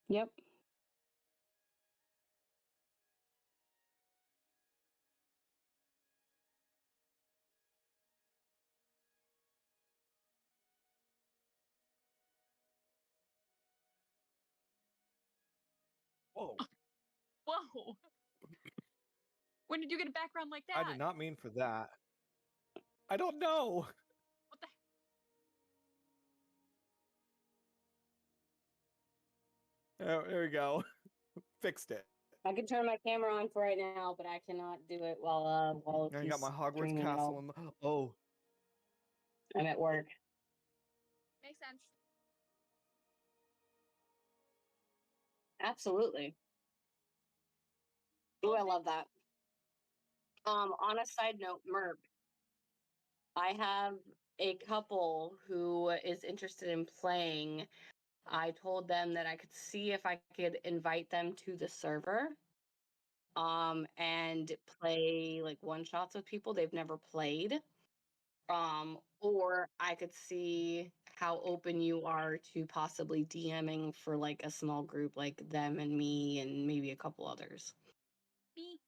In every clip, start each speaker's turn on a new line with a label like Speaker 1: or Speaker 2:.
Speaker 1: Yep.
Speaker 2: Whoa.
Speaker 3: Whoa. When did you get a background like that?
Speaker 2: I did not mean for that. I don't know.
Speaker 3: What the?
Speaker 2: There we go. Fixed it.
Speaker 1: I can turn my camera on for right now, but I cannot do it while
Speaker 2: I
Speaker 1: he's
Speaker 2: got my Hogwarts
Speaker 1: streaming at
Speaker 2: castle
Speaker 1: all.
Speaker 2: in the... Oh.
Speaker 1: I'm at work.
Speaker 3: Makes sense.
Speaker 1: Absolutely. Ooh, I love that. On a side note, Merp, I have a couple who is interested in playing. I told them that I could see if I could invite them to the server, and play like one shots with people they've never played. Or I could see how open you are to possibly DMing for like a small group, like them and me and maybe a couple others.
Speaker 3: Me.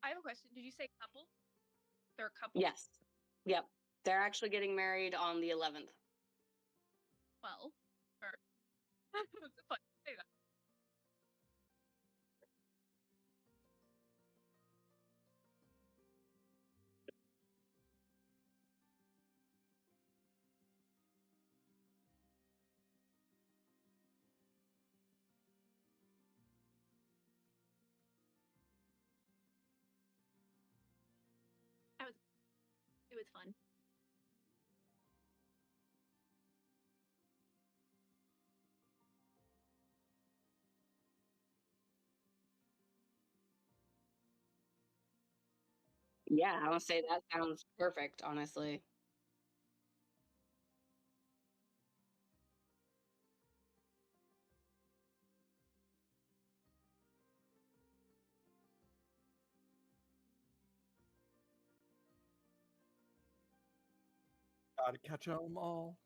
Speaker 3: I have a question. Did you say couple? They're a couple?
Speaker 1: Yes. Yep. They're actually getting married on the 11th.
Speaker 3: Well, it's fun to say that. It was fun.
Speaker 1: Yeah, I would say that sounds perfect, honestly.
Speaker 2: Gotta catch them all.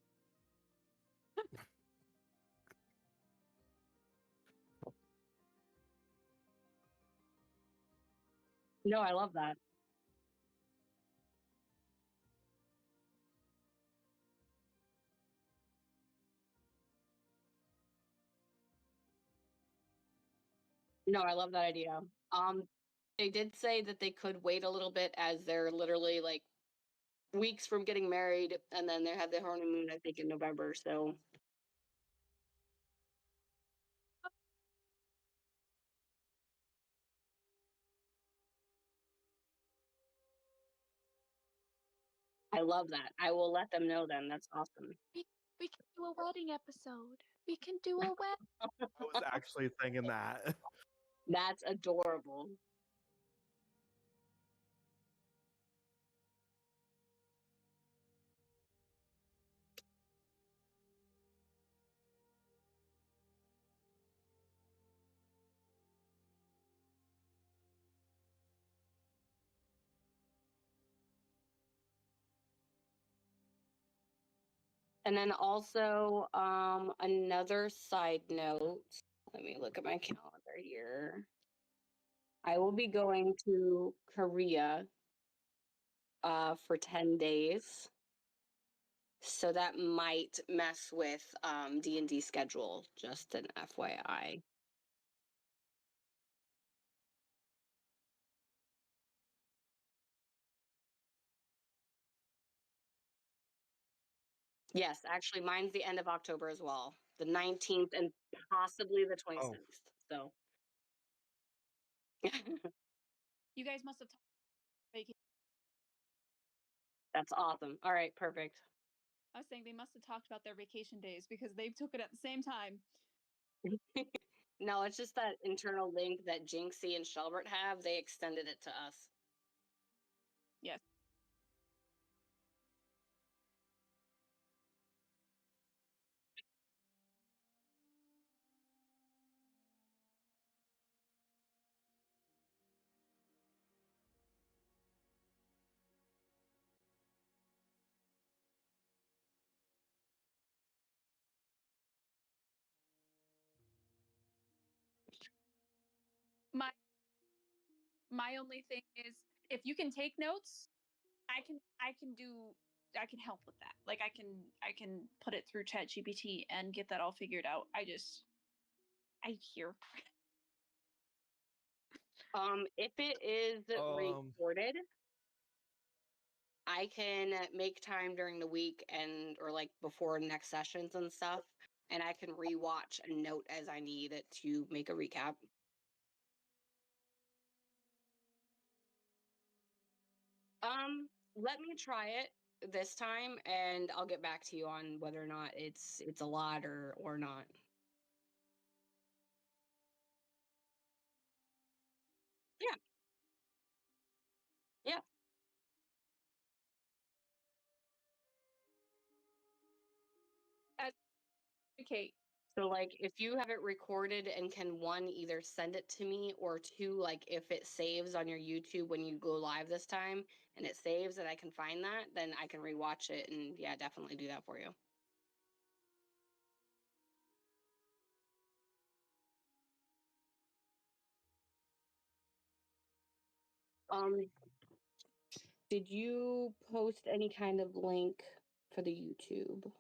Speaker 1: No, I love that. No, I love that idea. They did say that they could wait a little bit as they're literally like weeks from getting married, and then they have their honeymoon, I think, in November. So I love that. I will let them know then. That's awesome.
Speaker 3: We can do a wedding episode. We can do a wedding.
Speaker 2: I was actually thinking that.
Speaker 1: That's adorable. And then also, another side note. Let me look at my calendar here. I will be going to Korea for 10 days. So that might mess with D&D schedule, just an FYI. Yes, actually mine's the end of October as well. The 19th and possibly the 26th.
Speaker 2: Oh.
Speaker 1: So
Speaker 3: You guys must have talked vacation.
Speaker 1: that's awesome. All right, perfect.
Speaker 3: I was saying they must have talked about their vacation days because they took it at the same time.
Speaker 1: No, it's just that internal link that Jinxie and Shelbert have. They extended it to us.
Speaker 3: Yes. My my only thing is if you can take notes, I can help with that. Like I can put it through Chat GPT and get that all figured out. I hear.
Speaker 1: If it is
Speaker 2: Um,
Speaker 1: recorded, I can make time during the week and or like before next sessions and stuff, and I can rewatch and note as I need it to make a recap. Let me try it this time, and I'll get back to you on whether or not it's a lot or not. Yeah, yeah.
Speaker 3: As okay,
Speaker 1: So like if you have it recorded and can one either send it to me or two like if it saves on your YouTube when you go live this time and it saves and I can find that, then I can rewatch it and yeah, definitely do that for you. Um did you post any kind of link for the YouTube?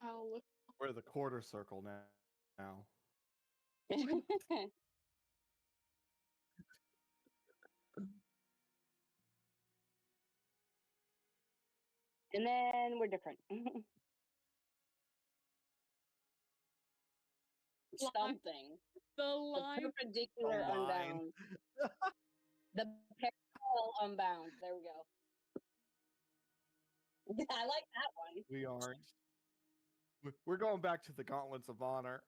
Speaker 3: I'll look.
Speaker 2: we're the quarter circle now.
Speaker 1: And then we're different. Something.
Speaker 3: The
Speaker 1: The
Speaker 3: line.
Speaker 2: A
Speaker 1: perpendicular
Speaker 2: line.
Speaker 1: unbound. The parallel unbound. There we go. I like that one.
Speaker 2: We aren't. We're going back to the gauntlets of honor.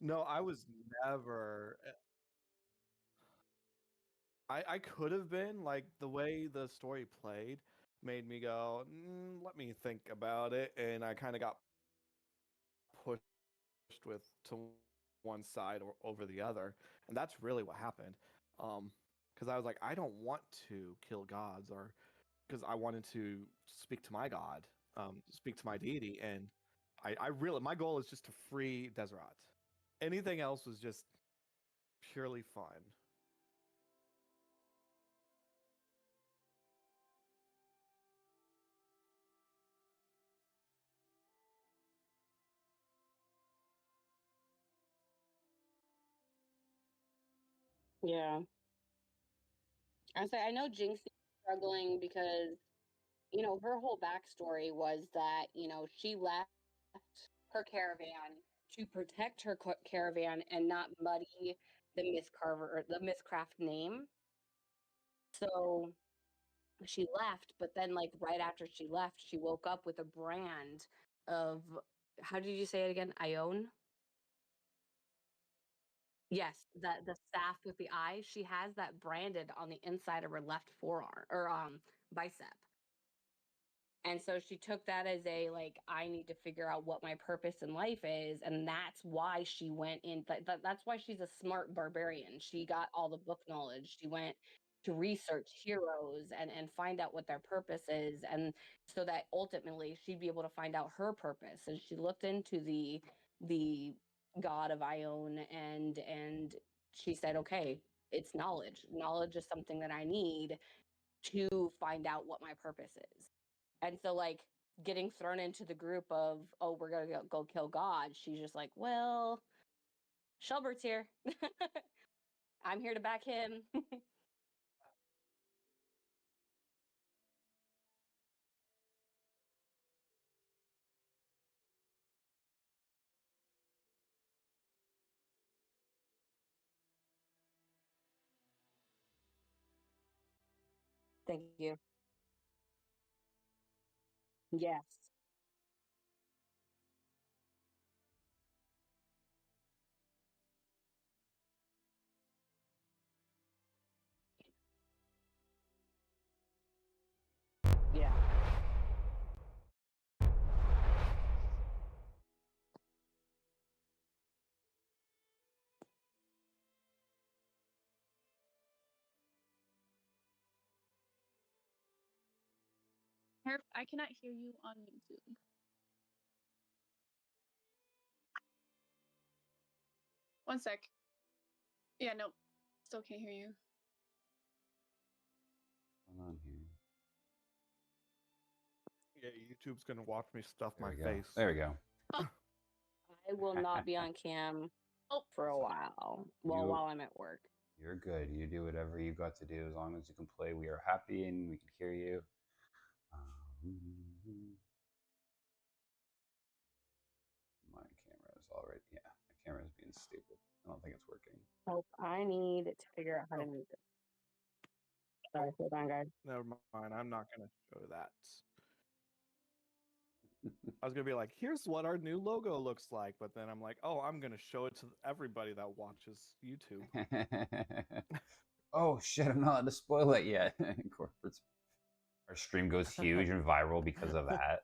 Speaker 2: No, I was never. I could have been like the way the story played made me go, let me think about it, and I kind of got pushed with to one side or over the other, and that's really what happened. Because I was like, I don't want to kill gods, or because I wanted to speak to my god, speak to my deity, and I really my goal is just to free Deseret. Anything else was just purely fun.
Speaker 1: Yeah. I say I know Jinx is struggling because her whole backstory was that she left her caravan to protect her caravan and not muddy the Miss Carver or the Miss Craft name. So she left, but then like right after she left, she woke up with a brand of how did you say it again? Ione? Yes, the staff with the eye. She has that branded on the inside of her left forearm or bicep. And so she took that as a like, I need to figure out what my purpose in life is. And that's why she went in. That's why she's a smart barbarian. She got all the book knowledge. She went to research heroes and find out what their purpose is. And so that ultimately she'd be able to find out her purpose. And she looked into the god of Ione and she said, okay, it's knowledge. Knowledge is something that I need to find out what my purpose is. And so, like, getting thrown into the group of, oh, we're going to go kill God, she's just like, well, Shelbert's here. I'm here to back him. Thank you. Yes. Yeah.
Speaker 3: Herb, I cannot hear you on YouTube. One sec. Yeah, no, still can't hear you.
Speaker 4: Hold on here.
Speaker 2: Yeah, YouTube's gonna watch me stuff
Speaker 4: There
Speaker 2: my
Speaker 4: we go.
Speaker 2: face.
Speaker 4: There we go.
Speaker 1: I will not be on cam for a while. Well, while I'm at work.
Speaker 4: You're good. You do whatever you got to do as long as you can play. We are happy and we can hear you. My camera is already, yeah, my camera is being stupid. I don't think it's working.
Speaker 1: Oh, I need to figure out how to mute this. Sorry, hold on, guys.
Speaker 2: Never mind. I'm not gonna show that. I was gonna be like, "Here's what our new logo looks like," but then I'm like, "Oh, I'm gonna show it to everybody that watches YouTube."
Speaker 4: Oh shit! I'm not allowed to spoil it yet. Corporate's our stream goes huge and viral because of that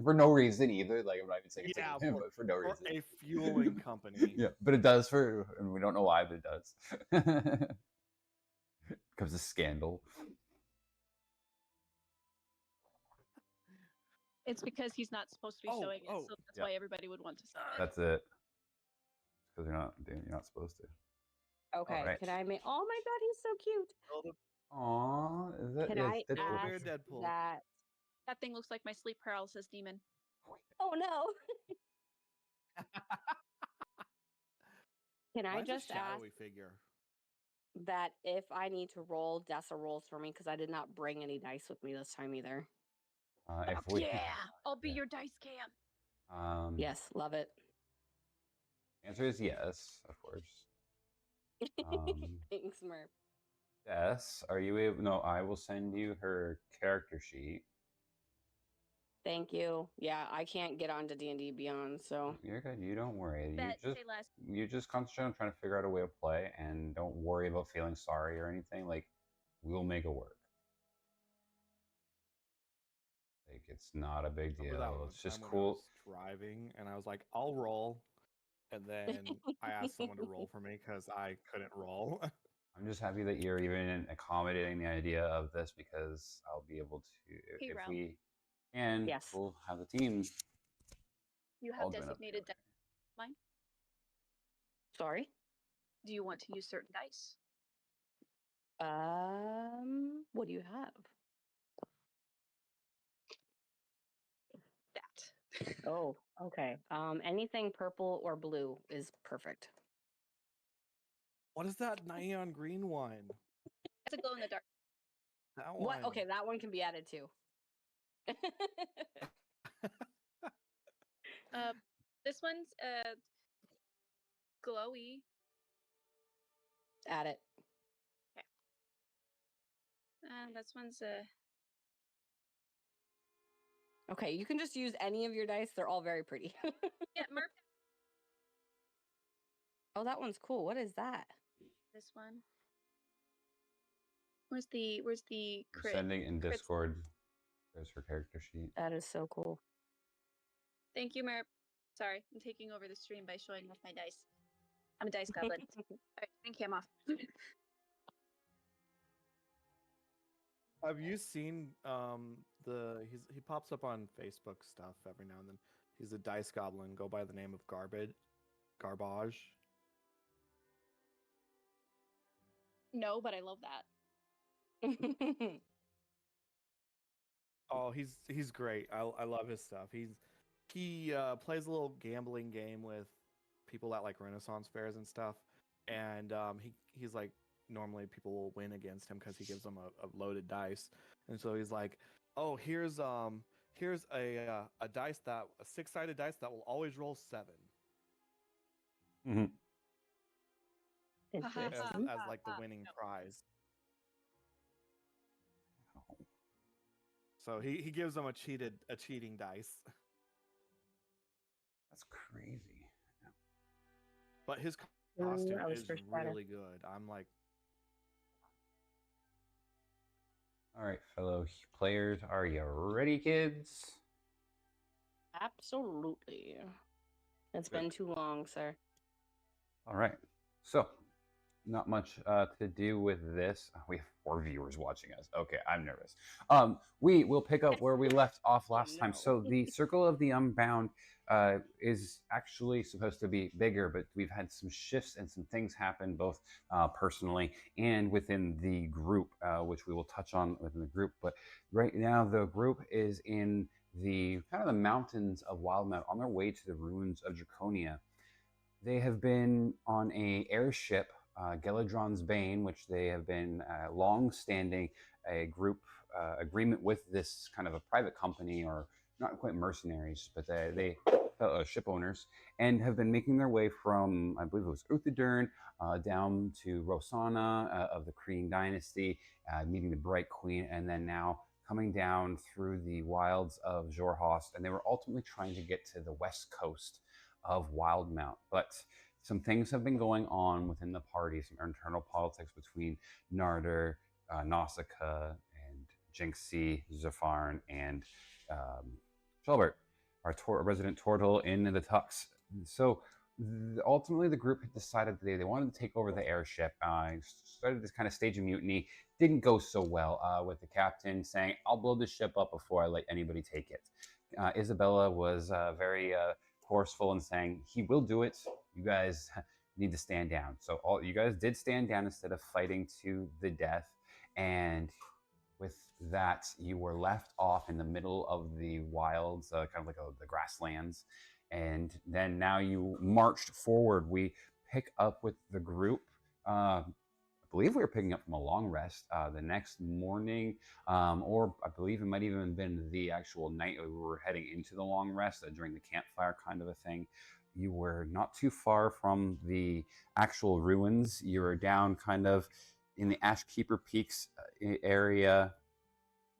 Speaker 4: for no reason either. Like I'm not even saying it's but for no reason.
Speaker 2: For a fueling company.
Speaker 4: Yeah, but it does and we don't know why, but it does. Becomes a scandal.
Speaker 3: It's because he's not supposed to be showing it, so that's why everybody would want to see it.
Speaker 4: That's it. Because you're not supposed to.
Speaker 1: Okay, right. Can I make? Oh my god, he's so cute.
Speaker 4: Aw, is that?
Speaker 1: Can I ask
Speaker 2: Deadpool.
Speaker 3: That thing looks like my sleep paralysis demon.
Speaker 1: Oh no. Can I just ask
Speaker 2: figure?
Speaker 1: that if I need to roll, Dessa rolls for me because I did not bring any dice with me this time either.
Speaker 3: I'll be your dice cam.
Speaker 1: Yes, love it.
Speaker 4: Answer is yes, of course.
Speaker 1: Thanks, Murph.
Speaker 4: Yes. Are you able? No, I will send you her character sheet.
Speaker 1: Thank you. Yeah, I can't get onto D&D Beyond, so
Speaker 4: you're good. You don't worry. You just concentrate on trying to figure out a way to play, and don't worry about feeling sorry or anything. Like, we'll make it work. Like, it's not a big deal. It's just cool.
Speaker 2: I was driving, and I was like, "I'll roll," and then I asked someone to roll for me because I couldn't roll.
Speaker 4: I'm just happy that you're even accommodating the idea of this because I'll be able to, if we can, we'll have the team.
Speaker 3: You have designated dice. Mine?
Speaker 1: Sorry?
Speaker 3: Do you want to use certain dice?
Speaker 1: What do you have?
Speaker 3: That.
Speaker 1: Oh, okay. Anything purple or blue is perfect.
Speaker 2: What is that neon green one?
Speaker 3: It's a glow in the dark.
Speaker 2: That one.
Speaker 1: What? Okay, that one can be added too.
Speaker 3: This one's glowy.
Speaker 1: Add it.
Speaker 3: Okay. This one's
Speaker 1: Okay, you can just use any of your dice. They're all very pretty.
Speaker 3: Yeah, Murph.
Speaker 1: Oh, that one's cool. What is that?
Speaker 3: This one. Where's the crit?
Speaker 4: Sending in Discord. There's her character sheet.
Speaker 1: That is so cool.
Speaker 3: Thank you, Merp. Sorry, I'm taking over the stream by showing off my dice. I'm a dice goblin. Alright, thank you, I'm off.
Speaker 2: Have you seen he pops up on Facebook stuff every now and then. He's a dice goblin, go by the name of Garbage.
Speaker 3: No, but I love that.
Speaker 2: Oh, he's great. I love his stuff. He plays a little gambling game with people at like Renaissance fairs and stuff, and he's like, normally people will win against him because he gives them a loaded dice, and so he's like, oh, here's a dice a 6-sided dice that will always roll 7.
Speaker 4: Mm-hmm.
Speaker 2: As like the winning prize. So he gives them a cheating dice.
Speaker 4: That's crazy.
Speaker 2: But his costume is really good. I'm like,
Speaker 4: All right, fellow players, are you ready, kids?
Speaker 1: Absolutely. It's
Speaker 4: Good.
Speaker 1: been too long, sir.
Speaker 4: All right. So, not much to do with this. We have 4 viewers watching us. Okay, I'm nervous. We will pick up where we left off last time.
Speaker 1: no.
Speaker 4: So the Circle of the Unbound is actually supposed to be bigger, but we've had some shifts and some things happen both personally and within the group, which we will touch on within the group. But right now, the group is in the kind of the mountains of Wildmount on their way to the ruins of Draconia. They have been on a airship, Geladron's Bane, which they have been long-standing a group agreement with this kind of a private company, or not quite mercenaries, but they ship owners, and have been making their way from, I believe it was Uthadurn, down to Rosanna of the Kreen dynasty, meeting the Bright Queen, and then now coming down through the wilds of Jorhast, and they were ultimately trying to get to the west coast of Wildmount. But some things have been going on within the party, some internal politics between Narder, Nausicaa, and Jinxie, Zafarn, and Shelbert, our resident turtle in the Tux. So ultimately, the group had decided they wanted to take over the airship. Started this kind of stage of mutiny. Didn't go so well with the captain saying, "I'll blow the ship up before I let anybody take it." Isabella was very forceful and saying he will do it. You guys need to stand down. So all you guys did stand down instead of fighting to the death. And with that, you were left off in the middle of the wilds, kind of like the grasslands. And then now you marched forward. We pick up with the group. I believe we were picking up from a long rest the next morning, or I believe it might even have been the actual night we were heading into the long rest during the campfire kind of a thing. You were not too far from the actual ruins. You were down kind of in the Ashkeeper Peaks area,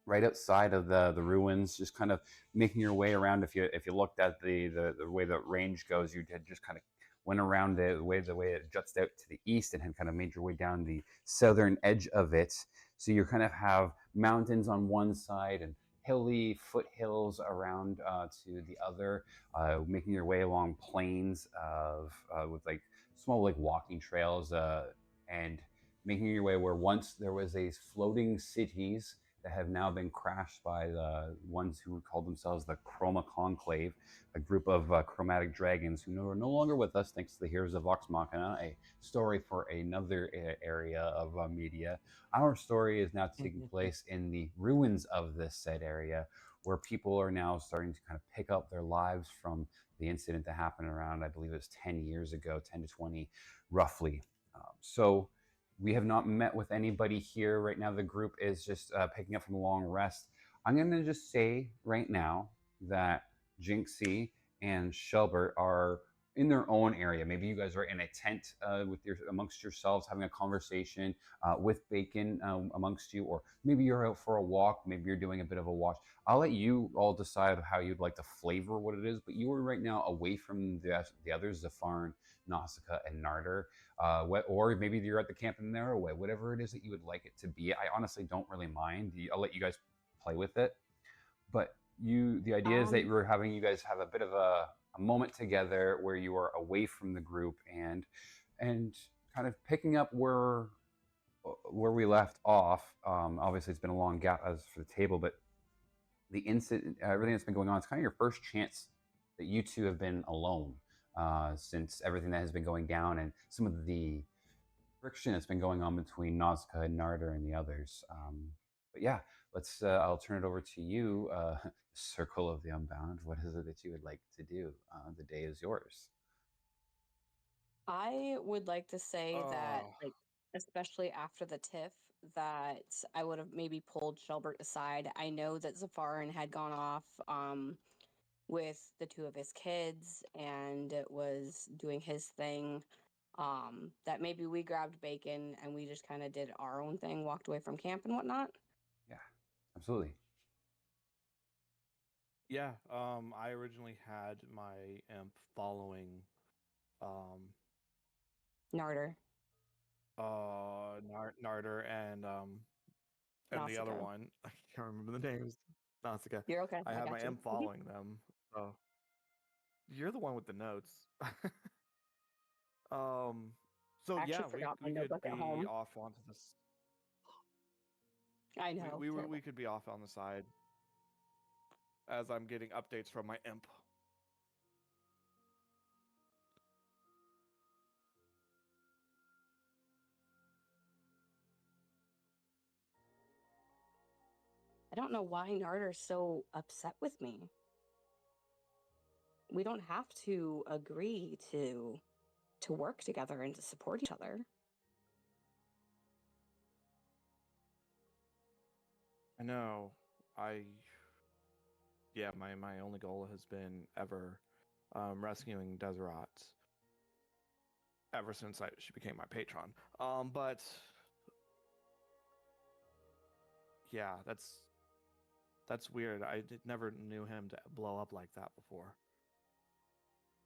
Speaker 4: right outside of the ruins, just kind of making your way around. If you looked at the way the range goes, you had just kind of went around the way it juts out to the east and had kind of made your way down the southern edge of it. So you kind of have mountains on one side and hilly foothills around to the other, making your way along plains of with like small like walking trails and making your way where once there was a floating cities that have now been crashed by the ones who called themselves the Chroma Conclave, a group of chromatic dragons who are no longer with us thanks to the Heroes of Vox Machina, a story for another area of media. Our story is now taking place in the ruins of this said area, where people are now starting to kind of pick up their lives from the incident that happened around, I believe it was 10 years ago, 10 to 20 roughly. So we have not met with anybody here right now. The group is just picking up from a long rest. I'm going to just say right now that Jinxie and Shelbert are in their own area. Maybe you guys are in a tent with amongst yourselves having a conversation with Bacon amongst you, or maybe you're out for a walk. Maybe you're doing a bit of a watch. I'll let you all decide how you'd like to flavor what it is. But you are right now away from the others, Zafarn, Nausicaa, and Narder. Or maybe you're at the camp in Narrowway, whatever it is that you would like it to be. I honestly don't really mind. I'll let you guys play with it. But the idea is that we're having you guys have a bit of a moment together where you are away from the group and kind of picking up where we left off. Obviously, it's been a long gap as for the table, but the incident, everything that's been going on, it's kind of your first chance that you two have been alone since everything that has been going down and some of the friction that's been going on between Nausicaa and Narder and the others. But yeah, let's. I'll turn it over to you, Circle of the Unbound. What is it that you would like to do? The day is yours.
Speaker 1: I would like to say that, like, especially after the tiff, that I would have maybe pulled Shelbert aside. I know that Zafarin had gone off with the two of his kids and was doing his thing. That maybe we grabbed Bacon and we just kind of did our own thing, walked away from camp and whatnot.
Speaker 4: Yeah, absolutely.
Speaker 2: Yeah, I originally had my imp following
Speaker 1: Narder.
Speaker 2: Narder and And the other
Speaker 1: Nausicaa.
Speaker 2: one, I can't remember the names. Nausicaa.
Speaker 1: You're okay.
Speaker 2: I
Speaker 1: I
Speaker 2: have my
Speaker 1: got you.
Speaker 2: M following them. So you're the one with the notes. um. So
Speaker 1: I
Speaker 2: yeah,
Speaker 1: actually forgot my
Speaker 2: we could
Speaker 1: notebook at
Speaker 2: be
Speaker 1: home.
Speaker 2: off onto this.
Speaker 1: I know. Terrible.
Speaker 2: We could be off on the side as I'm getting updates from my imp.
Speaker 1: I don't know why Narder's so upset with me. We don't have to agree to work together and to support each other.
Speaker 2: I know. Yeah, my only goal has been ever rescuing Deseret ever since she became my patron. But yeah, that's weird. Never knew him to blow up like that before.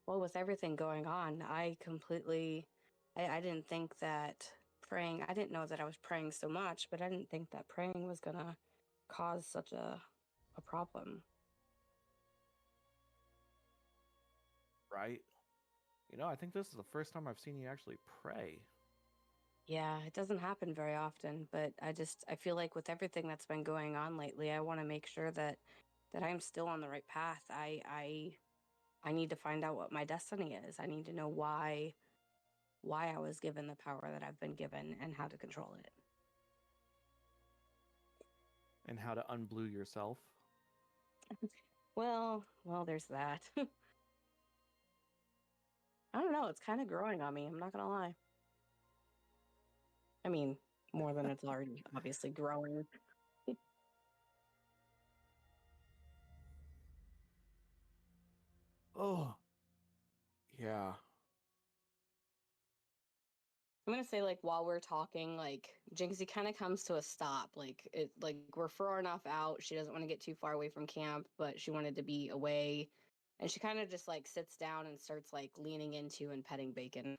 Speaker 1: Well, with everything going on, I didn't think that praying, I didn't know that I was praying so much, but I didn't think that praying was gonna cause such a problem.
Speaker 2: Right? You know, I think this is the first time I've seen you actually pray.
Speaker 1: Yeah, it doesn't happen very often, but I feel like with everything that's been going on lately, I want to make sure that I'm still on the right path. I need to find out what my destiny is. I need to know why I was given the power that I've been given and how to control it.
Speaker 2: And how to unblue yourself.
Speaker 1: Well, there's that. I don't know, it's kind of growing on me, I'm not gonna lie. I mean, more than it's already obviously growing.
Speaker 2: Oh, yeah.
Speaker 1: I'm gonna say, like, while we're talking, like, Jinxie kind of comes to a stop. Like we're far enough out. She doesn't want to get too far away from camp, but she wanted to be away. And she kind of just like sits down and starts like leaning into and petting Bacon.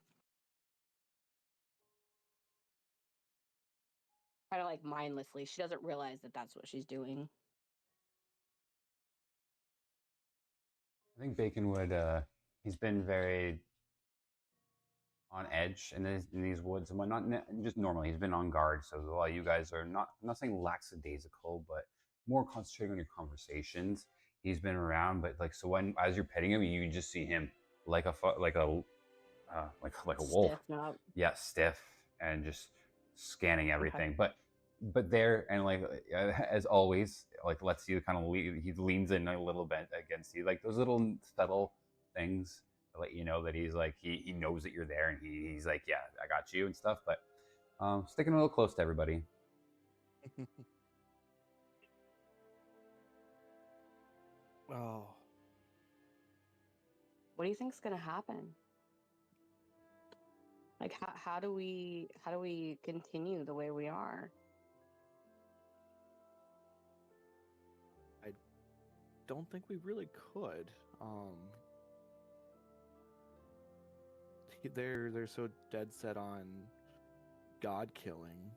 Speaker 1: Kind of like mindlessly. She doesn't realize that that's what she's doing.
Speaker 4: I think Bacon would. He's been very on edge in these woods and whatnot. Just normally, he's been on guard. So while you guys are not, I'm not saying lackadaisical, but more concentrating on your conversations. He's been around, but like so when as you're petting him, you just see him like like a wolf.
Speaker 1: Stiff up.
Speaker 4: Yeah, stiff and just scanning
Speaker 1: Okay.
Speaker 4: everything. But there and like as always, like lets you kind of he leans in a little bit against you, like those little subtle things to let you know that he's like he knows that you're there and he's like, yeah, I got you and stuff. But sticking a little close to everybody.
Speaker 2: Oh.
Speaker 1: What do you think's gonna happen? Like, how do we continue the way we are?
Speaker 2: I don't think we really could. They're so dead set on God killing.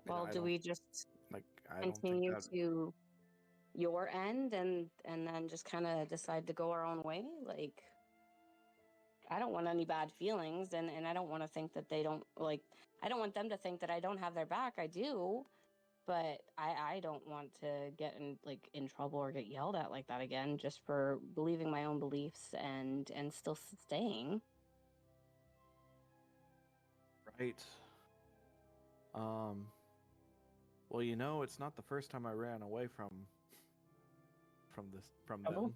Speaker 1: Well,
Speaker 2: I
Speaker 1: do
Speaker 2: don't
Speaker 1: we just
Speaker 2: like. I don't think
Speaker 1: continue
Speaker 2: that.
Speaker 1: to your end and then just kind of decide to go our own way? Like, I don't want any bad feelings, and I don't want to think that they don't like. I don't want them to think that I don't have their back. I do, but I don't want to get in trouble or get yelled at like that again just for believing my own beliefs and still staying.
Speaker 2: Right. Um. Well, you know, it's not the first time I ran away from
Speaker 1: Trouble?
Speaker 2: them.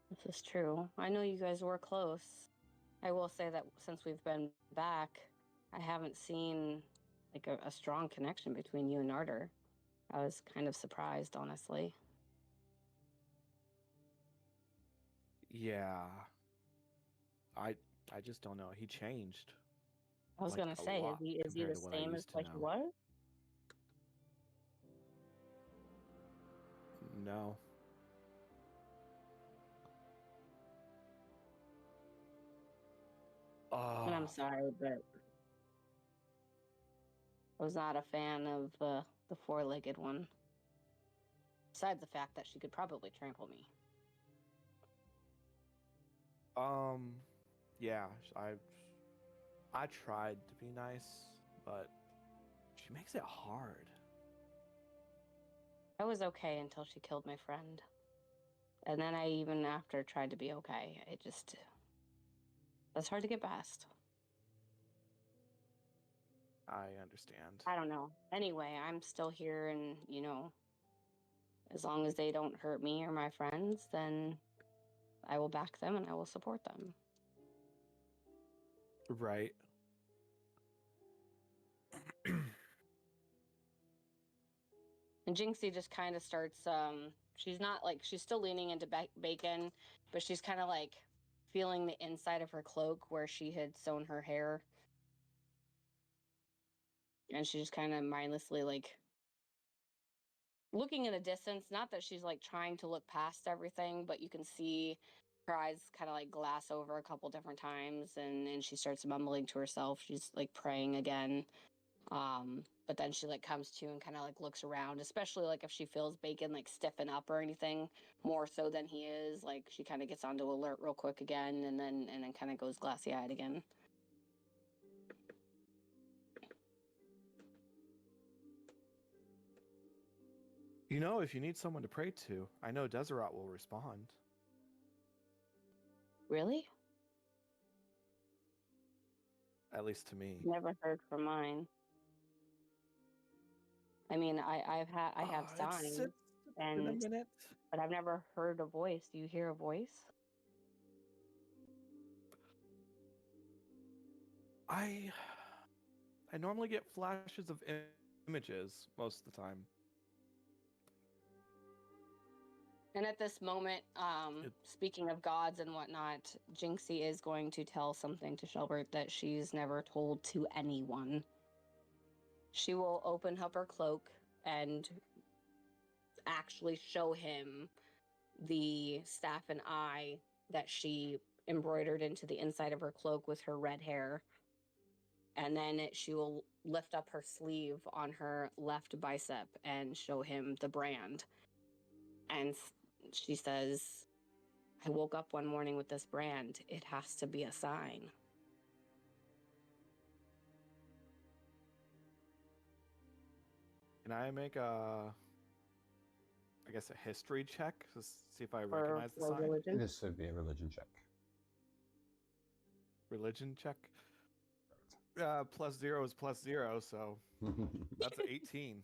Speaker 1: This is true. I know you guys were close. I will say that since we've been back, I haven't seen like a strong connection between you and Narder. I was kind of surprised, honestly.
Speaker 2: Yeah. I I just don't know. He changed
Speaker 1: I was
Speaker 2: like
Speaker 1: gonna
Speaker 2: a
Speaker 1: say,
Speaker 2: lot
Speaker 1: is he
Speaker 2: compared
Speaker 1: the
Speaker 2: to what I
Speaker 1: same as
Speaker 2: used to
Speaker 1: like he
Speaker 2: know.
Speaker 1: was?
Speaker 2: No.
Speaker 1: And I'm
Speaker 2: Oh,
Speaker 1: sorry, but I was not a fan of the four-legged one. Besides the fact that she could probably trample me.
Speaker 2: Yeah, I tried to be nice, but she makes it hard.
Speaker 1: I was okay until she killed my friend. And then I even after tried to be okay. That's hard to get past.
Speaker 2: I understand.
Speaker 1: I don't know. Anyway, I'm still here and, as long as they don't hurt me or my friends, then I will back them and I will support them.
Speaker 2: Right.
Speaker 1: And Jinxie just kind of starts, she's not like, she's still leaning into bacon, but she's kind of like feeling the inside of her cloak where she had sewn her hair. And she just kind of mindlessly like looking in the distance. Not that she's like trying to look past everything, but you can see her eyes kind of like glass over a couple different times, and she starts mumbling to herself. She's like praying again. But then she like comes to and kind of like looks around, especially like if she feels Bacon like stiffen up or anything more so than he is. Like she kind of gets onto alert real quick again, and then kind of goes glassy eyed again.
Speaker 2: If you need someone to pray to, I know Deseret will respond.
Speaker 1: Really?
Speaker 2: At least to me.
Speaker 1: Never heard from mine. I mean, I have signs,
Speaker 2: It's been a minute.
Speaker 1: but I've never heard a voice. Do you hear a voice?
Speaker 2: I normally get flashes of images most of the time.
Speaker 1: And at this moment, speaking of gods and whatnot, Jinxie is going to tell something to Shelbert that she's never told to anyone. She will open up her cloak and actually show him the staff and eye that she embroidered into the inside of her cloak with her red hair. And then she will lift up her sleeve on her left bicep and show him the brand. And she says, I woke up one morning with this brand. It has to be a sign.
Speaker 2: Can I make I guess a history check to see if I recognize the sign?
Speaker 1: Religion?
Speaker 4: This would be a religion check.
Speaker 2: Religion check? +0 is +0, so that's an 18.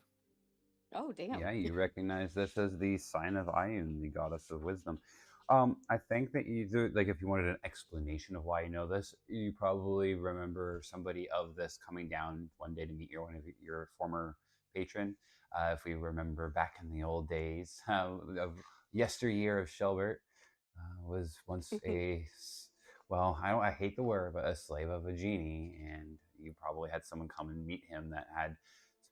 Speaker 1: Oh, damn.
Speaker 4: Yeah, you recognize this as the sign of Ayun, the goddess of wisdom. I think that you do, like, if you wanted an explanation of why you know this, you probably remember somebody of this coming down one day to meet one of your former patron. If we remember back in the old days of yesteryear of Shelbert, was once well, I hate the word, but a slave of a genie, and you probably had someone come and meet him that had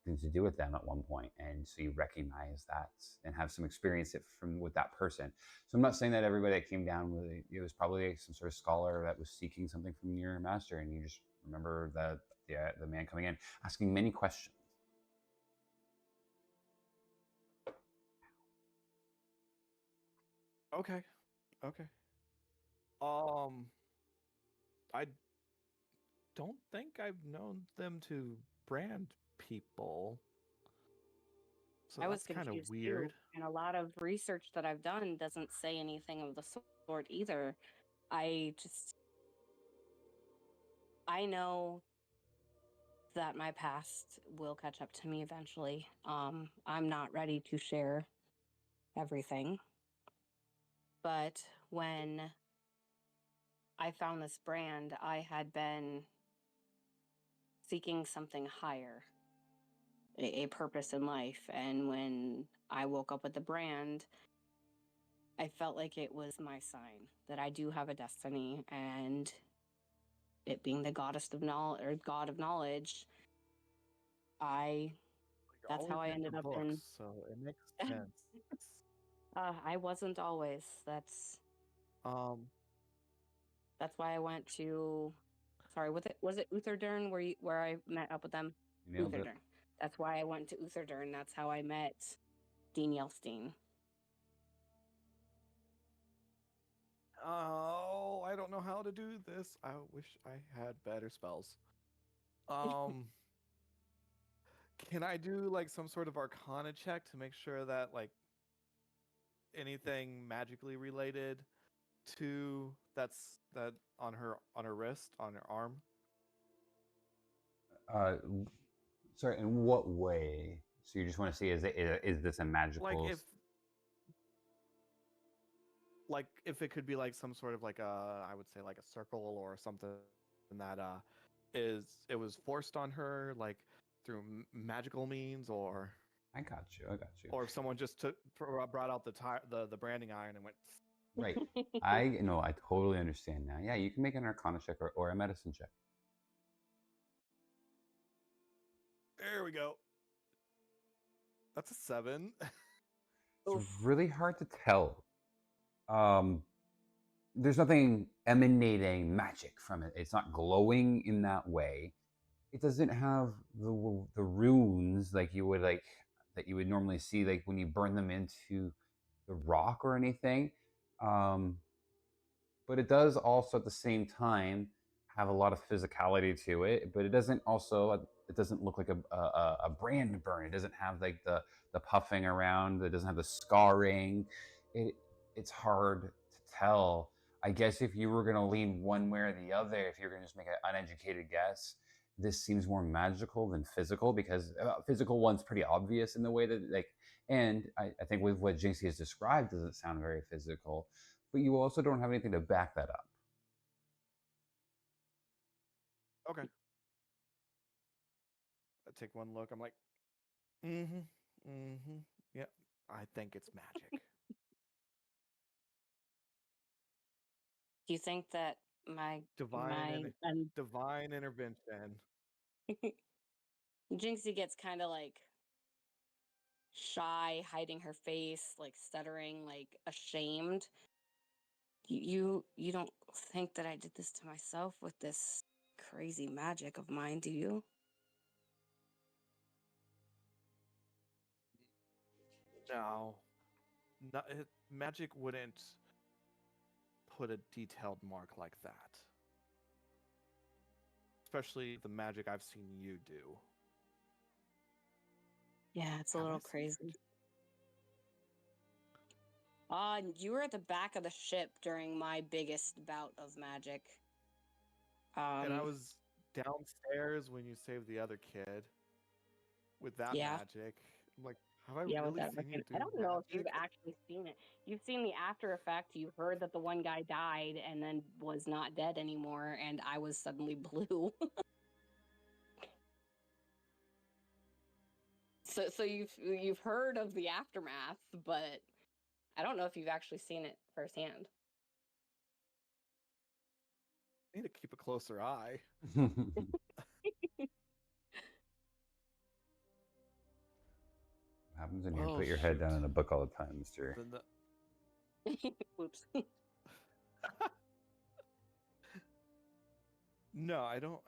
Speaker 4: something to do with them at one point, and so you recognize that and have some experience with that person. So I'm not saying that everybody that came down with it was probably some sort of scholar that was seeking something from your master, and you just remember the man coming in asking many questions.
Speaker 2: Okay. I don't think I've known them to brand people. So
Speaker 1: I was
Speaker 2: that's kind of
Speaker 1: confused
Speaker 2: weird.
Speaker 1: too. And a lot of research that I've done doesn't say anything of the sort either. I know that my past will catch up to me eventually. I'm not ready to share everything. But when I found this brand, I had been seeking something higher, a purpose in life. And when I woke up with the brand, I felt like it was my sign that I do have a destiny, and it being the goddess of knowledge or god of knowledge,
Speaker 2: You're
Speaker 1: that's how
Speaker 2: always
Speaker 1: I ended
Speaker 2: into
Speaker 1: up
Speaker 2: books,
Speaker 1: in.
Speaker 2: so it makes sense.
Speaker 1: I wasn't always.
Speaker 2: Um,
Speaker 1: That's why I went to. Sorry, was it Utherdurn where I met up with them?
Speaker 4: You nailed it.
Speaker 1: Utherdurn. That's why I went to Utherder, and that's how I met Dean Yelstein.
Speaker 2: Oh, I don't know how to do this. I wish I had better spells. Can I do like some sort of Arcana check to make sure that like anything magically related to that on her wrist, on her arm?
Speaker 4: Uh, sorry, in what way? So you just want to see is this a magical?
Speaker 2: Like if it could be like some sort of like I would say like a circle or something that it was forced on her like through magical means, or
Speaker 4: I got you. I got you.
Speaker 2: or if someone just brought out the branding iron and went
Speaker 4: Right. I no, I totally understand now. Yeah, you can make an Arcana check or a medicine check.
Speaker 2: there we go. That's a 7.
Speaker 4: It's really hard to tell. There's nothing emanating magic from it. It's not glowing in that way. It doesn't have the runes like you would like that you would normally see like when you burn them into the rock or anything. Um, but it does also at the same time have a lot of physicality to it. But it doesn't also it doesn't look like a brand burn. It doesn't have like the puffing around. It doesn't have the scarring. It it's hard to tell. I guess if you were going to lean one way or the other, if you're going to just make an uneducated guess, this seems more magical than physical because physical one's pretty obvious in the way that like, and I think with what Jinxie has described doesn't sound very physical, but you also don't have anything to back that up.
Speaker 2: Okay. I take one look. I'm like, mm-hmm, mm-hmm. Yep. I think it's magic.
Speaker 1: Do you think that my
Speaker 2: Divine intervention.
Speaker 1: Jinxie gets kind of like shy, hiding her face, like stuttering, like ashamed? You don't think that I did this to myself with this crazy magic of mine, do you?
Speaker 2: No, magic wouldn't put a detailed mark like that. Especially the magic I've seen you do.
Speaker 1: Yeah, it's a
Speaker 2: Have I
Speaker 1: little
Speaker 2: seen
Speaker 1: crazy. You were at the back of the ship during my biggest bout of magic.
Speaker 2: And I was downstairs when you saved the other kid with that
Speaker 1: Yeah.
Speaker 2: magic. I'm like, have I
Speaker 1: Yeah, with
Speaker 2: really
Speaker 1: that
Speaker 2: seen you
Speaker 1: fucking,
Speaker 2: do
Speaker 1: I don't know if you've
Speaker 2: magic?
Speaker 1: actually seen it. You've seen the after effect. You heard that the one guy died and then was not dead anymore, and I was suddenly blue. So you've heard of the aftermath, but I don't know if you've actually seen it firsthand.
Speaker 2: I need to keep a closer eye.
Speaker 4: What happens when you
Speaker 2: Oh,
Speaker 4: put your head down
Speaker 2: shoot.
Speaker 4: in a book all the time, Mister?
Speaker 1: Oops.
Speaker 2: No, I don't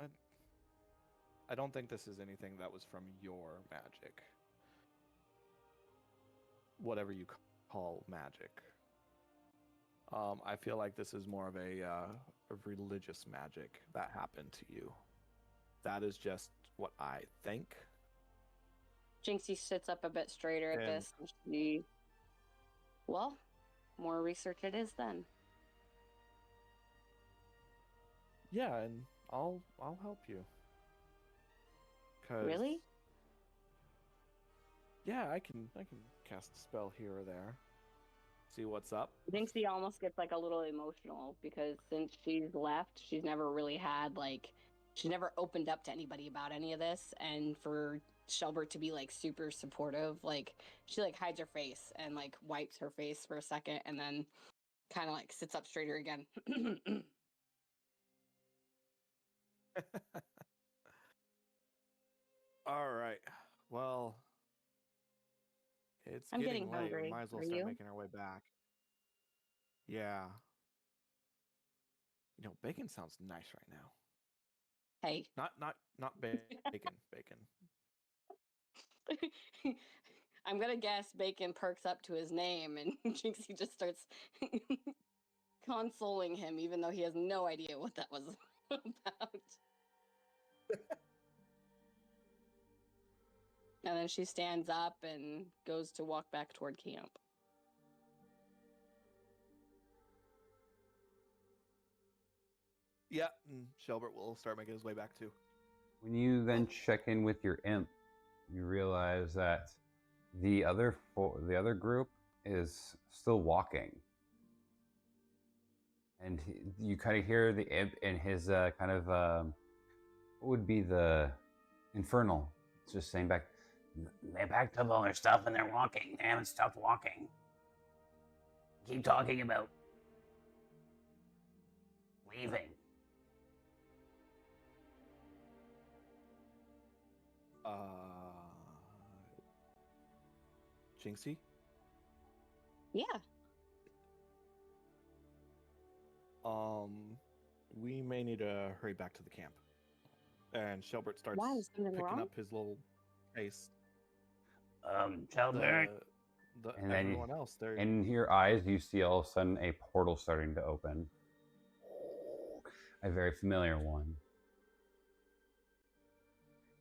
Speaker 2: think this is anything that was from your magic. Whatever you call magic. I feel like this is more of a religious magic that happened to you. That is just what I think.
Speaker 1: Jinxie sits up a bit straighter at this, and she, well, more research it is then.
Speaker 2: Yeah, and I'll help you.
Speaker 1: Really?
Speaker 2: Yeah, I can cast a spell here or there. See what's up.
Speaker 1: Jinxie almost gets like a little emotional because since she's left, she's never really had like, she's never opened up to anybody about any of this, and for Shelbert to be like super supportive, like she like hides her face and like wipes her face for a second and then kind of like sits up straighter again.
Speaker 2: All right. Well, it's
Speaker 1: I'm
Speaker 2: getting
Speaker 1: getting
Speaker 2: late. We
Speaker 1: hungry.
Speaker 2: might as well
Speaker 1: Are
Speaker 2: start
Speaker 1: you?
Speaker 2: making our way back. Yeah. You know, bacon sounds nice right now.
Speaker 1: Hey,
Speaker 2: Not bacon, bacon.
Speaker 1: I'm gonna guess Bacon perks up to his name, and Jinxie just starts consoling him, even though he has no idea what that was about. And then she stands up and goes to walk back toward camp.
Speaker 2: Yeah, and Shelbert will start making his way back too.
Speaker 4: When you then check in with your imp, you realize that the other group is still walking, and you kind of hear the imp in his what would be the infernal. It's just saying back, they packed up all their stuff and they're walking. They haven't stopped walking. Keep talking about leaving.
Speaker 2: Jinxie?
Speaker 1: Yeah.
Speaker 2: We may need to hurry back to the camp. And Shelbert starts
Speaker 1: Why? Is something
Speaker 2: picking
Speaker 1: wrong?
Speaker 2: up his little case.
Speaker 4: Shelbert. And then
Speaker 2: everyone else, they're
Speaker 4: in your eyes, you see all of a sudden a portal starting to open. A very familiar one.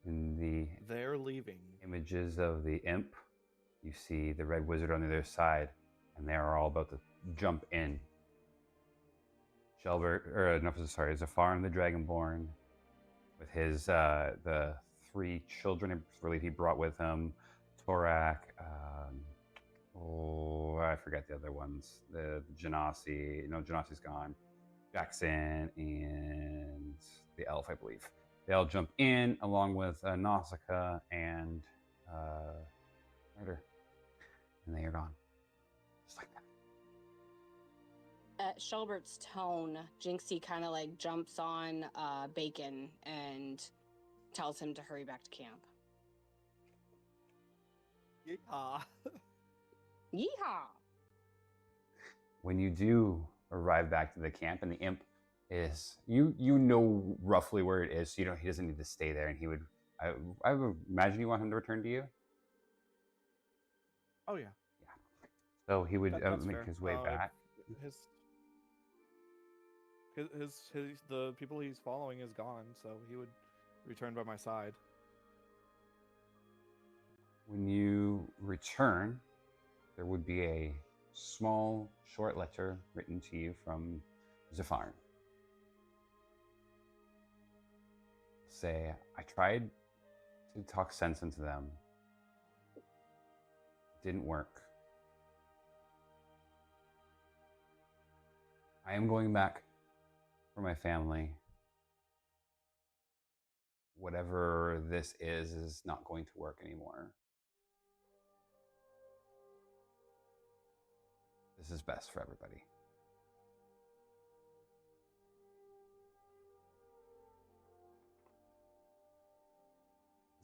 Speaker 4: In
Speaker 2: they're leaving.
Speaker 4: images of the imp, you see the red wizard on the other side, and they are all about to jump in. Zafar and the Dragonborn, with his the 3 children I believe he brought with him, Torak, I forget the other ones. The Genasi, Genasi's gone. Jackson and the elf, I believe. They all jump in along with Nausicaa and Murder, and they are gone, just like that.
Speaker 1: At Shelbert's tone, Jinxie kind of like jumps on Bacon and tells him to hurry back to camp.
Speaker 2: Yeehaw.
Speaker 1: Yeehaw!
Speaker 4: When you do arrive back to the camp, and the imp is you know roughly where it is, so he doesn't need to stay there, and he would I would imagine you want him to return to you.
Speaker 2: Oh yeah.
Speaker 4: So he would
Speaker 2: That's
Speaker 4: make
Speaker 2: fair.
Speaker 4: his way back.
Speaker 2: The people he's following is gone, so he would return by my side.
Speaker 4: When you return, there would be a small, short letter written to you from Zafar. Say, I tried to talk sense into them. Didn't work. I am going back for my family. Whatever this is not going to work anymore. This is best for everybody.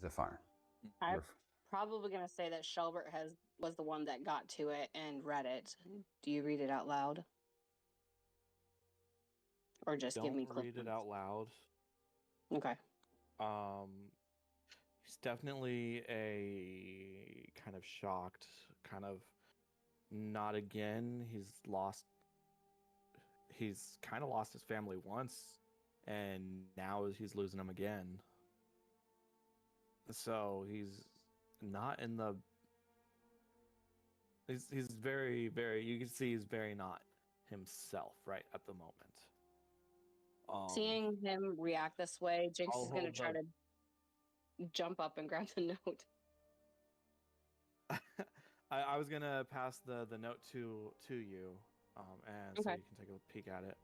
Speaker 4: Zafar.
Speaker 1: I'm probably gonna say that Shelbert was the one that got to it and read it. Do you read it out loud? Or just give me
Speaker 2: Don't
Speaker 1: clip
Speaker 2: read it
Speaker 1: notes?
Speaker 2: out loud.
Speaker 1: Okay.
Speaker 2: He's definitely a kind of shocked, kind of not again. He's kind of lost his family once, and now he's losing them again. So he's not in the. He's very, very. You can see he's very not himself right at the moment.
Speaker 1: Seeing him react this way, Jinx
Speaker 2: I'll
Speaker 1: is gonna
Speaker 2: hold
Speaker 1: try to jump up and grab the note.
Speaker 2: I was gonna pass the note to you, and so
Speaker 1: Okay.
Speaker 2: you can take a peek at it.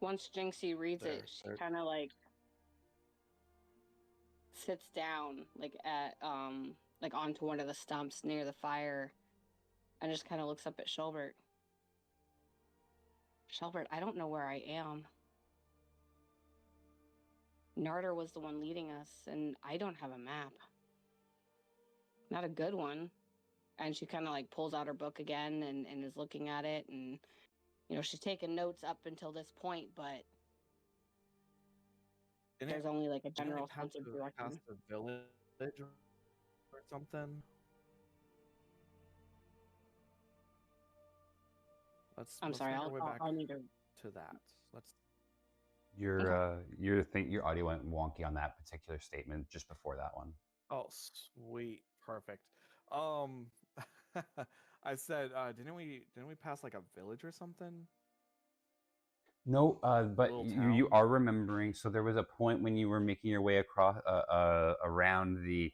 Speaker 1: Once Jinxie reads it, she
Speaker 2: There.
Speaker 1: kind of like sits down, like at like onto one of the stumps near the fire, and just kind of looks up at Shelbert. Shelbert, I don't know where I am. Narder was the one leading us, and I don't have a map. Not a good one. And she kind of like pulls out her book again and is looking at it, and she's taken notes up until this point, but there's only like a
Speaker 2: Didn't we
Speaker 1: general
Speaker 2: have
Speaker 1: sense of
Speaker 2: to pass
Speaker 1: direction.
Speaker 2: the village or something?
Speaker 1: I'm
Speaker 2: Let's
Speaker 1: sorry,
Speaker 2: make our way back
Speaker 1: I'll need to.
Speaker 2: to that. Let's.
Speaker 4: Your audio went wonky on that particular statement just before that one.
Speaker 2: Oh, sweet, perfect. Um, I said, didn't we pass like a village or something?
Speaker 4: No, but
Speaker 2: Little
Speaker 4: you
Speaker 2: town?
Speaker 4: are remembering. So there was a point when you were making your way across around the.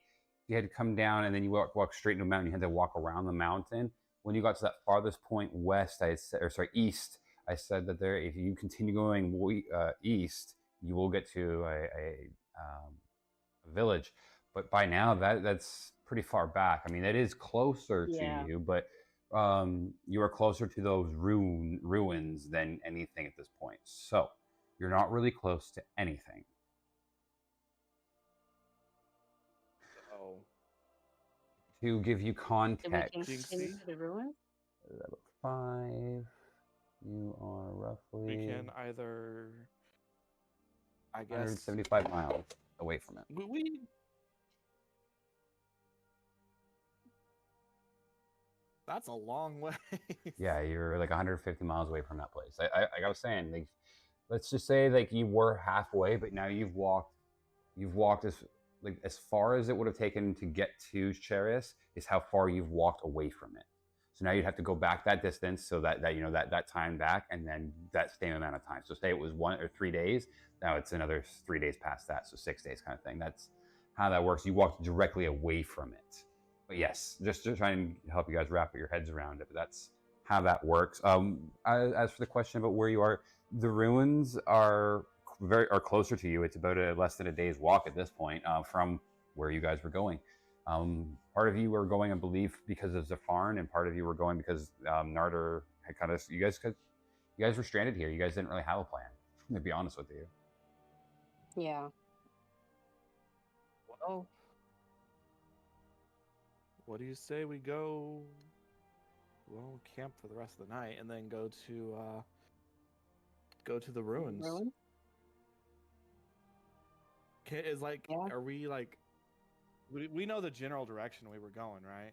Speaker 4: You had to come down, and then you walk straight into a mountain. You had to walk around the mountain. When you got to that farthest point west, I said, or sorry, east. I said that there, if you continue going east, you will get to a village. But by now, that's pretty far back. I mean, it is closer to
Speaker 1: Yeah,
Speaker 4: you, but you are closer to those ruins than anything at this point. So you're not really close to anything.
Speaker 2: Oh,
Speaker 4: To give you
Speaker 1: and we can
Speaker 4: context,
Speaker 2: Jinxie.
Speaker 1: into the ruins.
Speaker 4: level 5, you are
Speaker 2: We
Speaker 4: roughly
Speaker 2: can either, I guess,
Speaker 4: 175 miles away from it.
Speaker 2: we. That's a long way.
Speaker 4: Yeah, you're like 150 miles away from that place. Like I was saying, like, let's just say like you were halfway, but now you've walked as far as it would have taken to get to Charius is how far you've walked away from it. So now you'd have to go back that distance, so that you know that time back, and then that same amount of time. So say it was 1 or 3 days, now it's another 3 days past that, so 6 days kind of thing. That's how that works. You walked directly away from it. But yes, just to try and help you guys wrap your heads around it. But that's how that works. As for the question about where you are, the ruins are closer to you. It's about less than a day's walk at this point from where you guys were going. Part of you were going, I believe, because of Zafarn, and part of you were going because Narder had kind of. You guys were stranded here. You guys didn't really have a plan, to be honest with you.
Speaker 1: Yeah,
Speaker 2: Well, what do you say we go? Well, camp for the rest of the night and then go to the ruins.
Speaker 1: ruins.
Speaker 2: Is like,
Speaker 1: Yeah.
Speaker 2: are we like? We know the general direction we were going, right?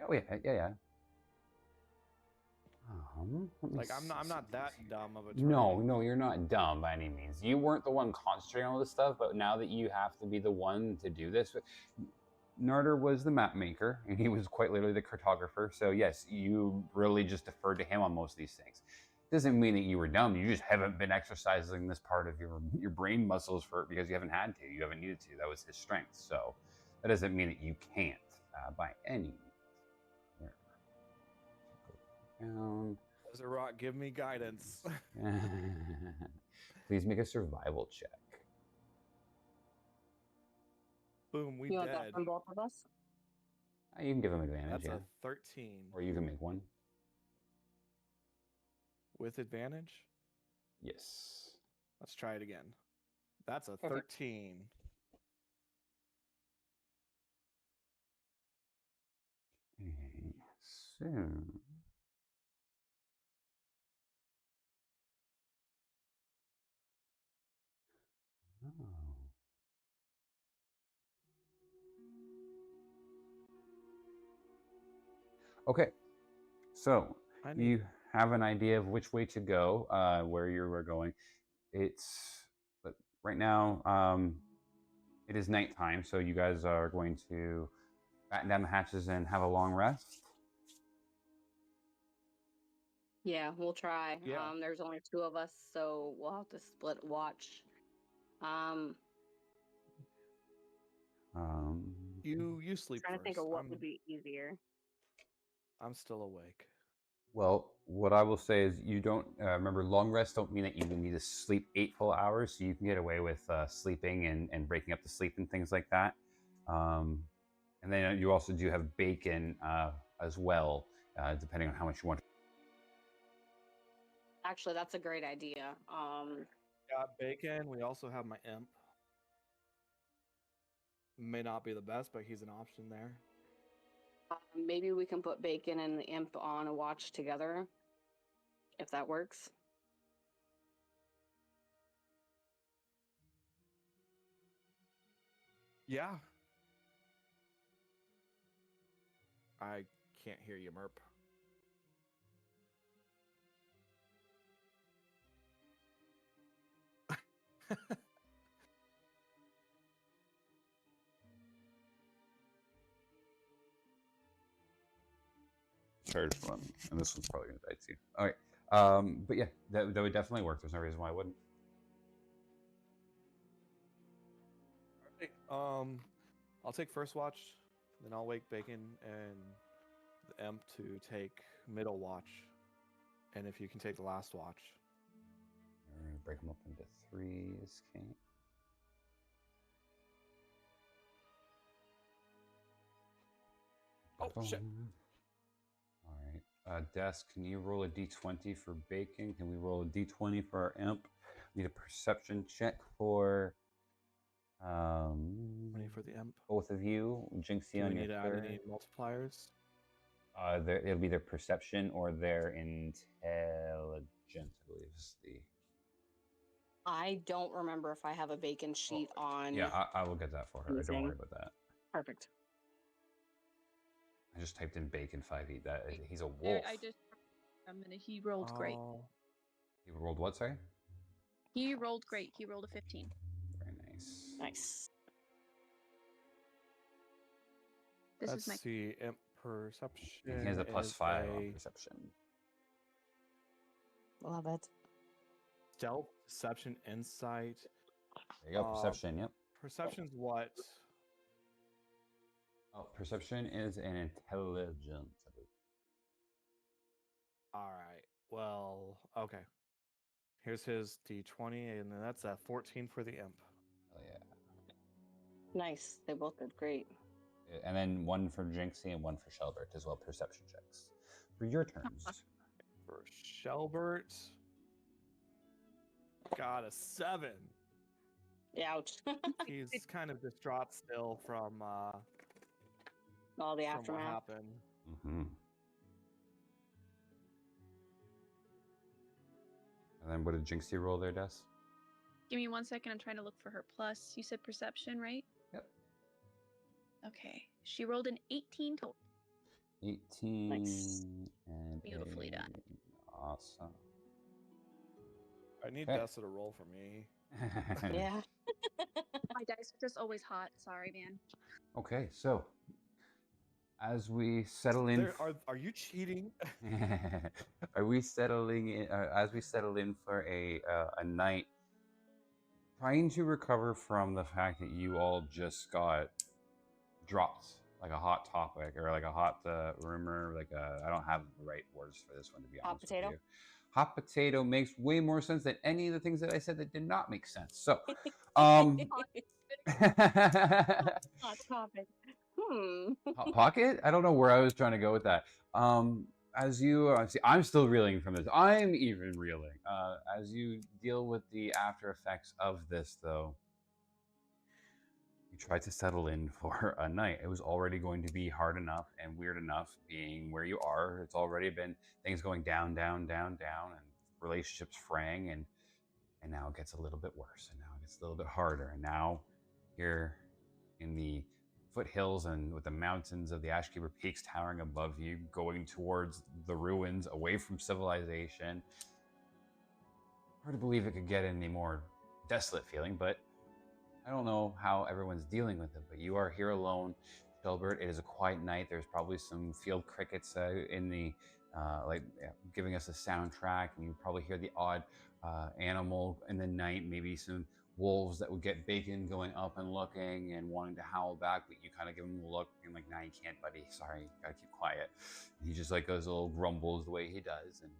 Speaker 4: Oh yeah.
Speaker 2: Like I'm not that dumb of a
Speaker 4: No,
Speaker 2: terrain.
Speaker 4: no, you're not dumb by any means. You weren't the one concentrating on all this stuff, but now that you have to be the one to do this, Narder was the map maker, and he was quite literally the cartographer. So yes, you really just deferred to him on most of these things. Doesn't mean that you were dumb. You just haven't been exercising this part of your brain muscles because you haven't had to. You haven't needed to. That was his strength. So that doesn't mean that you can't by any means. Down.
Speaker 2: Desert Rock, give me guidance.
Speaker 4: Please make a survival check.
Speaker 2: Boom, we
Speaker 1: You want that
Speaker 2: dead.
Speaker 1: from both of us?
Speaker 4: You can give him advantage,
Speaker 2: That's
Speaker 4: yeah.
Speaker 2: a 13
Speaker 4: Or you can make one.
Speaker 2: with advantage.
Speaker 4: Yes.
Speaker 2: Let's try it again. That's a
Speaker 1: Perfect.
Speaker 2: 13.
Speaker 4: Okay, so. Oh. Okay, so you have an idea of which way to go, where you were going. But right now, it is nighttime, so you guys are going to batten down the hatches and have a long rest.
Speaker 1: Yeah, we'll try.
Speaker 2: Yeah.
Speaker 1: There's only 2 of us, so we'll have to split watch.
Speaker 2: You sleep
Speaker 1: Trying to think of
Speaker 2: first.
Speaker 1: what would be easier.
Speaker 2: I'm still awake.
Speaker 4: Well, what I will say is you don't remember, long rests don't mean that you need to sleep 8 full hours, so you can get away with sleeping and breaking up the sleep and things like that. And then you also do have bacon as well, depending on how much you want.
Speaker 1: Actually, that's a great idea.
Speaker 2: Got bacon. We also have my imp. May not be the best, but he's an option there.
Speaker 1: Maybe we can put Bacon and the Imp on a watch together, if that works.
Speaker 2: Yeah. I can't hear you, Merp.
Speaker 4: Charged one, and this one's probably gonna die too. All right, but yeah, that would definitely work. There's no reason why it wouldn't.
Speaker 2: All right. I'll take first watch, then I'll wake Bacon and the Imp to take middle watch, and if you can take the last watch.
Speaker 4: We're gonna break them up into threes. Okay.
Speaker 2: Oh shit!
Speaker 4: All right, Des, can you roll a d20 for Bacon? Can we roll a d20 for our Imp? Need a perception check for
Speaker 2: 20 for the Imp.
Speaker 4: both of you. Jinxie
Speaker 2: Do we
Speaker 4: on
Speaker 2: need
Speaker 4: your
Speaker 2: to add
Speaker 4: third.
Speaker 2: any multipliers?
Speaker 4: It'll be their perception or their intelligence, I believe is the.
Speaker 1: I don't remember if I have a Bacon sheet on.
Speaker 4: Yeah, I will get that for her. Don't worry about that.
Speaker 1: Perfect.
Speaker 4: I just typed in Bacon 5e. That he's a
Speaker 3: There,
Speaker 4: wolf.
Speaker 3: I just he rolled great.
Speaker 4: He rolled what? Sorry.
Speaker 3: He rolled great. He rolled a 15.
Speaker 4: Very nice.
Speaker 1: Nice.
Speaker 3: This
Speaker 2: Let's
Speaker 3: is my
Speaker 2: see. Imp perception.
Speaker 4: And he has a
Speaker 2: is
Speaker 4: +5 on
Speaker 2: a
Speaker 4: perception.
Speaker 1: Love it.
Speaker 2: stealth, deception, insight.
Speaker 4: There you go. Perception. Yep.
Speaker 2: Perception's what?
Speaker 4: Oh, perception is an intelligence. I believe.
Speaker 2: All right. Well, okay. Here's his d20, and that's a 14 for the Imp.
Speaker 4: Oh yeah.
Speaker 1: Nice. They both did great.
Speaker 4: And then one for Jinxie and one for Shelbert as well. Perception checks for your turns.
Speaker 2: For Shelbert, got a 7.
Speaker 1: Ouch.
Speaker 2: He's kind of distraught still from
Speaker 1: All the
Speaker 2: what
Speaker 1: aftermath.
Speaker 2: happened.
Speaker 4: Mm-hmm. And then what did Jinxie roll there, Des?
Speaker 3: Give me 1 second. I'm trying to look for her plus. You said perception, right?
Speaker 4: Yep.
Speaker 3: Okay. She rolled an 18 total.
Speaker 4: 18.
Speaker 1: Nice.
Speaker 4: And
Speaker 3: Beautifully done.
Speaker 4: Awesome.
Speaker 2: I need
Speaker 4: Okay.
Speaker 2: Dessa to roll for me.
Speaker 1: Yeah.
Speaker 3: My dice are just always hot. Sorry, man.
Speaker 4: Okay, so as we settle in,
Speaker 2: Are you cheating?
Speaker 4: are we settling in? As we settle in for a night, trying to recover from the fact that you all just got dropped like a hot topic or like a hot rumor. Like I don't have the right words for this one, to be
Speaker 1: Hot
Speaker 4: honest
Speaker 1: potato?
Speaker 4: with you. Hot potato makes way more sense than any of the things that I said that did not make sense. So,
Speaker 1: Hot
Speaker 4: Hot
Speaker 1: topic.
Speaker 4: pocket? I don't know where I was trying to go with that. As you see, I'm still reeling from this. I'm even reeling. As you deal with the after effects of this, though, you tried to settle in for a night. It was already going to be hard enough and weird enough being where you are. It's already been things going down, down, down, down, and relationships fraying, and now it gets a little bit worse, and now it gets a little bit harder, and now you're in the foothills and with the mountains of the Ashkeeper Peaks towering above you, going towards the ruins, away from civilization. Hard to believe it could get any more desolate feeling, but I don't know how everyone's dealing with it, but you are here alone, Shelbert. It is a quiet night. There's probably some field crickets in the giving us a soundtrack, and you probably hear the odd animal in the night, maybe some wolves that would get Bacon going up and looking and wanting to howl back, but you kind of give him a look and like, nah, you can't, buddy. Sorry, you gotta keep quiet. And he just like goes a little grumbles the way he does, and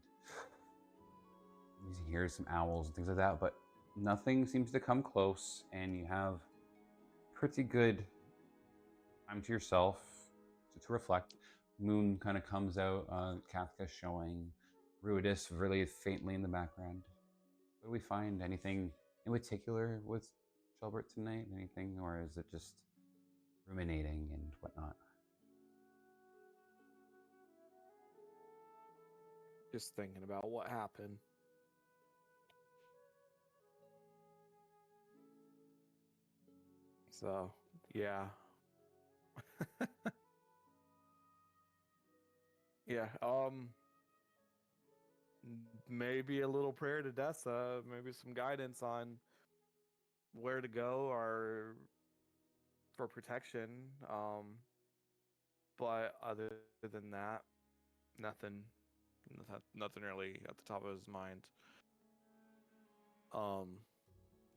Speaker 4: you hear some owls and things like that, but nothing seems to come close, and you have pretty good time to yourself to reflect. Moon kind of comes out, Kafka showing, Ruidus really faintly in the background. What do we find? Anything in particular with Shelbert tonight? Anything, or is it just ruminating and whatnot?
Speaker 2: Just thinking about what happened. So Yeah. Yeah. Maybe a little prayer to Dessa, maybe some guidance on where to go or for protection. But other than that, nothing, nothing really at the top of his mind.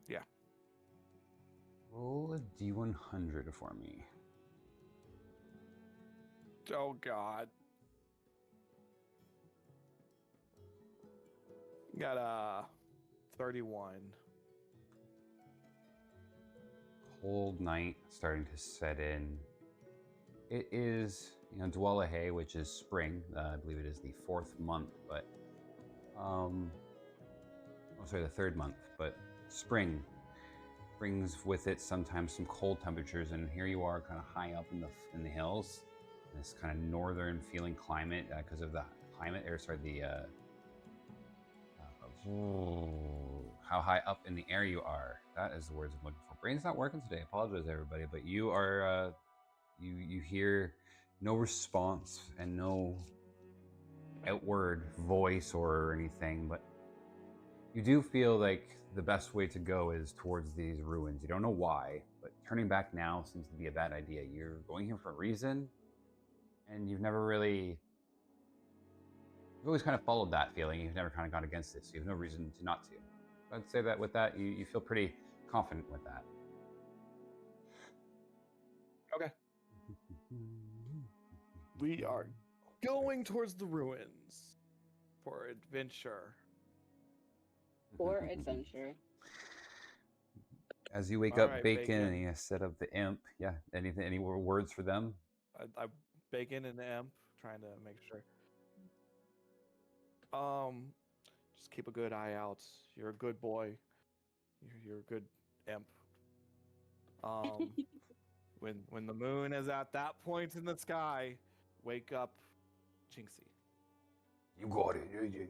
Speaker 2: Yeah.
Speaker 4: Roll a d100 for me.
Speaker 2: Oh God. Got a 31.
Speaker 4: Cold night starting to set in. It is, Dwalahe, which is spring. I believe it is the 4th month, but the 3rd month. But spring brings with it sometimes some cold temperatures, and here you are, kind of high up in the hills, in this kind of northern feeling climate because of the climate, or sorry, the how high up in the air you are. That is the words I'm looking for. Brain's not working today. I apologize, everybody, but you are you hear no response and no outward voice or anything, but you do feel like the best way to go is towards these ruins. You don't know why, but turning back now seems to be a bad idea. You're going here for a reason, and you've always kind of followed that feeling. You've never kind of gone against it, so you have no reason to not to. I'd say that with that, you feel pretty confident with that.
Speaker 2: Okay. We are going towards the ruins for adventure.
Speaker 1: For adventure.
Speaker 4: As you wake
Speaker 2: All
Speaker 4: up,
Speaker 2: right,
Speaker 4: Bacon,
Speaker 2: Bacon.
Speaker 4: and you set up the imp. Yeah, any more words for them?
Speaker 2: I Bacon and Imp, trying to make sure. Just keep a good eye out. You're a good boy. You're a good imp. When the moon is at that point in the sky, wake up, Jinxie.
Speaker 5: You got it. You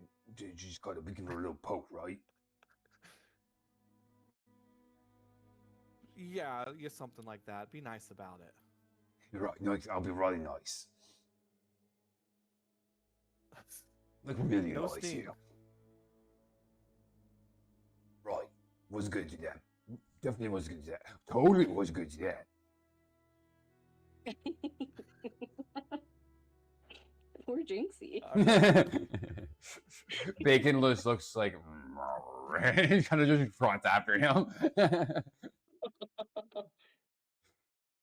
Speaker 5: just got to give her a little poke, right?
Speaker 2: Yeah, something like that. Be nice about it.
Speaker 5: You're right. Nice. I'll be really nice. Like really
Speaker 2: No
Speaker 5: nice
Speaker 2: steam.
Speaker 5: here. Right. Was good to that. Definitely was good to that. Totally was good to that.
Speaker 1: Poor Jinxie.
Speaker 4: Bacon looks like he kind of just fronts after him.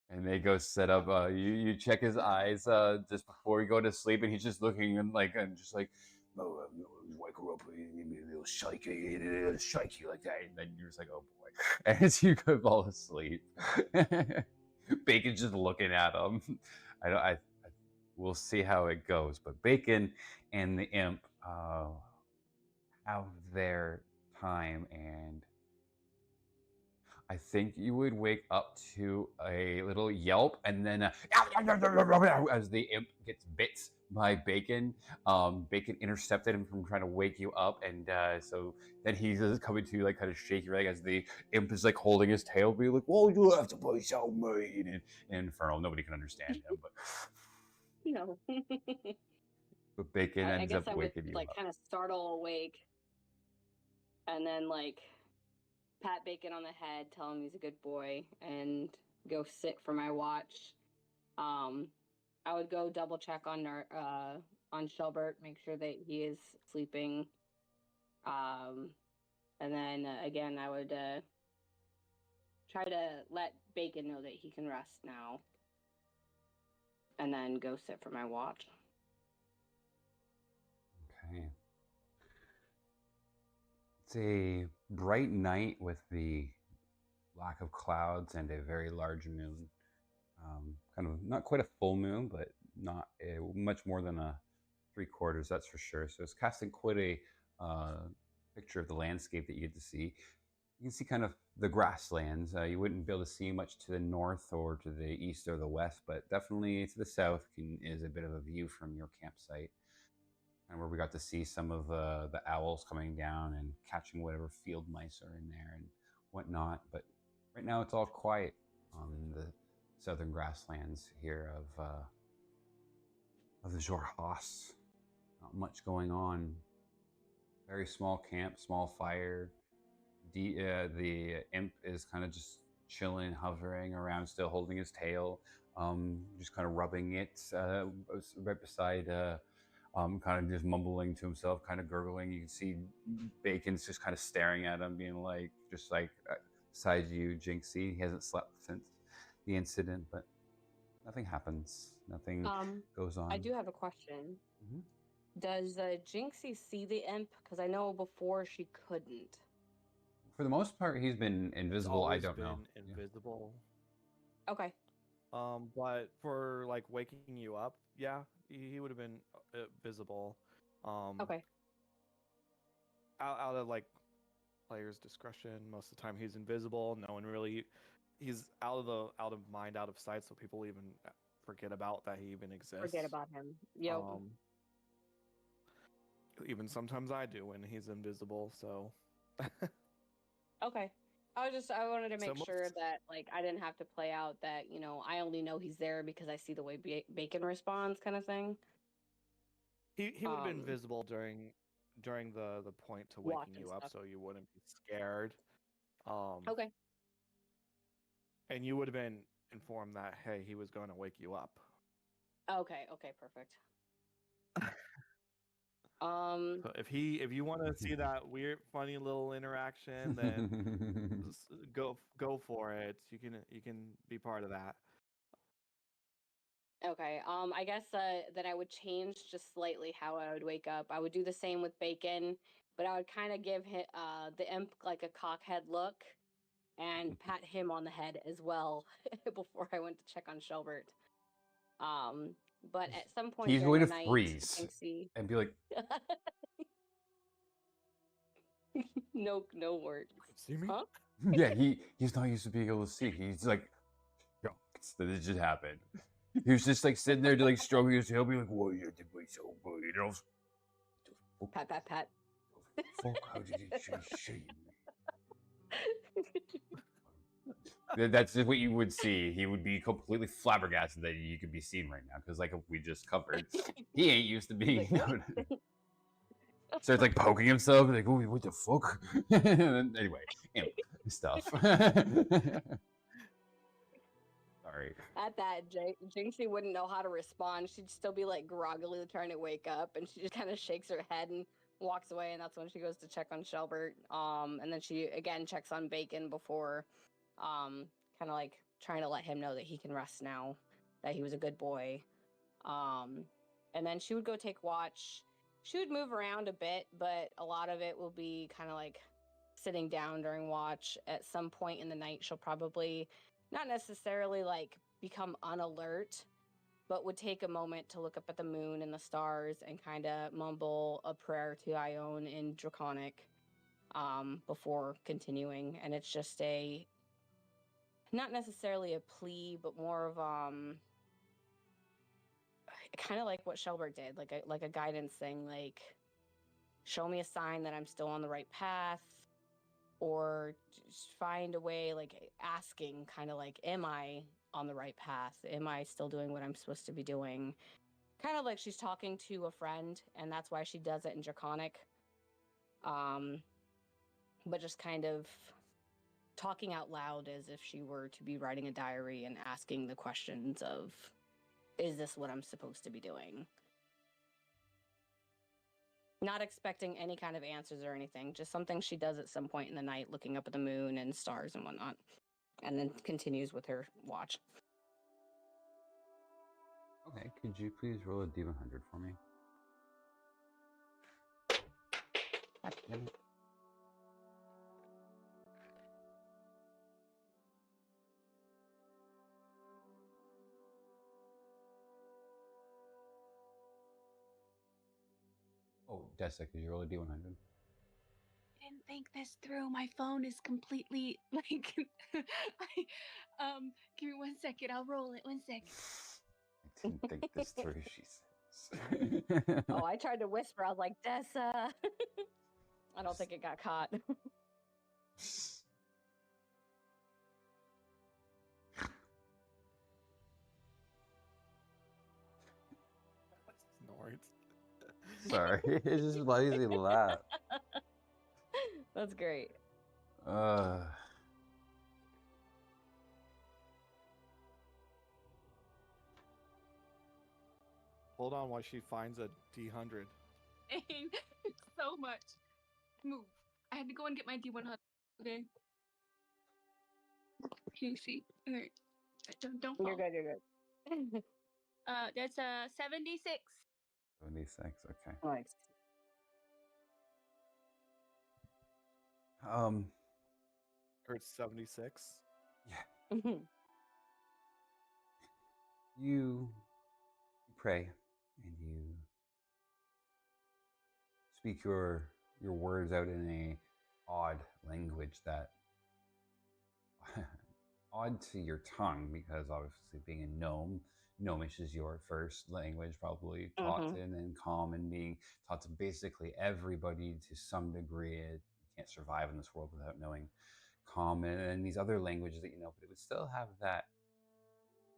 Speaker 4: And they go set up. You check his eyes just before you go to sleep, and he's just looking and just like,
Speaker 5: Oh, wake her up, maybe a little shaky like that.
Speaker 4: and then you're just like, oh boy. As you go fall asleep, Bacon's just looking at him. We'll see how it goes. But Bacon and the imp have their time, and I think you would wake up to a little yelp, and then as the imp gets bit by Bacon, Bacon intercepted him from trying to wake you up, and so then he's coming to like kind of shake your leg as the imp is like holding his tail, being like, "Whoa, you have to be so mean!" And Infernal, nobody can understand him, but
Speaker 1: No.
Speaker 4: but Bacon
Speaker 1: I
Speaker 4: ends
Speaker 1: guess
Speaker 4: up
Speaker 1: I would
Speaker 4: waking you
Speaker 1: like
Speaker 4: up.
Speaker 1: kind of startle awake and then like pat Bacon on the head, tell him he's a good boy, and go sit for my watch. I would go double check on Shelbert, make sure that he is sleeping. And then again, I would try to let Bacon know that he can rest now, and then go sit for my watch.
Speaker 4: Okay. It's a bright night with the lack of clouds and a very large moon. Kind of not quite a full moon, but not much more than a 3/4, that's for sure. So it's casting quite a picture of the landscape that you get to see. You can see kind of the grasslands. You wouldn't be able to see much to the north or to the east or the west, but definitely to the south is a bit of a view from your campsite. And where we got to see some of the owls coming down and catching whatever field mice are in there and whatnot. But right now it's all quiet. southern grasslands here of the Jorhas. Not much going on. Very small camp, small fire. The imp is kind of just chilling, hovering around, still holding his tail, just kind of rubbing it right beside, kind of just mumbling to himself, kind of gurgling. You can see Bacon's just kind of staring at him, being like, just like beside you, Jinxie. He hasn't slept since the incident, but nothing happens. Nothing goes on.
Speaker 1: I do have a question.
Speaker 4: Mhm.
Speaker 1: Does Jinxie see the imp? Because I know before she couldn't.
Speaker 4: For the most part, he's been
Speaker 2: He's
Speaker 4: invisible. I
Speaker 2: always
Speaker 4: don't
Speaker 2: been
Speaker 4: know.
Speaker 2: invisible.
Speaker 1: Okay.
Speaker 2: But for like waking you up, yeah, he would have been visible.
Speaker 1: Okay.
Speaker 2: Out of like player's discretion, most of the time he's invisible. No one really, he's out of mind, out of sight, so people even forget about that he even exists.
Speaker 1: Forget about him. Yep.
Speaker 2: Even sometimes I do when he's invisible. So.
Speaker 1: Okay. I wanted to
Speaker 2: So
Speaker 1: make sure that like I didn't have to play out that, I only know he's there because I see the way Bacon responds kind of thing.
Speaker 2: He would have been visible during the point to
Speaker 1: Watch
Speaker 2: waking
Speaker 1: and
Speaker 2: you up,
Speaker 1: stuff.
Speaker 2: so you wouldn't be scared.
Speaker 1: Okay.
Speaker 2: And you would have been informed that, hey, he was going to wake you up.
Speaker 1: Okay, perfect.
Speaker 2: So if you want to see that weird, funny little interaction, then go for it. You can be part of that.
Speaker 1: Okay. I guess that I would change just slightly how I would wake up. I would do the same with Bacon, but I would kind of give the imp like a cockhead look and pat him on the head as well before I went to check on Shelbert. But at some point
Speaker 4: He's
Speaker 1: during
Speaker 4: going
Speaker 1: the
Speaker 4: to
Speaker 1: night,
Speaker 4: freeze
Speaker 1: Jinxie.
Speaker 4: and be like,
Speaker 1: No words.
Speaker 2: You could see me?
Speaker 1: Huh?
Speaker 4: yeah, he's not used to being able to see. He's like, that it just happened. He was just like sitting there, like stroking his tail, be like, "Whoa, you did me so good, you know?"
Speaker 1: Pat, pat, pat.
Speaker 5: Fuck, how did he shame me?
Speaker 4: That's just what you would see. He would be completely flabbergasted that you could be seen right now, because like we just covered, he ain't used to being.
Speaker 1: Like,
Speaker 4: Starts like poking himself, like, "Oh, what the fuck?" Anyway, imp stuff. Sorry.
Speaker 1: At that, Jinxie wouldn't know how to respond. She'd still be like groggily trying to wake up, and she just kind of shakes her head and walks away. And that's when she goes to check on Shelbert. And then she again checks on Bacon before, kind of like trying to let him know that he can rest now, that he was a good boy. And then she would go take watch. She would move around a bit, but a lot of it will be kind of like sitting down during watch. At some point in the night, she'll probably not necessarily like become unalert, but would take a moment to look up at the moon and the stars and kind of mumble a prayer to Ione in Draconic before continuing. And it's just not necessarily a plea, but more of kind of like what Shelbert did, like a guidance thing, like show me a sign that I'm still on the right path, or just find a way, like asking kind of like, am I on the right path? Am I still doing what I'm supposed to be doing? Kind of like she's talking to a friend, and that's why she does it in Draconic. But just kind of talking out loud as if she were to be writing a diary and asking the questions of, is this what I'm supposed to be doing? Not expecting any kind of answers or anything, just something she does at some point in the night, looking up at the moon and stars and whatnot, and then continues with her watch.
Speaker 4: Okay, could you please roll a D100 for me? Oh, Dessa, could you roll a D100?
Speaker 3: I didn't think this through. My phone is completely like give me 1 second. I'll roll it. 1 second.
Speaker 4: I didn't think this through, she says.
Speaker 1: Oh, I tried to whisper. I was like, Dessa. I don't think it got caught.
Speaker 4: sorry. It's just lazy to laugh.
Speaker 1: That's great.
Speaker 2: Hold on while she finds a D100.
Speaker 3: So much. Move. I had to go and get my D100. Okay. Can you see? Alright. Don't fall.
Speaker 1: You're good. You're good.
Speaker 3: That's 76.
Speaker 4: 76. Okay.
Speaker 1: Nice.
Speaker 2: Hurts 76.
Speaker 4: Yeah. You pray and you speak your words out in a odd language that odd to your tongue, because obviously being a gnome, gnomish is your first language, probably taught to, and then common being taught to basically everybody to some degree. You can't survive in this world without knowing common and these other languages that you know, but it would still have that.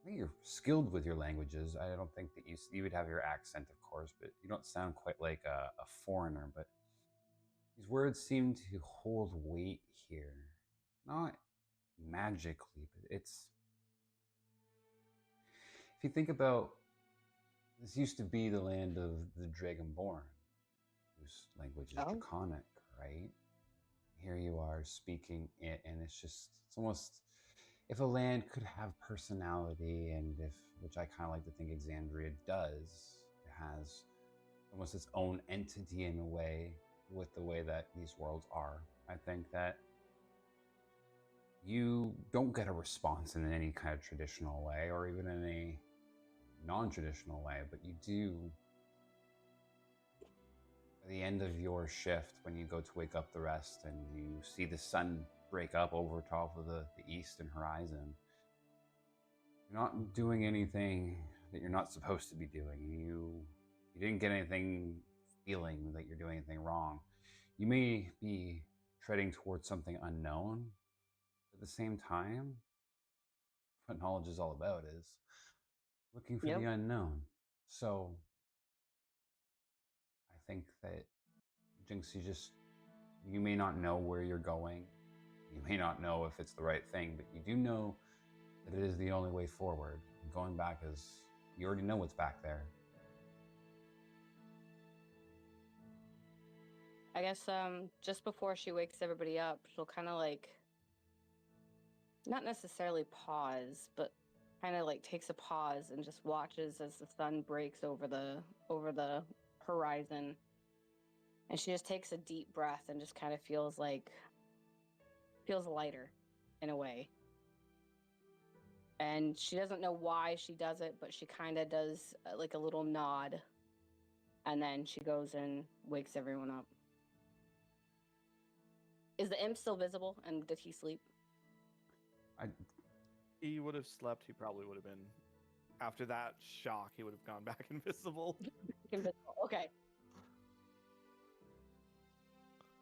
Speaker 4: I think you're skilled with your languages. I don't think that you would have your accent, of course, but you don't sound quite like a foreigner. But these words seem to hold weight here, not magically, but it's. If you think about, this used to be the land of the Dragonborn, whose language is Draconic, right? Here you are speaking it, and it's almost, if a land could have personality, and which I kind of like to think Exandria does, it has almost its own entity in a way with the way that these worlds are. I think that you don't get a response in any kind of traditional way, or even in a non-traditional way, but you do at the end of your shift, when you go to wake up the rest and you see the sun break up over top of the eastern horizon, you're not doing anything that you're not supposed to be doing. You didn't get anything feeling that you're doing anything wrong. You may be treading towards something unknown, but at the same time, what knowledge is all about is looking for the unknown. So I think that, Jinx, you may not know where you're going. You may not know if it's the right thing, but you do know that it is the only way forward. And going back is, you already know what's back there.
Speaker 1: I guess just before she wakes everybody up, she'll kind of like, not necessarily pause, but kind of like takes a pause and just watches as the sun breaks over the horizon. And she just takes a deep breath and just kind of feels lighter in a way. And she doesn't know why she does it, but she kind of does like a little nod. And then she goes and wakes everyone up. Is the imp still visible, and did he sleep?
Speaker 2: He would have slept. He probably would have been. After that shock, he would have gone back invisible.
Speaker 1: Invisible. Okay.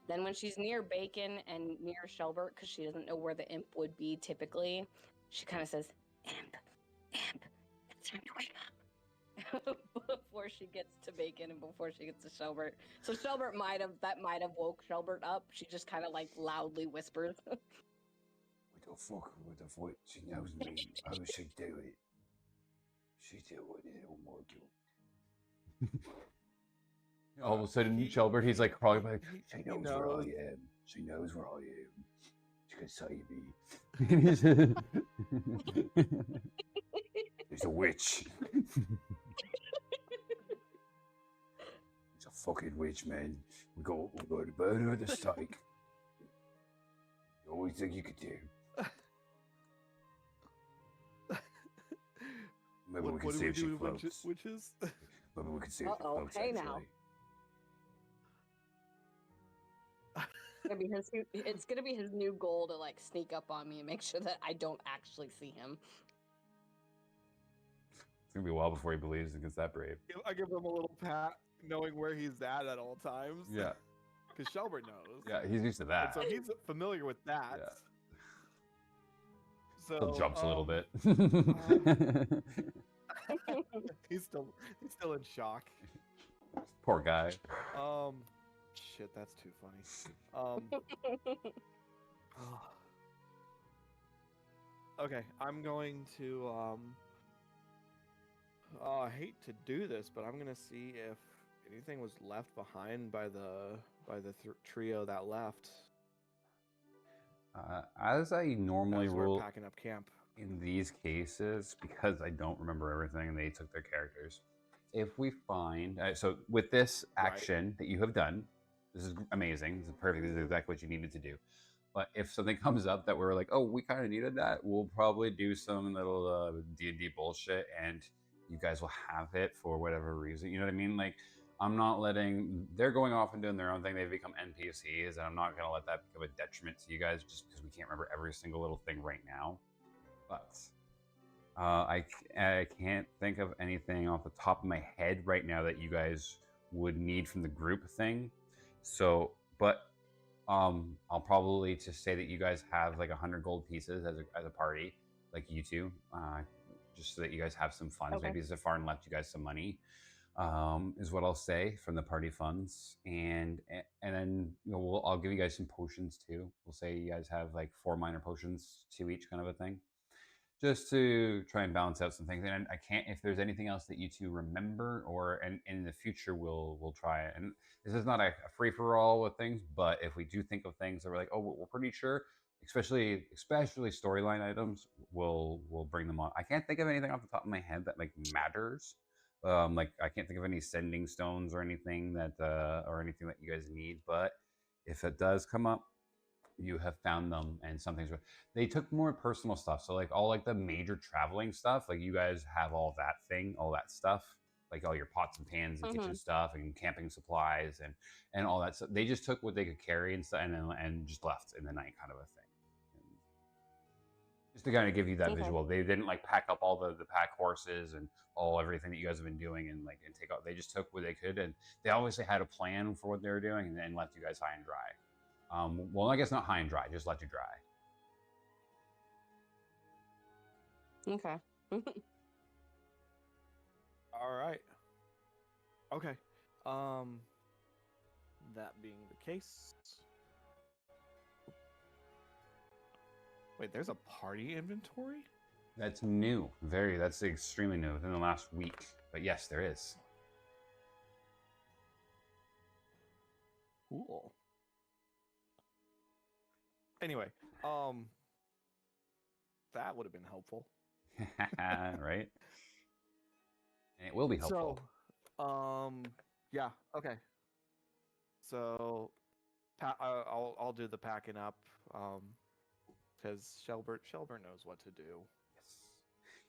Speaker 1: Then when she's near Bacon and near Shelbert, because she doesn't know where the imp would be typically, she kind of says, "Imp, it's time to wake up." Before she gets to Bacon and before she gets to Shelbert. So Shelbert might have woke Shelbert up. She just kind of like loudly whispers.
Speaker 5: What the fuck? She knows me. How she do it? She do it. Oh my god.
Speaker 4: All of a sudden, Shelbert, he's like crawling back.
Speaker 5: She knows where I am. She knows where I am. She can save me. There's a witch. It's a fucking witch, man. We got to burn her at the stake. The only thing you could do. Maybe we can see if she floats.
Speaker 2: Witches?
Speaker 5: Maybe we can see if she floats.
Speaker 1: Hey now. It's gonna be his new goal to like sneak up on me and make sure that I don't actually see him.
Speaker 4: It's gonna be a while before he believes he gets that brave.
Speaker 2: I give him a little pat, knowing where he's at all times.
Speaker 4: Yeah.
Speaker 2: Because Shelbert knows.
Speaker 4: Yeah, he's used to that.
Speaker 2: And so he's familiar with that.
Speaker 4: Yeah.
Speaker 2: So
Speaker 4: Still jumps a little bit.
Speaker 2: He's still in shock.
Speaker 4: Poor guy.
Speaker 2: Shit, that's too funny. Okay, I'm going to I hate to do this, but I'm gonna see if anything was left behind by the trio that left
Speaker 4: As I normally
Speaker 2: as we're
Speaker 4: rule
Speaker 2: packing up camp.
Speaker 4: in these cases, because I don't remember everything and they took their characters, if we find so with this
Speaker 2: Right.
Speaker 4: action that you have done, this is amazing. This is perfect. This is exactly what you needed to do. But if something comes up that we're like, oh, we kind of needed that, we'll probably do some little D&D bullshit, and you guys will have it for whatever reason. You know what I mean? Like, I'm not letting they're going off and doing their own thing. They've become NPCs, and I'm not going to let that become a detriment to you guys just because we can't remember every single little thing right now. But I can't think of anything off the top of my head right now that you guys would need from the group thing. So, but I'll probably just say that you guys have like 100 gold pieces as a party, like you two, just so that you guys have some funds.
Speaker 1: Okay.
Speaker 4: Maybe Zafar left you guys some money, is what I'll say from the party funds, and then I'll give you guys some potions too. We'll say you guys have like 4 minor potions, 2 each, kind of a thing, just to try and balance out some things. And I can't, if there's anything else that you two remember, or and in the future we'll try it. And this is not a free for all with things, but if we do think of things that we're like, oh, we're pretty sure, especially storyline items, we'll bring them on. I can't think of anything off the top of my head that like matters. Like I can't think of any sending stones or anything that you guys need. But if it does come up, you have found them, and something's they took more personal stuff, so like all like the major traveling stuff, like you guys have all that stuff, like all your pots and pans and kitchen stuff and camping supplies and all that stuff. They just took what they could carry and stuff, and just left in the night, kind of a thing. And just to kind of give you that visual, they didn't like pack up all the pack horses and all everything that you guys have been doing and take out. They just took what they could, and they obviously had a plan for what they were doing, and then left you guys high and dry. Well, I guess not high and dry, just let you dry.
Speaker 1: Okay.
Speaker 2: All right. Okay. That being the case. Wait, there's a party inventory?
Speaker 4: That's new. That's extremely new within the last week. But yes, there is.
Speaker 2: Cool. Anyway, that would have been helpful.
Speaker 4: Right? And it will be helpful.
Speaker 2: So, yeah, okay. So, I'll do the packing up, because Shelbert knows what to do.
Speaker 4: Yes.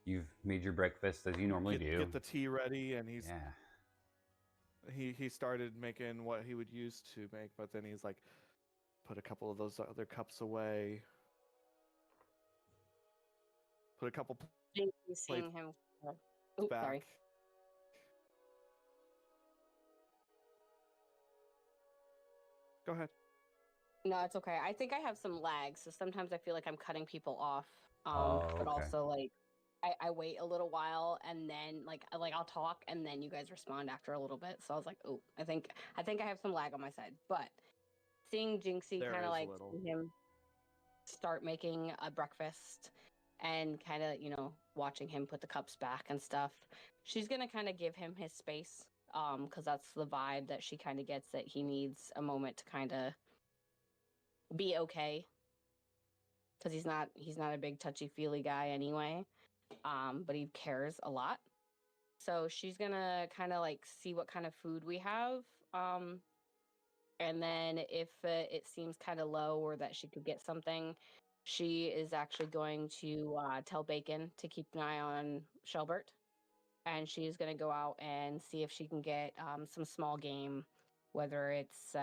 Speaker 4: You've made your breakfast as you normally do.
Speaker 2: Get the tea ready, and
Speaker 4: yeah.
Speaker 2: He started making what he would use to make, but then he's like, put a couple of those other cups away. Put a couple
Speaker 1: Seeing him.
Speaker 2: back.
Speaker 1: Sorry.
Speaker 2: Go ahead.
Speaker 1: No, it's okay. I think I have some lag, so sometimes I feel like I'm cutting people off. But
Speaker 4: okay.
Speaker 1: also like I wait a little while and then like I'll talk and then you guys respond after a little bit. So I was like, oh, I think I have some lag on my side. But seeing Jinxie
Speaker 2: There
Speaker 1: kind
Speaker 2: is
Speaker 1: of
Speaker 2: a
Speaker 1: like
Speaker 2: little.
Speaker 1: see him start making a breakfast and kind of watching him put the cups back and stuff, she's gonna kind of give him his space, because that's the vibe that she kind of gets, that he needs a moment to kind of be okay, because he's not a big touchy feely guy anyway, but he cares a lot. So she's gonna kind of like see what kind of food we have, and then if it seems kind of low or that she could get something, she is actually going to tell Bacon to keep an eye on Shelbert, and she's going to go out and see if she can get some small game, whether it's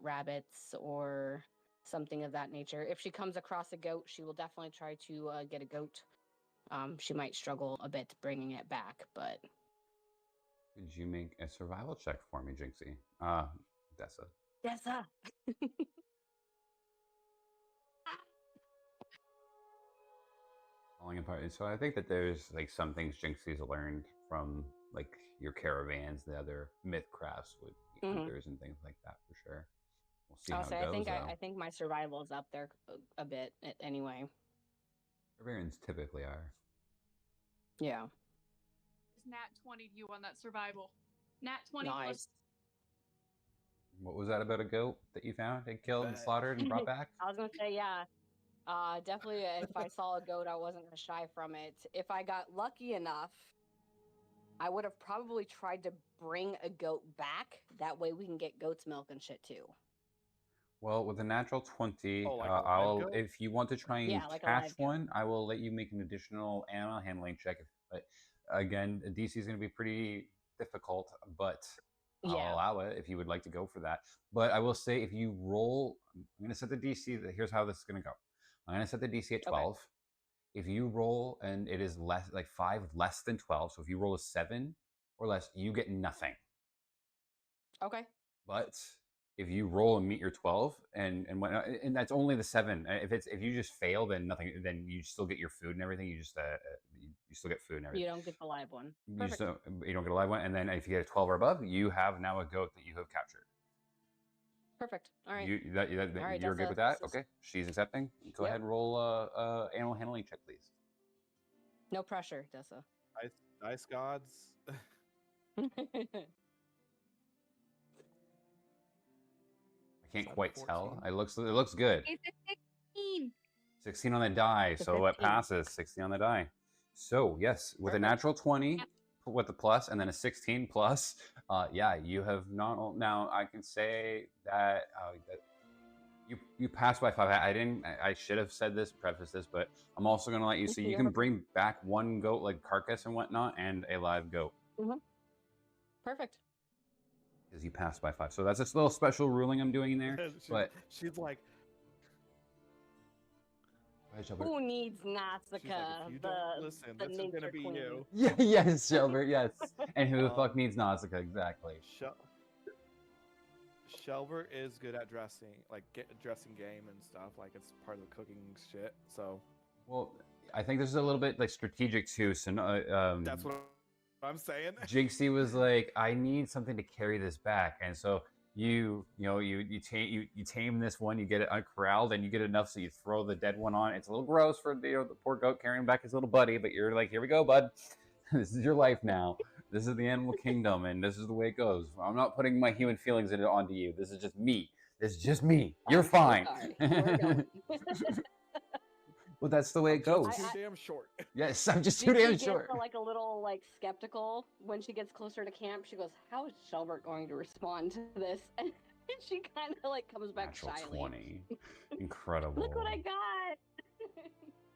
Speaker 1: rabbits or something of that nature. If she comes across a goat, she will definitely try to get a goat. She might struggle a bit bringing it back, but...
Speaker 4: Could you make a survival check for me, Jinxie? Dessa.
Speaker 1: Dessa!
Speaker 4: Falling apart. So I think that there's like some things Jinxie's learned from like your caravans, the other myth crafts with hunters and things like that for sure. We'll see
Speaker 1: I'll
Speaker 4: how
Speaker 1: say
Speaker 4: it goes.
Speaker 1: I think my survival is up there a bit anyway.
Speaker 4: Barbarians typically are.
Speaker 1: Yeah.
Speaker 3: Nat 20 to you on that survival. Nat 20
Speaker 1: Nice.
Speaker 3: plus.
Speaker 4: What was that about a goat that you found and killed and slaughtered and brought back?
Speaker 1: I was gonna say, yeah. Definitely, if I saw a goat, I wasn't gonna shy from it. If I got lucky enough, I would have probably tried to bring a goat back. That way, we can get goat's milk and shit too.
Speaker 4: Well, with a natural 20,
Speaker 2: Oh, like a live
Speaker 4: I'll
Speaker 2: goat?
Speaker 4: if you want to try and
Speaker 1: Yeah, like a
Speaker 4: catch
Speaker 1: live goat.
Speaker 4: one, I will let you make an additional animal handling check. But again, the DC is going to be pretty difficult, but I'll
Speaker 1: Yeah.
Speaker 4: allow it if you would like to go for that. But I will say, if you roll, I'm going to set the DC. Here's how this is going to go. I'm going to set the DC at 12. Okay. If you roll and it is less, like 5 less than 12, so if you roll a 7 or less, you get nothing.
Speaker 1: Okay.
Speaker 4: But if you roll and meet your 12 and whatnot, and that's only the 7. If you just fail, then nothing. Then you still get your food and everything. You just you still get food and everything.
Speaker 1: You don't get the live one.
Speaker 4: You
Speaker 1: Perfect.
Speaker 4: don't get a live one, and then if you get a 12 or above, you have now a goat that you have captured.
Speaker 1: Perfect. All right.
Speaker 4: All right, you're good with that? Okay, she's accepting. Go ahead and roll animal handling check, please.
Speaker 1: No pressure, Dessa.
Speaker 2: Dice gods.
Speaker 4: I can't quite
Speaker 2: 14.
Speaker 4: tell. It looks good.
Speaker 3: It's a 16.
Speaker 4: 16 on the die, so it passes. 16 on the die. So yes, with
Speaker 1: Perfect.
Speaker 4: a natural 20 with the plus, and then a 16 plus, yeah, you have not. Now I can say that you passed by 5. I should have said this, preface this, but I'm also going to let you. So you can bring back one goat, like carcass and whatnot, and a live goat.
Speaker 1: Perfect.
Speaker 4: Because you passed by 5. So that's a little special ruling I'm doing there. But
Speaker 2: she's like,
Speaker 1: who needs Nausicaa?
Speaker 2: She's like, if you don't listen,
Speaker 1: the
Speaker 2: this is gonna be
Speaker 1: queen.
Speaker 2: you.
Speaker 4: Yeah, yes, Shelbert, yes. And who the fuck needs Nausicaa, exactly.
Speaker 2: Shelbert is good at dressing, like dressing game and stuff. Like it's part of the cooking shit. So,
Speaker 4: well, I think this is a little bit like strategic too. So,
Speaker 2: that's what I'm saying.
Speaker 4: Jinxie was like, I need something to carry this back, and so you tame this one, you get it uncorralled, and you get enough so you throw the dead one on. It's a little gross for the poor goat carrying back his little buddy, but you're like, here we go, bud. This is your life now. This is the animal kingdom, and this is the way it goes. I'm not putting my human feelings onto you. This is just me. This is just me. You're fine. Well, that's the way it goes.
Speaker 2: Too damn short.
Speaker 4: Yes, I'm just too damn
Speaker 1: She
Speaker 4: short.
Speaker 1: gets like a little skeptical when she gets closer to camp. She goes, "How is Shelbert going to respond to this?" And she kind of like comes back
Speaker 4: Natural
Speaker 1: shyly.
Speaker 4: 20. Incredible.
Speaker 1: Look what I got.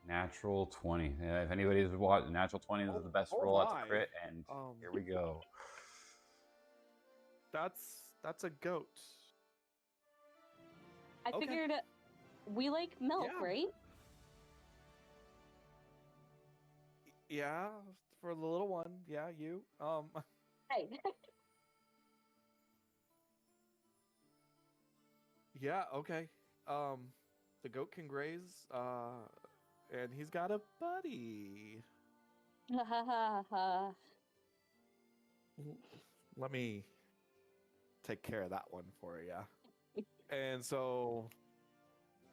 Speaker 4: Natural 20. Yeah, if anybody's watched, natural 20 is the best roll out to crit, and here we go.
Speaker 2: That's a goat.
Speaker 1: I figured we like milk, right?
Speaker 2: Yeah, for the little one. Yeah, you.
Speaker 1: Hey.
Speaker 2: Yeah, okay. The goat can graze, and he's got a buddy. Let me take care of that one for you. And so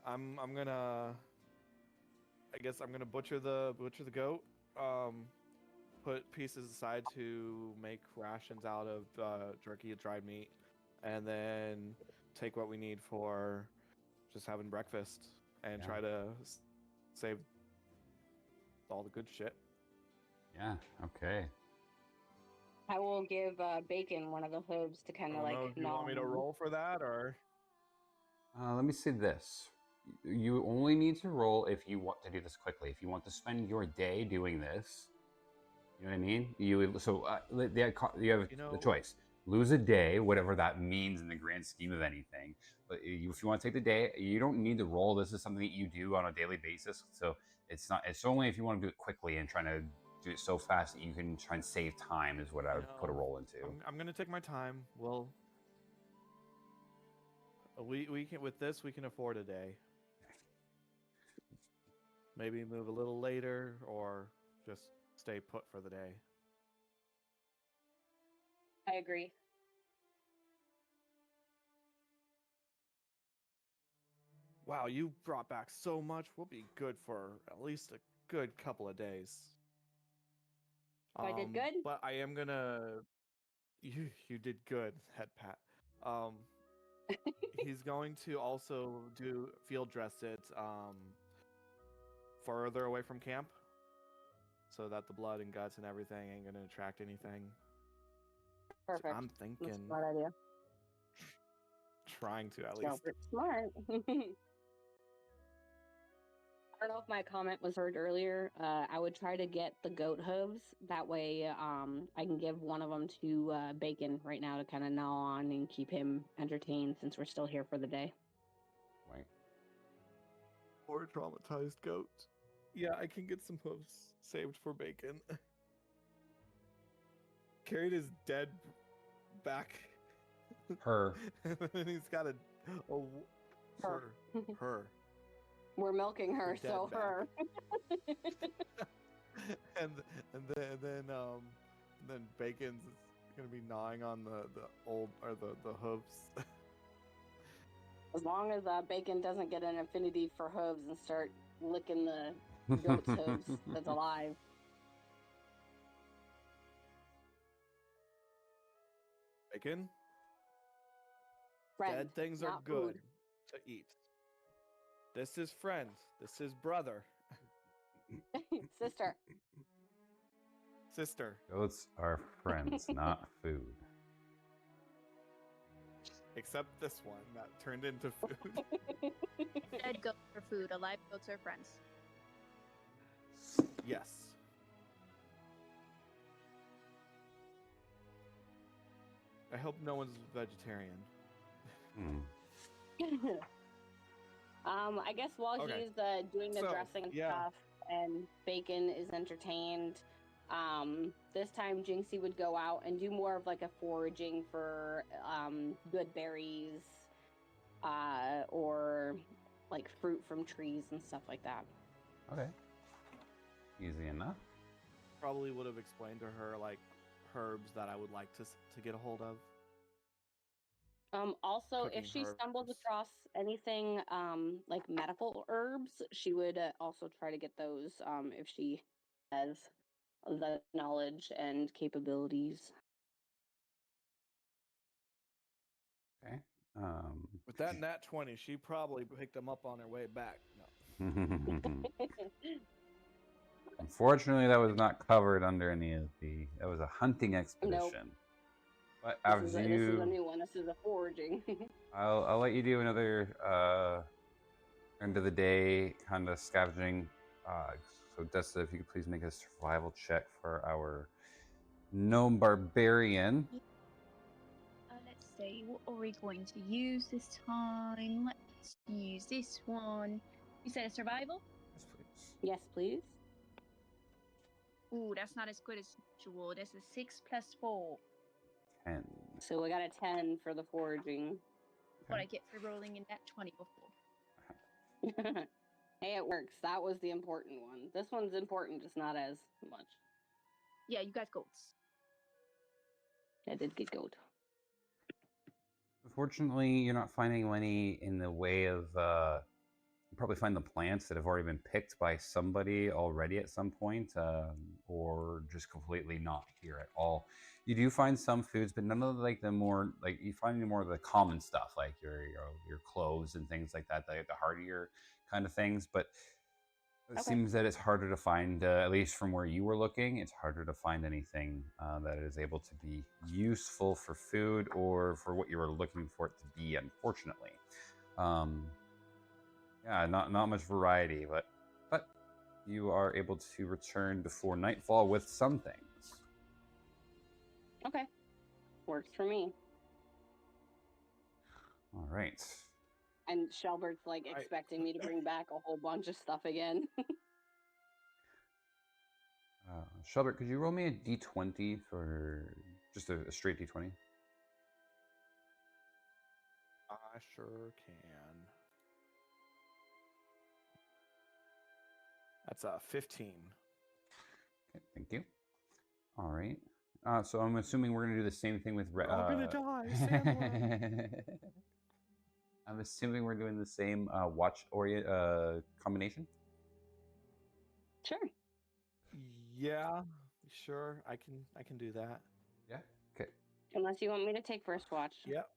Speaker 2: I'm gonna, I guess I'm gonna butcher the goat. Put pieces aside to make rations out of jerky and dried meat, and then take what we need for just having breakfast and try to save all the good shit.
Speaker 4: Yeah, okay.
Speaker 1: I will give Bacon one of the hooves to kind of like.
Speaker 2: Do you want me to roll for that, or?
Speaker 4: Let me say this. You only need to roll if you want to do this quickly. If you want to spend your day doing this, you know what I mean? You have the choice. Lose a day, whatever that means in the grand scheme of anything. But if you want to take the day, you don't need to roll. This is something that you do on a daily basis. So it's only if you want to do it quickly and trying to do it so fast that you can try and save time is what I would put a roll into.
Speaker 2: I'm gonna take my time. We can with this we can afford a day. Maybe move a little later or just stay put for the day.
Speaker 1: I agree.
Speaker 2: Wow, you brought back so much. We'll be good for at least a good couple of days.
Speaker 1: I did good.
Speaker 2: But I am gonna. You did good, head pat. Um, he's going to also do field dress it further away from camp, so that the blood and guts and everything ain't gonna attract anything.
Speaker 1: Perfect.
Speaker 2: I'm
Speaker 1: That's
Speaker 2: thinking,
Speaker 1: a smart idea.
Speaker 2: trying to at
Speaker 1: No,
Speaker 2: least.
Speaker 1: it's smart. I don't know if my comment was heard earlier. I would try to get the goat hooves. That way, I can give one of them to Bacon right now to kind of gnaw on and keep him entertained since we're still here for the day.
Speaker 4: Right.
Speaker 2: Poor traumatized goat. Yeah, I can get some hooves saved for Bacon. Carried his dead back.
Speaker 4: Her.
Speaker 2: And then he's got a
Speaker 1: Her.
Speaker 2: her.
Speaker 1: We're milking her,
Speaker 2: dead
Speaker 1: so
Speaker 2: back.
Speaker 1: her.
Speaker 2: and then Bacon's gonna be gnawing on the old or the hooves.
Speaker 1: As long as Bacon doesn't get an affinity for hooves and start licking the goat's hooves that's alive.
Speaker 2: Bacon,
Speaker 1: Friend,
Speaker 2: dead things are
Speaker 1: not
Speaker 2: good
Speaker 1: food.
Speaker 2: to eat. This is friend. This is brother.
Speaker 1: Sister.
Speaker 2: Sister.
Speaker 4: Goats are friends, not food.
Speaker 2: Except this one that turned into food.
Speaker 3: Dead goats are food. Alive goats are friends.
Speaker 2: Yes. I hope no one's vegetarian.
Speaker 4: Hmm.
Speaker 1: I guess while
Speaker 2: Okay.
Speaker 1: he's doing the
Speaker 2: So,
Speaker 1: dressing and
Speaker 2: yeah.
Speaker 1: stuff, and Bacon is entertained, this time Jinxie would go out and do more of like a foraging for good berries, or like fruit from trees and stuff like that.
Speaker 4: Okay. Easy enough.
Speaker 2: Probably would have explained to her like herbs that I would like to get a hold of.
Speaker 1: Also, if
Speaker 2: Cooking
Speaker 1: she stumbles
Speaker 2: herbs.
Speaker 1: across anything like medical herbs, she would also try to get those if she has the knowledge and capabilities.
Speaker 4: Okay.
Speaker 2: With that nat 20, she probably picked them up on her way back. No.
Speaker 4: Unfortunately, that was not covered under any of the. That was a hunting expedition. But
Speaker 1: This
Speaker 4: as
Speaker 1: is a
Speaker 4: you,
Speaker 1: new one. This is a foraging.
Speaker 4: I'll let you do another end of the day kind of scavenging. So Dessa, if you could please make a survival check for our gnome barbarian.
Speaker 3: Let's see. What are we going to use this time? Let's use this one. You said a survival?
Speaker 4: Yes, please.
Speaker 1: Yes, please.
Speaker 3: Ooh, that's not as good as usual. That's a 6 plus 4.
Speaker 4: 10.
Speaker 1: So we got a 10 for the foraging.
Speaker 3: What I get for rolling in that 20 before.
Speaker 1: Hey, it works. That was the important one. This one's important, just not as much.
Speaker 3: Yeah, you got goats.
Speaker 1: I did get goat.
Speaker 4: Unfortunately, you're not finding any in the way of. You probably find the plants that have already been picked by somebody already at some point, or just completely not here at all. You do find some foods, but none of like the more like you find more of the common stuff, like your cloves and things like that, the hardier kind of things. But it
Speaker 1: Okay.
Speaker 4: seems that it's harder to find, at least from where you were looking, it's harder to find anything that is able to be useful for food or for what you were looking for it to be, unfortunately. Yeah, not much variety, but you are able to return before nightfall with some things.
Speaker 1: Okay. Works for me.
Speaker 4: All right.
Speaker 1: And Shelbert's like expecting me to bring back a whole bunch of stuff again.
Speaker 4: Shelbert, could you roll me a d20 for just a straight d20?
Speaker 2: I sure can. That's a 15.
Speaker 4: Okay, thank you. All right. So I'm assuming we're gonna do the same thing with.
Speaker 2: We're all gonna die, Samurai.
Speaker 4: I'm assuming we're doing the same watch orient combination.
Speaker 1: Sure.
Speaker 2: Yeah, sure. I can do that.
Speaker 4: Yeah. Okay.
Speaker 1: Unless you want me to take first watch.
Speaker 2: Yep.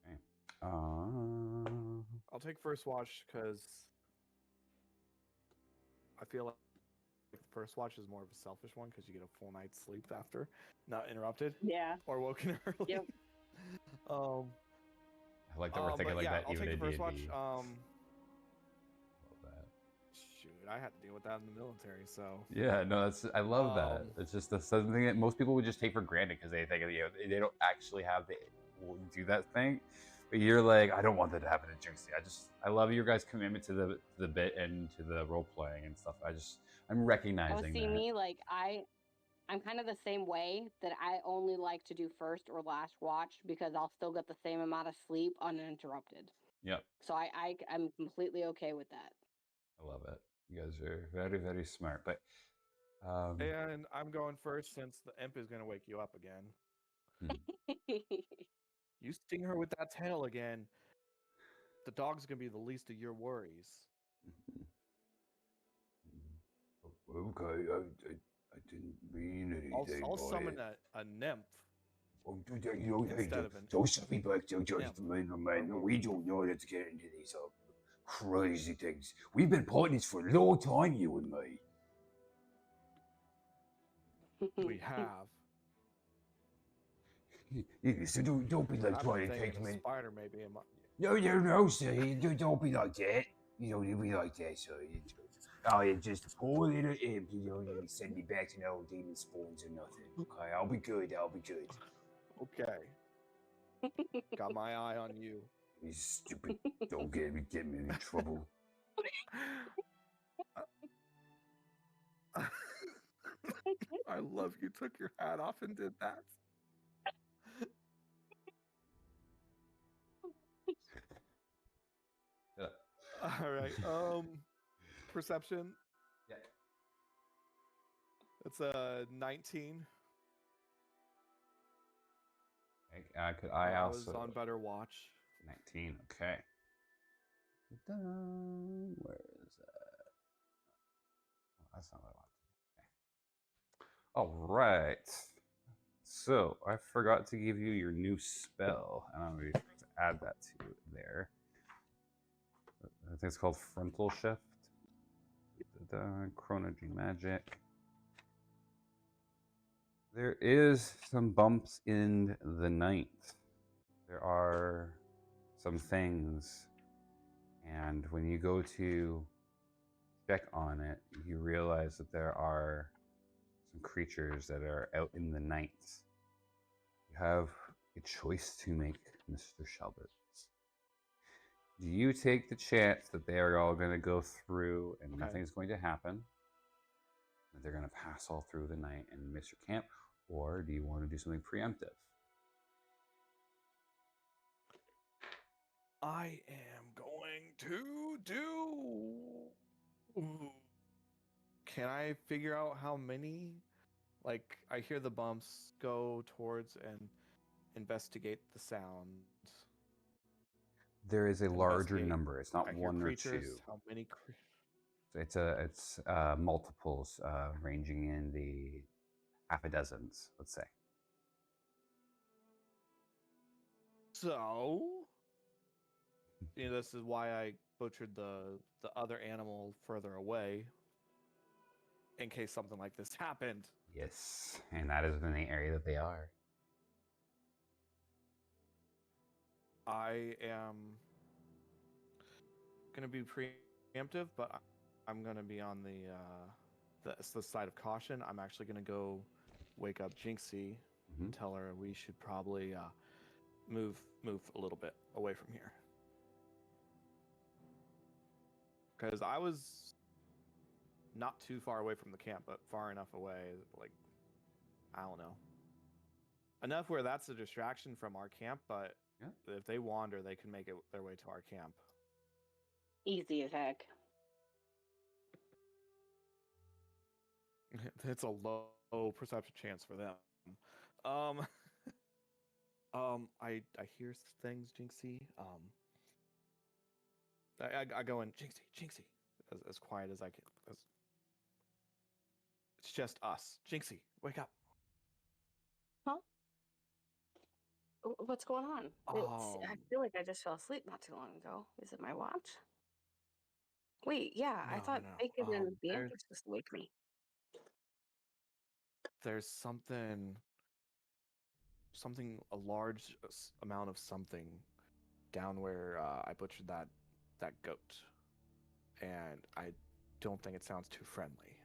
Speaker 4: Okay.
Speaker 2: I'll take first watch because I feel like the first watch is more of a selfish one because you get a full night's sleep after, not interrupted
Speaker 1: Yeah.
Speaker 2: or woken early.
Speaker 1: Yep.
Speaker 4: I like that we're thinking
Speaker 2: but
Speaker 4: like
Speaker 2: yeah,
Speaker 4: that
Speaker 2: I'll
Speaker 4: even
Speaker 2: take
Speaker 4: in
Speaker 2: the first watch.
Speaker 4: D&D. Love that.
Speaker 2: Shoot, I had to deal with that in the military, so
Speaker 4: Yeah, no, that's I love that. It's just something that most people would just take for granted because they think they don't actually have the will do that thing. But you're like, I don't want that to happen to Jinxie. I love your guys' commitment to the bit and to the role playing and stuff. I'm recognizing
Speaker 1: see
Speaker 4: that.
Speaker 1: me like I'm kind of the same way that I only like to do first or last watch because I'll still get the same amount of sleep uninterrupted.
Speaker 4: Yep,
Speaker 1: So I'm completely okay with that.
Speaker 4: I love it. You guys are very, very smart. But
Speaker 2: and I'm going first since the imp is gonna wake you up again. You sting her with that tail again, the dog's gonna be the least of your worries.
Speaker 5: Okay, I didn't mean anything.
Speaker 2: I'll summon a nymph. Instead of an
Speaker 5: Don't send me back to just
Speaker 2: imp.
Speaker 5: man. We don't know how to get into these crazy things. We've been partners for a long time, you and me.
Speaker 2: We have.
Speaker 5: So don't be like
Speaker 2: I've
Speaker 5: trying
Speaker 2: been
Speaker 5: to take
Speaker 2: thinking
Speaker 5: me.
Speaker 2: a spider maybe in my...
Speaker 5: No, sir. Don't be like that. You don't be like that, sir. You're just a poor little imp. You send me back to no demon spawns or nothing. Okay, I'll be good.
Speaker 2: Okay. Got my eye on you.
Speaker 5: You stupid. Don't get me in trouble.
Speaker 2: I love you took your hat off and did that.
Speaker 4: Yeah.
Speaker 2: All right. Perception.
Speaker 4: Yeah.
Speaker 2: It's a 19.
Speaker 4: Could I
Speaker 2: I
Speaker 4: also
Speaker 2: was on better watch.
Speaker 4: 19? Okay. Where is that? Oh, that's not what I want. Okay. All right. So I forgot to give you your new spell, and I'm going to add that to there. I think it's called Frontal Shift. Chronogy Magic. There is some bumps in the night. There are some things, and when you go to check on it, you realize that there are some creatures that are out in the night. You have a choice to make, Mr. Shelbert. Do you take the chance that they are all going to go through and nothing's going to happen? That they're going to pass all through the night and miss your camp? Or do you want to do something preemptive?
Speaker 2: I am going to do... Can I figure out how many? Like, I hear the bumps, go towards and investigate the sounds.
Speaker 4: There is a larger
Speaker 2: Investigate.
Speaker 4: number. It's not
Speaker 2: I hear
Speaker 4: one or
Speaker 2: creatures.
Speaker 4: two.
Speaker 2: How many?
Speaker 4: It's multiples ranging in the half a dozens, let's say.
Speaker 2: So, this is why I butchered the other animal further away, in case something like this happened.
Speaker 4: Yes, and that is in the area that they are.
Speaker 2: I am gonna be preemptive, but I'm gonna be on the side of caution. I'm actually gonna go wake up Jinxie and tell her we should probably move a little bit away from here, because I was not too far away from the camp, but far enough away, like, I don't know, enough where that's a distraction from our camp, but if they wander, they can make it their way to our camp.
Speaker 1: Easy as heck.
Speaker 2: It's a perception chance for them. Um, I hear things, Jinxie. I go in, Jinxie, Jinxie, as quiet as I can. It's just us. Jinxie, wake up.
Speaker 1: Huh? What's going on? I feel like I just fell asleep not too long ago. Is it my watch? Wait, yeah, I
Speaker 2: No, no,
Speaker 1: thought
Speaker 2: no.
Speaker 1: Bacon and the
Speaker 2: There's
Speaker 1: were supposed to wake me.
Speaker 2: there's something, a large amount of something down where I butchered that goat, and I don't think it sounds too friendly.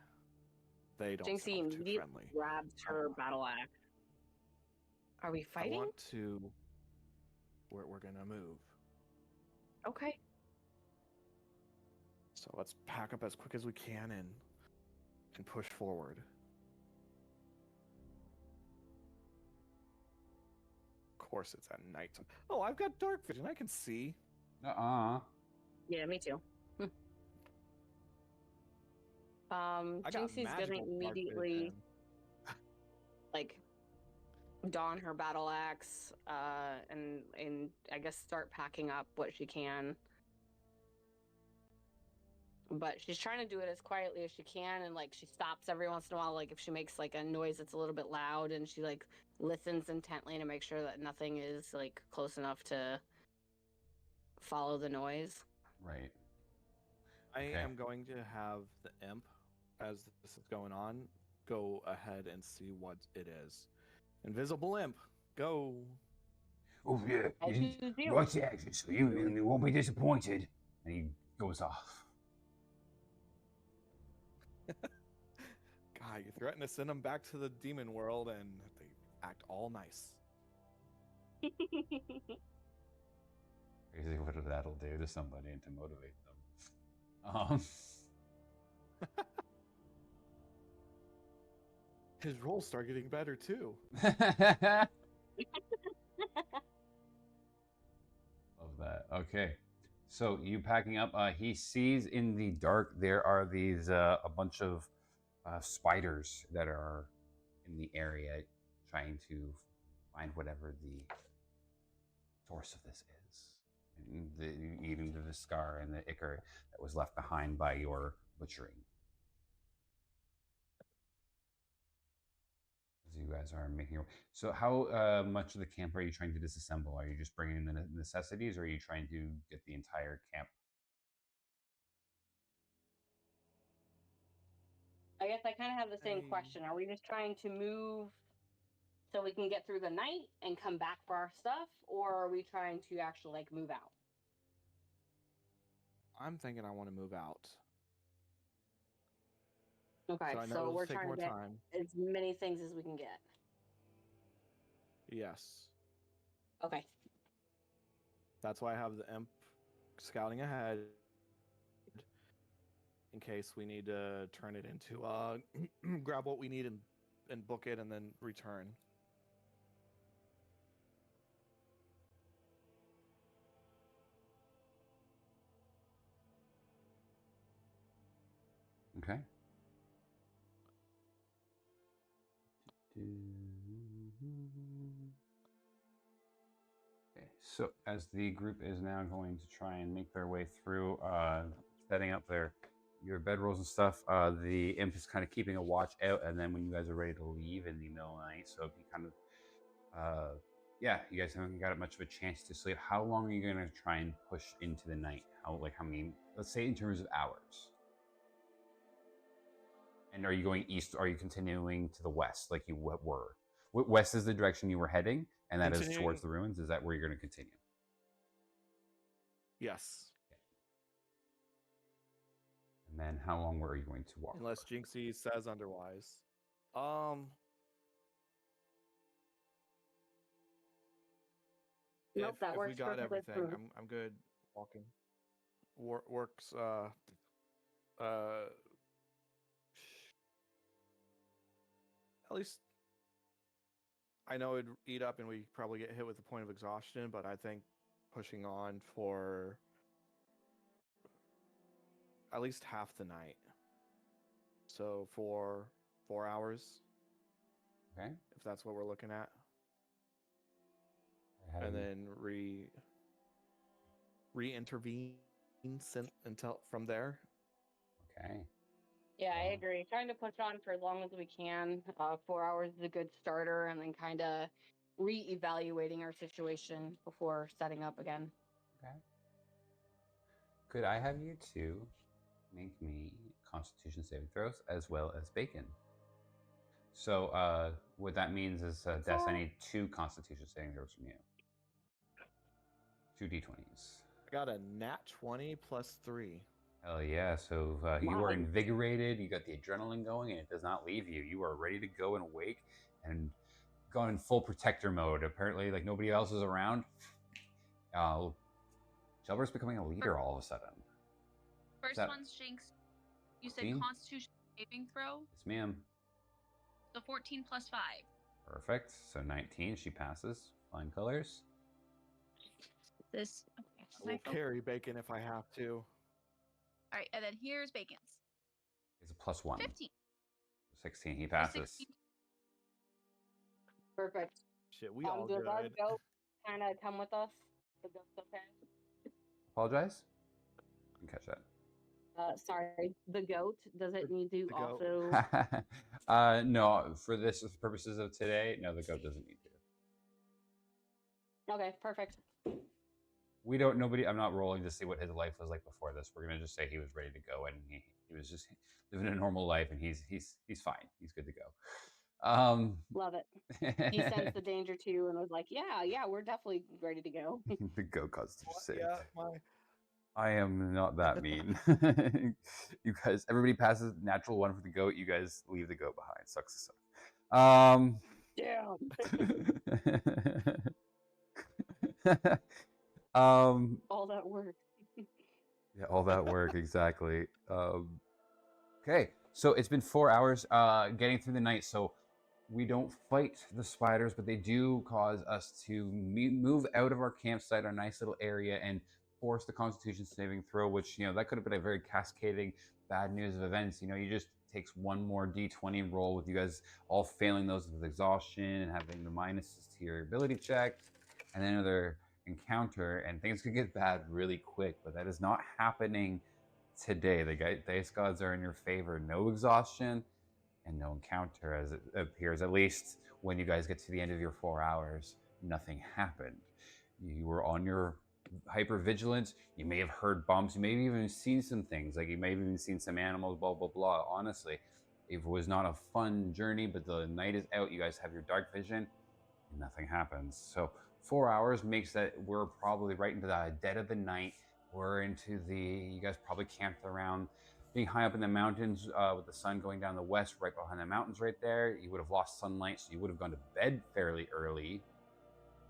Speaker 2: They don't
Speaker 1: Jinxie
Speaker 2: sound too
Speaker 1: immediately
Speaker 2: friendly.
Speaker 1: grabs her battle axe. Are we
Speaker 2: I
Speaker 1: fighting?
Speaker 2: want to. We're gonna move.
Speaker 1: Okay.
Speaker 2: So let's pack up as quick as we can and push forward. Of course, it's at night. Oh, I've got dark vision. I can see.
Speaker 1: Yeah, me too.
Speaker 2: I got
Speaker 1: Jinxie's gonna
Speaker 2: magical dark
Speaker 1: immediately
Speaker 2: vision.
Speaker 1: like don her battle axe, and I guess start packing up what she can. But she's trying to do it as quietly as she can, and like she stops every once in a while, like if she makes like a noise that's a little bit loud, and she like listens intently to make sure that nothing is like close enough to follow the noise.
Speaker 4: Right.
Speaker 2: I
Speaker 4: Okay.
Speaker 2: am going to have the imp, as this is going on, go ahead and see what it is. Invisible imp, go.
Speaker 5: Oh yeah,
Speaker 1: As you do.
Speaker 5: right action, so you won't be disappointed. And he goes off.
Speaker 2: God, you threaten to send them back to the demon world, and they act all nice.
Speaker 4: Crazy what that'll do to somebody and to motivate them.
Speaker 2: His rolls start getting better too.
Speaker 4: Love that. Okay. So you packing up, he sees in the dark there are these a bunch of spiders that are in the area trying to find whatever the source of this is. And even the scar and the ichor that was left behind by your butchering. As you guys are making your so how much of the camp are you trying to disassemble? Are you just bringing in the necessities, or are you trying to get the entire camp?
Speaker 1: I guess I kind of have the same question. Are we just trying to move so we can get through the night and come back for our stuff, or are we trying to actually like move out?
Speaker 2: I'm thinking I want to move out.
Speaker 1: Okay,
Speaker 2: So I know
Speaker 1: so
Speaker 2: it'll
Speaker 1: we're
Speaker 2: take
Speaker 1: trying
Speaker 2: more
Speaker 1: to get
Speaker 2: time.
Speaker 1: as many things as we can get.
Speaker 2: Yes.
Speaker 1: Okay.
Speaker 2: That's why I have the imp scouting ahead in case we need to turn it into grab what we need and book it and then return.
Speaker 4: Okay. Okay, so as the group is now going to try and make their way through, setting up your bedrolls and stuff, the imp is kind of keeping a watch out, and then when you guys are ready to leave in the middle of the night, so if you kind of, yeah, you guys haven't got much of a chance to sleep. How long are you going to try and push into the night? How many? Let's say in terms of hours. And are you going east? Or are you continuing to the west like you were? West is the direction you were heading, and that is towards the ruins. Is that where you're going to continue?
Speaker 2: Yes.
Speaker 4: Okay. And then how long were you going to walk?
Speaker 2: Unless Jinxie says otherwise. Nope,
Speaker 1: that
Speaker 2: if
Speaker 1: works
Speaker 2: we got
Speaker 1: perfectly
Speaker 2: everything,
Speaker 1: for me.
Speaker 2: I'm good walking. Works at least I know it'd eat up and we probably get hit with the point of exhaustion, but I think pushing on for at least half the night. So for 4 hours.
Speaker 4: Okay.
Speaker 2: if that's what we're looking at,
Speaker 4: I have
Speaker 2: and
Speaker 4: you-
Speaker 2: then re-intervene until from there.
Speaker 4: Okay.
Speaker 1: Yeah, I
Speaker 4: Wow.
Speaker 1: agree. Trying to push on for as long as we can. 4 hours is a good starter, and then kind of re-evaluating our situation before setting up again.
Speaker 4: Okay. Could I have you two make me Constitution saving throws as well as bacon? So what that means is, Des, I need 2 Constitution saving throws from you. 2 d20s.
Speaker 2: I got a nat 20 plus 3.
Speaker 4: Hell yeah! So you are
Speaker 1: Wow.
Speaker 4: invigorated. You got the adrenaline going, and it does not leave you. You are ready to go and awake and go in full protector mode. Apparently, like nobody else is around. Shelbur's becoming a leader all of a sudden.
Speaker 3: First
Speaker 4: that-
Speaker 3: one's Jinx. You said
Speaker 4: 14?
Speaker 3: Constitution saving throw,
Speaker 4: Yes, ma'am.
Speaker 3: so 14 plus 5.
Speaker 4: Perfect. So 19, she passes. Flying colors.
Speaker 3: This. Okay.
Speaker 2: I will carry bacon if I have to.
Speaker 3: All right, and then here's Bacon's.
Speaker 4: It's a +1.
Speaker 3: 15.
Speaker 4: 16, he
Speaker 3: So
Speaker 4: passes.
Speaker 3: 16.
Speaker 1: Perfect.
Speaker 2: Shit, we all
Speaker 1: Does our
Speaker 2: good.
Speaker 1: goat kind of come with us? The goat's okay.
Speaker 4: Apologize? Didn't catch that.
Speaker 1: Sorry, the goat. Does it need to
Speaker 2: the goat.
Speaker 1: also?
Speaker 4: No, for this for the purposes of today, no, the goat doesn't need to.
Speaker 1: Okay, perfect.
Speaker 4: We don't. Nobody. I'm not rolling to see what his life was like before this. We're gonna just say he was ready to go and he was just living a normal life and he's fine. He's good to go.
Speaker 1: Love it. He sensed the danger too and was like, "Yeah, we're definitely ready to go."
Speaker 4: The goat Constitution save.
Speaker 2: Yeah, my
Speaker 4: I am not that mean. You guys, everybody passes natural 1 for the goat. You guys leave the goat behind. Sucks to suck.
Speaker 1: Damn. All that work.
Speaker 4: Yeah, all that work, exactly. Okay, so it's been 4 hours getting through the night. So we don't fight the spiders, but they do cause us to move out of our campsite, our nice little area, and force the Constitution saving throw, which, that could have been a very cascading bad news of events. You just takes one more d20 roll with you guys all failing those with exhaustion and having the minuses to your ability check, and then another encounter, and things could get bad really quick. But that is not happening today. The dice gods are in your favor. No exhaustion and no encounter, as it appears. At least when you guys get to the end of your 4 hours, nothing happened. You were on your hyper vigilance. You may have heard bumps. You may have even seen some things. Like you may have even seen some animals. Blah blah blah. Honestly, it was not a fun journey. But the night is out. You guys have your dark vision. And nothing happens. So 4 hours makes that we're probably right into the dead of the night. We're into you guys probably camped around being high up in the mountains with the sun going down the west, right behind the mountains right there. You would have lost sunlight, so you would have gone to bed fairly early.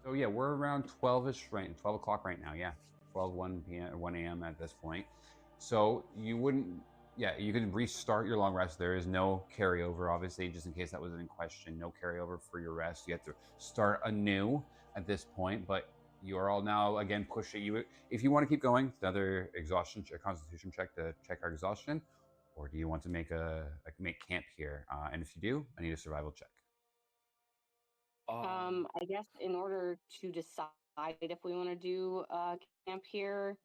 Speaker 4: So yeah, we're around 12-ish, right? 12 o'clock right now, yeah. 12, 1 p.m. or 1 a.m. at this point. So you can restart your long rest. There is no carryover, obviously, just in case that was in question. No carryover for your rest. You have to start anew at this point, but you are all now again pushing you. If you want to keep going, another exhaustion check, Constitution check to check our exhaustion, or do you want to make make camp here? And if you do, I need a survival check.
Speaker 1: I guess in order to decide if we want to do camp here,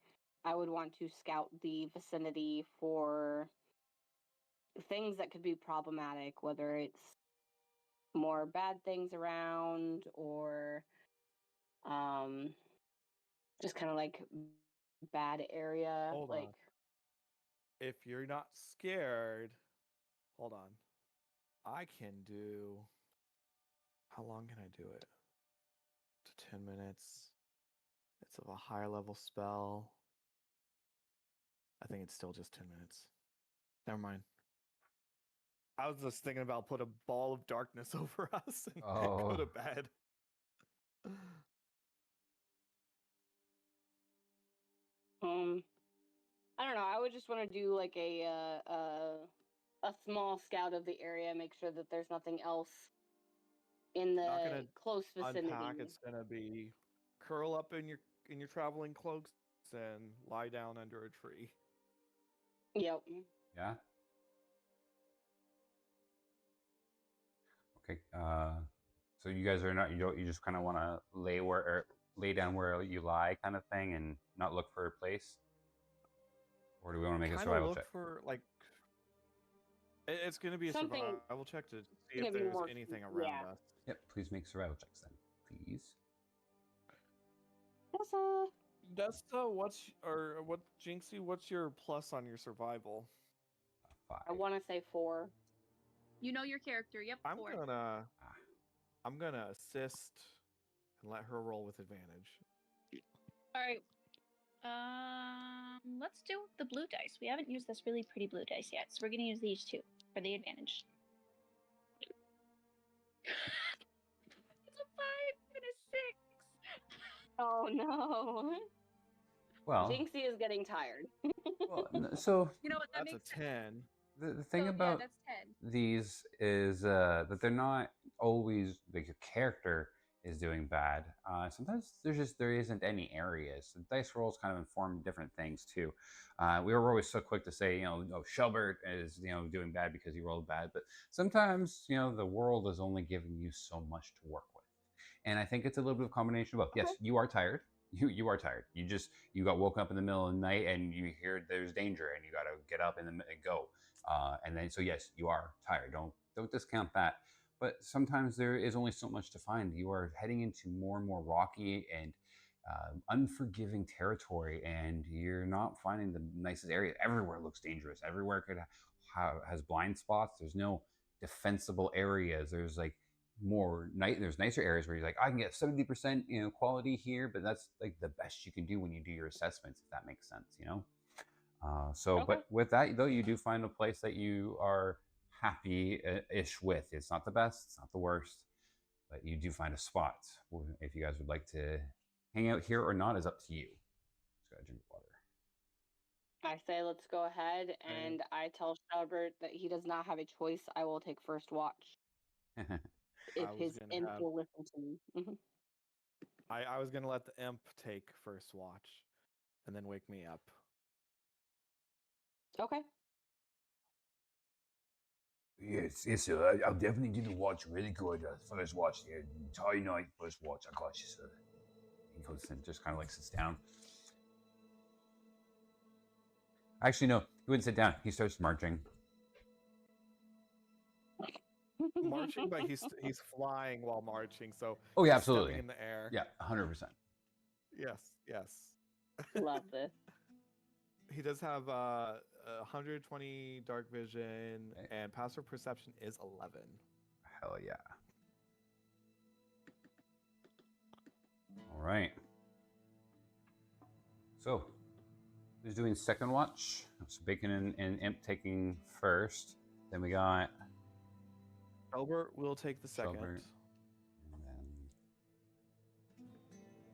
Speaker 1: I would want to scout the vicinity for things that could be problematic, whether it's more bad things around or just kind of like bad area.
Speaker 2: Hold
Speaker 1: like
Speaker 2: on. If you're not scared, hold on. I can do. How long can I do it? To 10 minutes. It's of a higher level spell. I think it's still just 10 minutes. Never mind. I was just thinking about put a ball of darkness over us and go to bed.
Speaker 1: I don't know. I would just want to do like a small scout of the area, make sure that there's nothing else in
Speaker 2: Not
Speaker 1: the
Speaker 2: gonna
Speaker 1: close vicinity.
Speaker 2: unpack. It's gonna be curl up in your traveling cloaks and lie down under a tree.
Speaker 1: Yep.
Speaker 4: Yeah. Okay. So you guys are not. You just kind of want to lay down where you lie, kind of thing, and not look for a place. Or do we want to make a
Speaker 2: Kind of
Speaker 4: survival
Speaker 2: look
Speaker 4: check?
Speaker 2: for like it's going to be a
Speaker 1: Something
Speaker 2: survival check to see
Speaker 1: gonna
Speaker 2: if
Speaker 1: be
Speaker 2: there's
Speaker 1: more.
Speaker 2: anything around
Speaker 1: Yeah.
Speaker 2: us.
Speaker 4: Yep. Please make survival checks then, please.
Speaker 1: That's
Speaker 2: What Jinxie? What's your plus on your survival?
Speaker 4: 5.
Speaker 1: I want to say 4.
Speaker 3: You know your character. Yep.
Speaker 2: I'm
Speaker 3: 4.
Speaker 2: gonna
Speaker 4: Ah.
Speaker 2: I'm gonna assist and let her roll with advantage.
Speaker 3: All right. Let's do the blue dice. We haven't used this really pretty blue dice yet, so we're gonna use these two for the advantage. It's a 5 and a 6.
Speaker 1: Oh no.
Speaker 4: Well,
Speaker 1: Jinxie is getting tired.
Speaker 4: so
Speaker 3: You know what? That
Speaker 2: That's a
Speaker 3: makes sense.
Speaker 2: 10.
Speaker 4: the thing
Speaker 3: So,
Speaker 4: about
Speaker 3: yeah, that's 10.
Speaker 4: these is that they're not always like your character is doing bad. Sometimes there isn't any areas. The dice rolls kind of inform different things too. We were always so quick to say, oh, Shelbert is doing bad because he rolled bad, but sometimes the world is only giving you so much to work with, and I think it's a little bit of a combination of both. Yes, you are tired. You are tired. You got woke up in the middle of the night and you hear there's danger and you got to get up and go. And then so yes, you are tired. Don't discount that. But sometimes there is only so much to find. You are heading into more and more rocky and unforgiving territory, and you're not finding the nicest area. Everywhere looks dangerous. Everywhere has blind spots. There's no defensible areas. There's like there's nicer areas where you're like, I can get 70% quality here, but that's like the best you can do when you do your assessments, if that makes sense.
Speaker 1: Okay.
Speaker 4: But with that though, you do find a place that you are happy-ish with. It's not the best, it's not the worst, but you do find a spot. If you guys would like to hang out here or not is up to you. Just gotta drink water.
Speaker 1: I say let's go ahead, and I tell Shelbert that he does not have a choice. I will take first watch if
Speaker 2: I was
Speaker 1: his
Speaker 2: gonna
Speaker 1: imp
Speaker 2: have-
Speaker 1: will listen to me. Mhm.
Speaker 2: I was gonna let the imp take first watch, and then wake me up.
Speaker 1: Okay.
Speaker 5: Yes, I'll definitely do the watch really good. First watch, the entire night, first watch. I got you, sir.
Speaker 4: He goes and just kind of like sits down. Actually, no, he wouldn't sit down. He starts marching.
Speaker 2: Marching, but he's flying while marching, so
Speaker 4: Oh yeah,
Speaker 2: he's stepping
Speaker 4: absolutely.
Speaker 2: in the air.
Speaker 4: Yeah, 100%.
Speaker 2: Yes.
Speaker 1: Love this.
Speaker 2: He does have 120 dark vision,
Speaker 4: Okay.
Speaker 2: and passive perception is 11.
Speaker 4: Hell yeah. All right. So, who's doing second watch? So Bacon and Imp taking first. Then we got
Speaker 2: Albert will take the second
Speaker 4: Shelbert. And then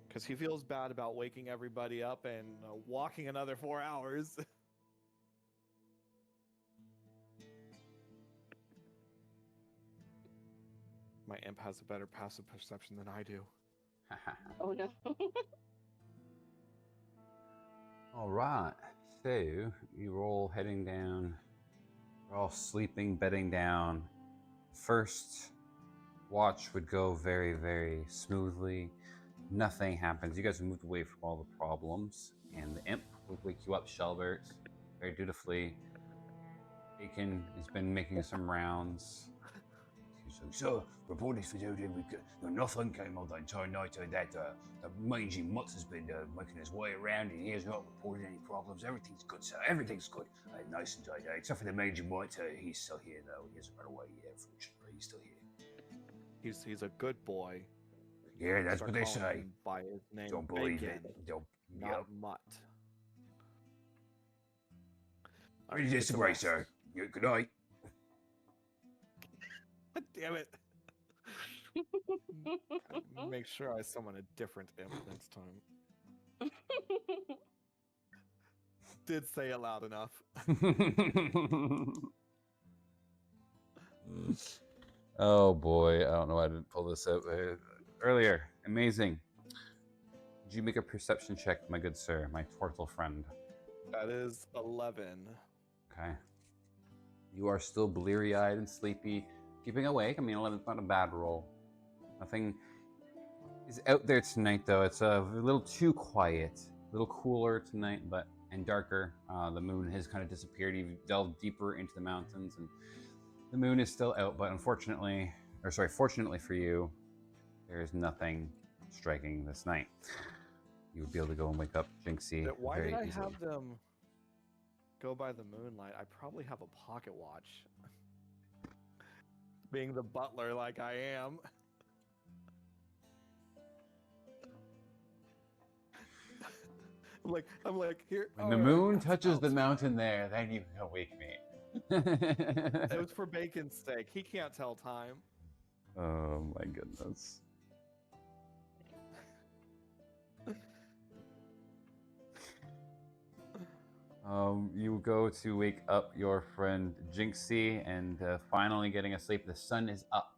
Speaker 2: because he feels bad about waking everybody up and walking another 4 hours. My imp has a better passive perception than I do.
Speaker 1: Oh no.
Speaker 4: all right. So you're all heading down. You're all sleeping, bedding down. First watch would go very, very smoothly. Nothing happens. You guys have moved away from all the problems, and the imp would wake you up, Shelbert, very dutifully. Bacon has been making some rounds.
Speaker 5: So, reported for duty, nothing came of the entire night. That the mangy mutts has been making his way around, and he has not reported any problems. Everything's good, sir. Everything's good. Nice and tight. Except for the mangy mutt, he's still here, though. He hasn't run away yet, unfortunately. He's still here.
Speaker 2: He's a good boy.
Speaker 5: Yeah, that's
Speaker 2: Start
Speaker 5: what they
Speaker 2: calling
Speaker 5: say.
Speaker 2: him by his name.
Speaker 5: Don't believe
Speaker 2: Bacon,
Speaker 5: it. Don't.
Speaker 2: not
Speaker 5: Yep.
Speaker 2: mutt.
Speaker 5: I disagree, sir. Good night.
Speaker 2: Damn it. Make sure I summon a different imp next time. Did say it loud enough.
Speaker 4: Oh boy, I don't know why I didn't pull this out earlier. Amazing. Did you make a perception check, my good sir, my turtle friend?
Speaker 2: That is 11.
Speaker 4: Okay. You are still bleary-eyed and sleepy. keeping awake. I mean, 11's not a bad roll. Nothing is out there tonight, though. It's a little too quiet, a little cooler tonight, and darker. The moon has kind of disappeared. You've delved deeper into the mountains, and the moon is still out. But fortunately for you, there is nothing striking this night. You would be able to go and wake up Jinxie.
Speaker 2: Why
Speaker 4: very
Speaker 2: did I
Speaker 4: easily.
Speaker 2: have them go by the moonlight? I probably have a pocket watch. Being the butler like I am. I'm like here.
Speaker 4: When the moon touches the mountain there, then you can wake me.
Speaker 2: It was for bacon's sake. He can't tell time.
Speaker 4: Oh my goodness. You go to wake up your friend Jinxie and finally getting asleep. The sun is up,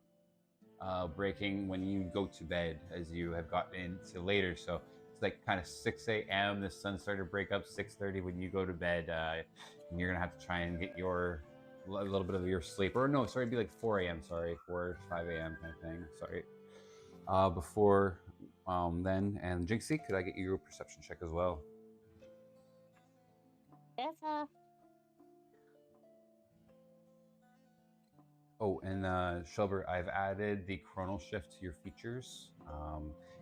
Speaker 4: breaking when you go to bed, as you have gotten into later. So it's like kind of 6 a.m. The sun started to break up 6:30 when you go to bed. And you're gonna have to try and get a little bit of your sleep. Or no, sorry, it'd be like 4 a.m. Sorry, 4 5 a.m. kind of thing. Sorry. Before then, and Jinxie, could I get you a perception check as well?
Speaker 1: Yes,
Speaker 4: Oh, and Shelber, I've added the chronal shift to your features.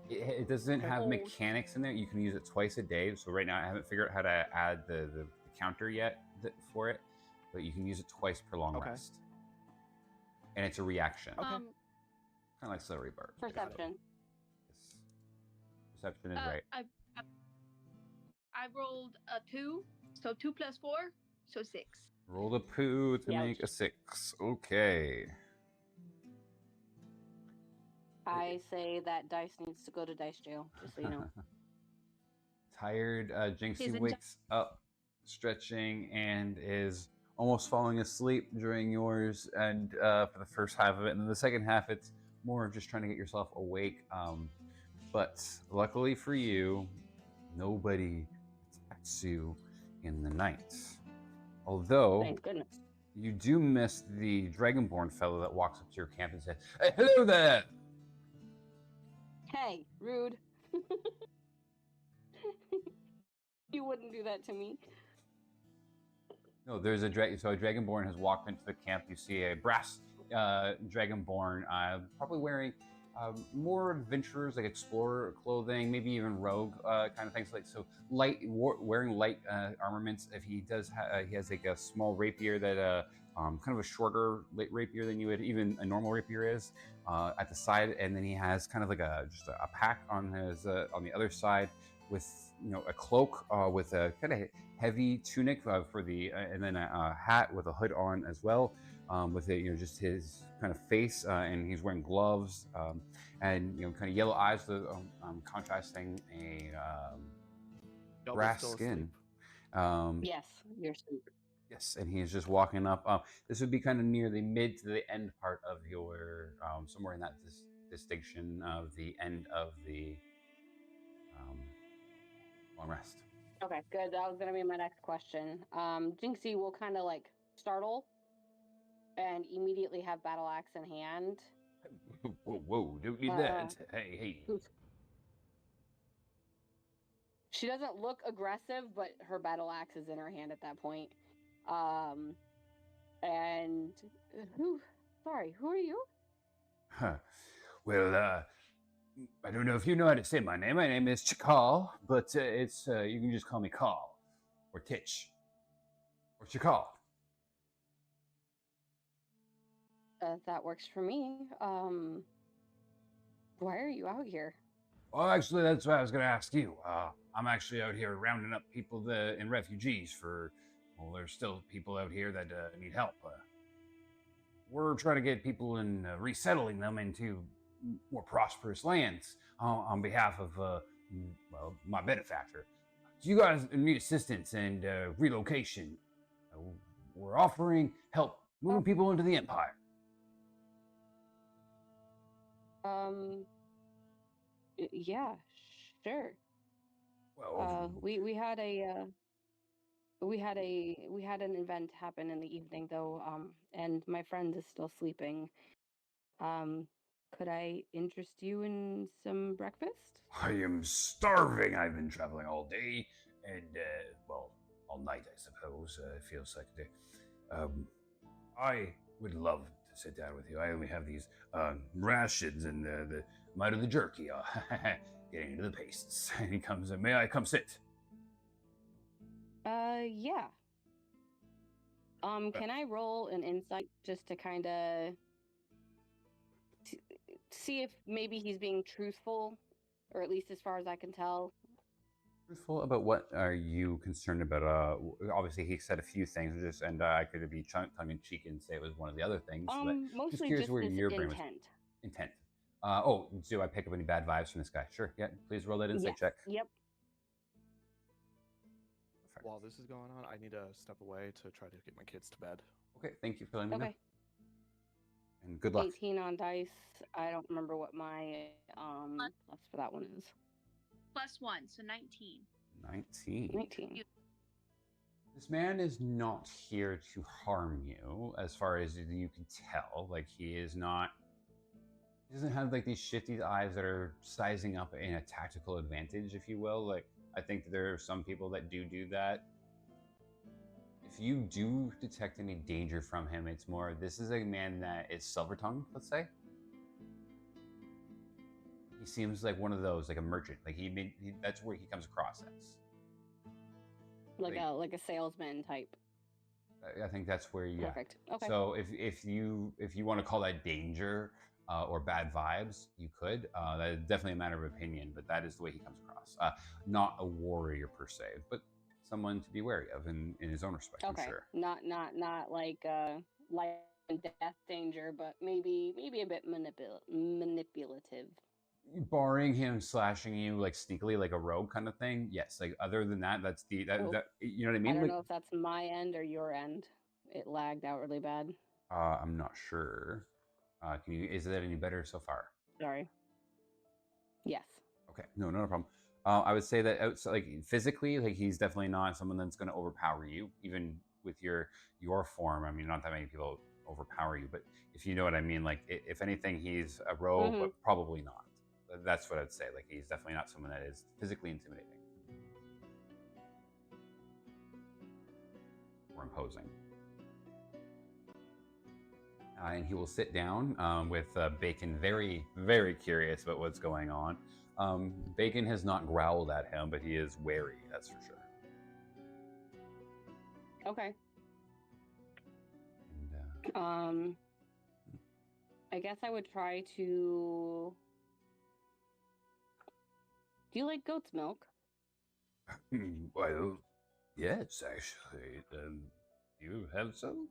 Speaker 4: It doesn't have
Speaker 1: Oh.
Speaker 4: mechanics in there. You can use it twice a day. So right now I haven't figured out how to add the counter yet for it, but you can use it twice per long
Speaker 2: Okay.
Speaker 4: rest. And it's a reaction.
Speaker 2: Okay.
Speaker 4: Kind of like celery bar.
Speaker 1: perception.
Speaker 4: Yes. Perception is right.
Speaker 3: I rolled a 2, so 2 plus 4, so 6.
Speaker 4: Roll the poo to
Speaker 1: Ouch.
Speaker 4: make a 6. Okay.
Speaker 1: I say that dice needs to go to dice jail, just so you know.
Speaker 4: Tired, Jinxie
Speaker 3: Isn't
Speaker 4: wakes up, stretching, and is almost falling asleep during yours, and for the first half of it, and then the second half, it's more of just trying to get yourself awake. But luckily for you, nobody attacks you in the night. Although
Speaker 1: Thank goodness.
Speaker 4: you do miss the Dragonborn fellow that walks up to your camp and says, "Hey, hello there!"
Speaker 1: Hey, rude. You wouldn't do that to me.
Speaker 4: No, there's a so a Dragonborn has walked into the camp. You see a brass Dragonborn, probably wearing more adventurers, like explorer clothing, maybe even rogue kind of things. Like so, wearing light armaments. If he does, he has like a small rapier that kind of a shorter rapier than you would even a normal rapier is at the side, and then he has kind of like just a pack on his on the other side with a cloak with a kind of heavy tunic for the and then a hat with a hood on as well. With it, just his kind of face, and he's wearing gloves, and kind of yellow eyes, contrasting a brass skin.
Speaker 1: Yes, you're super.
Speaker 4: Yes, and he's just walking up. This would be kind of near the mid to the end part of your, somewhere in that distinction of the end of the long rest.
Speaker 1: Okay, good. That was gonna be my next question. Jinxie will kind of like startle and immediately have battle axe in hand.
Speaker 4: Whoa, don't need that. Hey.
Speaker 1: She doesn't look aggressive, but her battle axe is in her hand at that point. And who are you?
Speaker 5: Huh. Well, I don't know if you know how to say my name. My name is Chakal, but it's you can just call me Carl, or Titch, or Chakal.
Speaker 1: That works for me. Why are you out here?
Speaker 5: Well, actually, that's what I was going to ask you. I'm actually out here rounding up people and refugees well, there's still people out here that need help. We're trying to get people and resettling them into more prosperous lands on behalf of, my benefactor. So you guys need assistance and relocation. We're offering help moving people into the Empire.
Speaker 1: Yeah, sure.
Speaker 5: Well,
Speaker 1: We had an event happen in the evening though, and my friend is still sleeping. Could I interest you in some breakfast?
Speaker 5: I am starving. I've been traveling all day and, well, all night, I suppose. It feels like a day. I would love to sit down with you. I only have these rations and the mite of the jerky. Getting into the pastes. And he comes in. May I come sit?
Speaker 1: Yeah. Can I roll an insight just to kind of see if maybe he's being truthful, or at least as far as I can tell?
Speaker 4: Truthful about what are you concerned about? Obviously he said a few things, just and I could be tongue in cheek and say it was one of the other things. But just
Speaker 1: Mostly
Speaker 4: curious
Speaker 1: just
Speaker 4: where
Speaker 1: his
Speaker 4: your brain was.
Speaker 1: intent.
Speaker 4: Intent. Oh, do I pick up any bad vibes from this guy? Sure. Yeah. Please roll that insight
Speaker 1: Yes.
Speaker 4: check.
Speaker 1: Yep.
Speaker 4: Perfect.
Speaker 2: While this is going on, I need to step away to try to get my kids to bed.
Speaker 4: Okay. Thank you for letting me know.
Speaker 1: Okay.
Speaker 4: And good luck.
Speaker 1: 18 on dice. I don't remember what my plus for that one is.
Speaker 3: +1, so 19.
Speaker 4: 19.
Speaker 1: 19.
Speaker 4: This man is not here to harm you, as far as you can tell. Like, he is not. He doesn't have like these shifty eyes that are sizing up in a tactical advantage, if you will. Like, I think that there are some people that do that. If you do detect any danger from him, it's more, this is a man that is silver-tongued, let's say. He seems like one of those, like a merchant. Like that's where he comes across as.
Speaker 1: Like a salesman type.
Speaker 4: I think that's where you.
Speaker 1: Perfect. Okay.
Speaker 4: So if you want to call that danger or bad vibes, you could. That is definitely a matter of opinion, but that is the way he comes across. Not a warrior per se, but someone to be wary of in his own respect.
Speaker 1: Okay.
Speaker 4: I'm sure.
Speaker 1: Not like life and death danger, but maybe a bit manipulative.
Speaker 4: Barring him slashing you like sneakily, like a rogue kind of thing. Yes. Like, other than that, that's that you know what I mean.
Speaker 1: I don't
Speaker 4: Like,
Speaker 1: know if that's my end or your end. It lagged out really bad.
Speaker 4: I'm not sure. Is that any better so far?
Speaker 1: Sorry. Yes.
Speaker 4: Okay, no problem. I would say that outside, like physically, like he's definitely not someone that's going to overpower you, even with your form. I mean, not that many people overpower you, but if you know what I mean. Like, if anything, he's a rogue, but probably not. That's what I'd say. Like, he's definitely not someone that is physically intimidating or imposing. And he will sit down with Bacon, very, very curious about what's going on. Bacon has not growled at him, but he is wary, that's for sure.
Speaker 1: Okay.
Speaker 4: And,
Speaker 1: I guess I would try to. Do you like goat's milk?
Speaker 5: Well, yes, actually. You have some?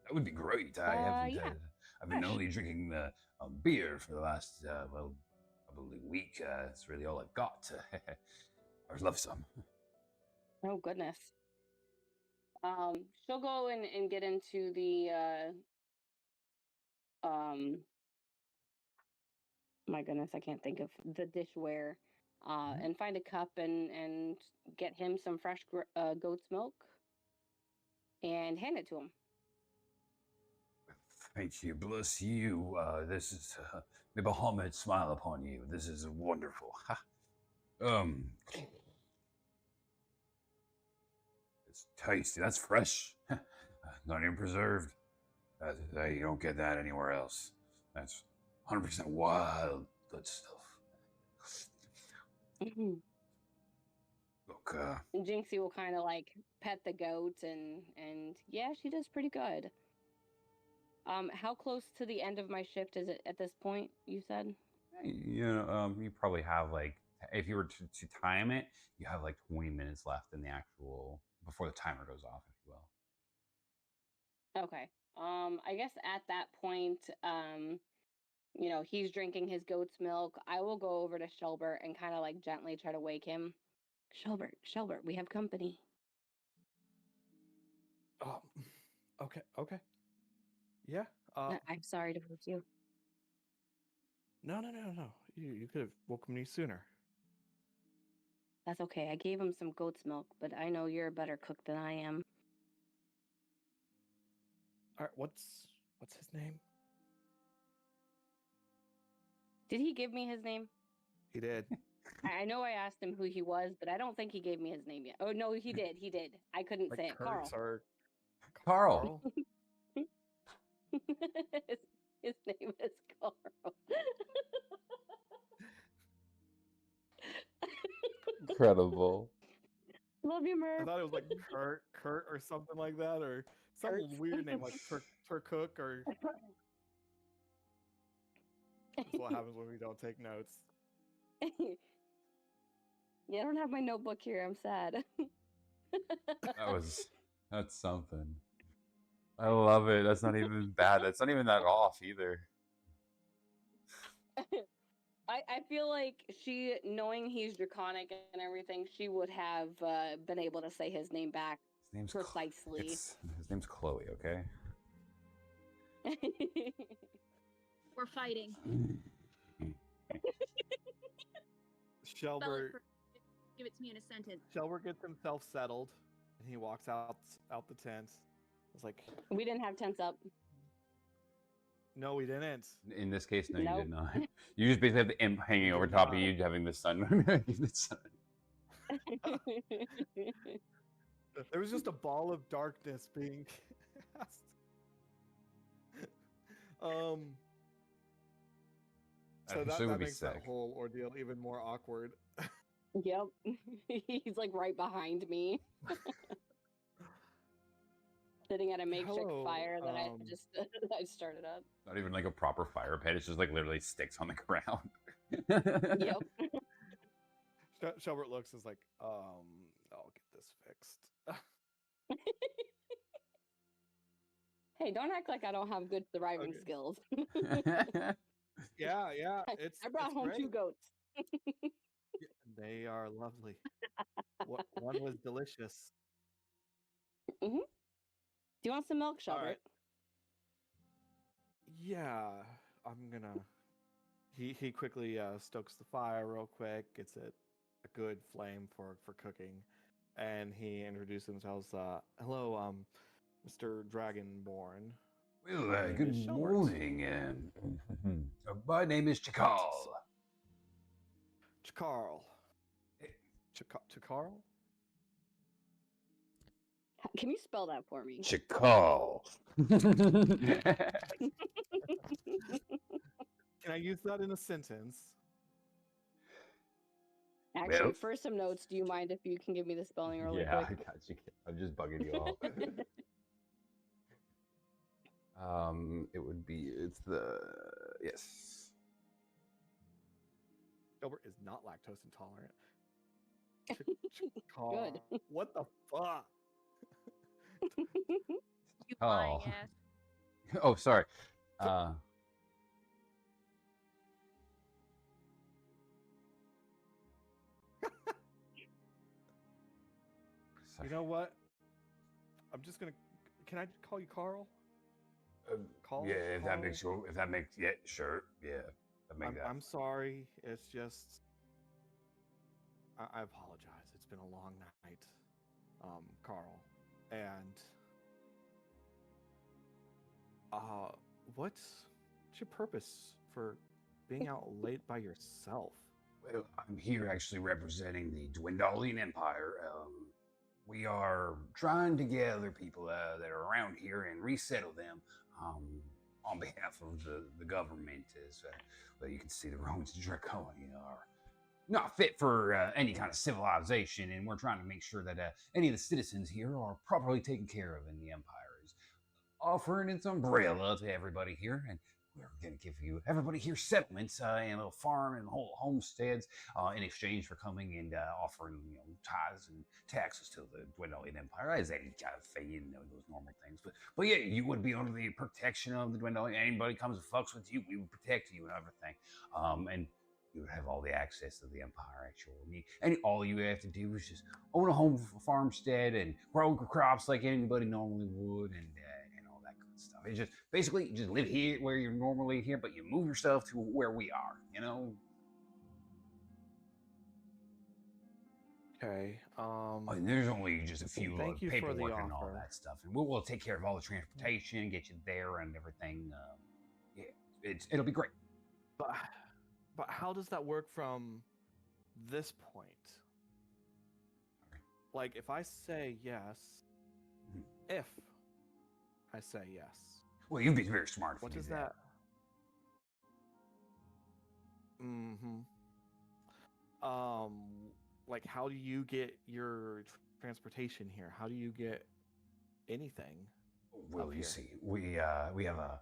Speaker 5: That would be great. I haven't.
Speaker 1: Yeah.
Speaker 5: I've been only drinking beer for the last, well, probably week. It's really all I've got. I would love some.
Speaker 1: Oh goodness. She'll go and get into the my goodness, I can't think of the dishware. And find a cup and get him some fresh goat's milk and hand it to him.
Speaker 5: Thank you. Bless you. This is may Bahamut smile upon you. This is wonderful. It's tasty. That's fresh. Not even preserved. You don't get that anywhere else. That's 100% wild good stuff. Look,
Speaker 1: Jinxie will kind of like pet the goat and yeah, she does pretty good. How close to the end of my shift is it at this point, you said?
Speaker 4: You probably have like, if you were to time it, you have like 20 minutes left in the actual, before the timer goes off, if you will.
Speaker 1: Okay. I guess at that point, he's drinking his goat's milk. I will go over to Shelbert and kind of like gently try to wake him. Shelbert, we have company.
Speaker 2: Oh, okay. Yeah.
Speaker 1: I'm sorry to hurt you.
Speaker 2: No. You could have woken me sooner.
Speaker 1: That's okay. I gave him some goat's milk, but I know you're a better cook than I am.
Speaker 2: All right. What's his name?
Speaker 1: Did he give me his name?
Speaker 2: He did.
Speaker 1: I know I asked him who he was, but I don't think he gave me his name yet. Oh no, he did. He did. I couldn't
Speaker 2: Like
Speaker 1: say it. Carl.
Speaker 2: Kurtz or
Speaker 4: Carl.
Speaker 1: His name is Carl.
Speaker 4: Incredible.
Speaker 1: Love you,
Speaker 2: I
Speaker 1: Murph.
Speaker 2: thought it was like Kurt or something like that, or some
Speaker 1: Kurtz.
Speaker 2: weird name like Turcook or. That's what happens when we don't take notes.
Speaker 1: Yeah, I don't have my notebook here. I'm sad.
Speaker 4: That's something. I love it. That's not even bad. That's not even that off either.
Speaker 1: I feel like she, knowing he's draconic and everything, she would have been able to say his name back
Speaker 4: His name's
Speaker 1: precisely.
Speaker 4: His name's Chloe, okay?
Speaker 3: We're fighting. Spell it
Speaker 2: Shelbert
Speaker 3: give it to me in a sentence.
Speaker 2: Shelbert gets himself settled, and he walks out the tent. It's like,
Speaker 1: We didn't have tents up.
Speaker 2: no, we didn't.
Speaker 4: In this case, no, you
Speaker 1: Nope.
Speaker 4: did not. You just basically have the imp hanging over top of you, having the sun. The sun.
Speaker 2: There was just a ball of darkness being cast. So
Speaker 4: Actually, would
Speaker 2: that
Speaker 4: be
Speaker 2: makes that
Speaker 4: sick.
Speaker 2: whole ordeal even more awkward.
Speaker 1: Yep. He's like right behind me. Sitting at a makeshift
Speaker 2: Hello,
Speaker 1: fire that I just I started up.
Speaker 4: Not even like a proper fire pit. It's just like literally sticks on the ground.
Speaker 1: Yep.
Speaker 2: Shelbert looks is like, I'll get this fixed.
Speaker 1: Hey, don't act like I don't have good surviving
Speaker 2: Okay.
Speaker 1: skills.
Speaker 2: Yeah,
Speaker 1: I brought home 2 goats.
Speaker 2: They are lovely. One was delicious.
Speaker 1: Do you want some milk,
Speaker 2: All
Speaker 1: Shelbert?
Speaker 2: right. Yeah, I'm gonna. He quickly stokes the fire real quick, gets it a good flame for cooking, and he introduces himself. Hello, Mr. Dragonborn.
Speaker 5: Well,
Speaker 2: My name
Speaker 5: good
Speaker 2: is Shelbert.
Speaker 5: morning. My name is Chakal.
Speaker 2: Chakarl. Chakarl?
Speaker 1: Can you spell that for me?
Speaker 4: Chakal.
Speaker 2: Can I use that in a sentence?
Speaker 1: Actually,
Speaker 5: Well-
Speaker 1: for some notes, do you mind if you can give me the spelling really
Speaker 4: Yeah, I
Speaker 1: quick?
Speaker 4: got you. I'm just bugging you all. It would be. It's the yes.
Speaker 2: Shelbert is not lactose intolerant.
Speaker 1: Good.
Speaker 2: What the fuck?
Speaker 3: You lying
Speaker 4: Oh.
Speaker 3: ass.
Speaker 4: Oh, sorry.
Speaker 2: You know what? I'm just gonna. Can I call you Carl? Carl?
Speaker 5: Yeah, if that
Speaker 2: Carl?
Speaker 5: makes you. If that makes. Yeah, sure. Yeah, that make that.
Speaker 2: I'm sorry. It's just. I apologize. It's been a long night, Carl, and what's your purpose for being out late by yourself?
Speaker 5: Well, I'm here actually representing the Dwendalian Empire. We are trying to gather people that are around here and resettle them on behalf of the government. As well, you can see the Romans and Draconian are not fit for any kind of civilization, and we're trying to make sure that any of the citizens here are properly taken care of, and the Empire is offering its umbrella to everybody here, and we're going to give you everybody here settlements and a little farm and whole homesteads in exchange for coming and offering tithes and taxes to the Dwendalian Empire as any kind of fee and those normal things. But yeah, you would be under the protection of the Dwendalian. Anybody comes and fucks with you, we would protect you and everything. And you would have all the access to the Empire at your need. And all you have to do is just own a home farmstead and grow crops like anybody normally would, and all that good stuff. It's just basically you just live here where you're normally here, but you move yourself to where we are.
Speaker 2: Okay.
Speaker 5: And there's only just a few
Speaker 2: Thank you for the
Speaker 5: paperwork and all
Speaker 2: offer.
Speaker 5: that stuff, and we'll take care of all the transportation, get you there and everything. Yeah, it'll be great.
Speaker 2: But how does that work from this point? Like, if I say yes,
Speaker 5: Mhm.
Speaker 2: if I say yes,
Speaker 5: Well, you'd be very smart if
Speaker 2: what
Speaker 5: you
Speaker 2: does
Speaker 5: did that.
Speaker 2: Mm-hmm. Um, like, how do you get your transportation here? How do you get anything
Speaker 5: Well,
Speaker 2: up
Speaker 5: you
Speaker 2: here?
Speaker 5: see, we have a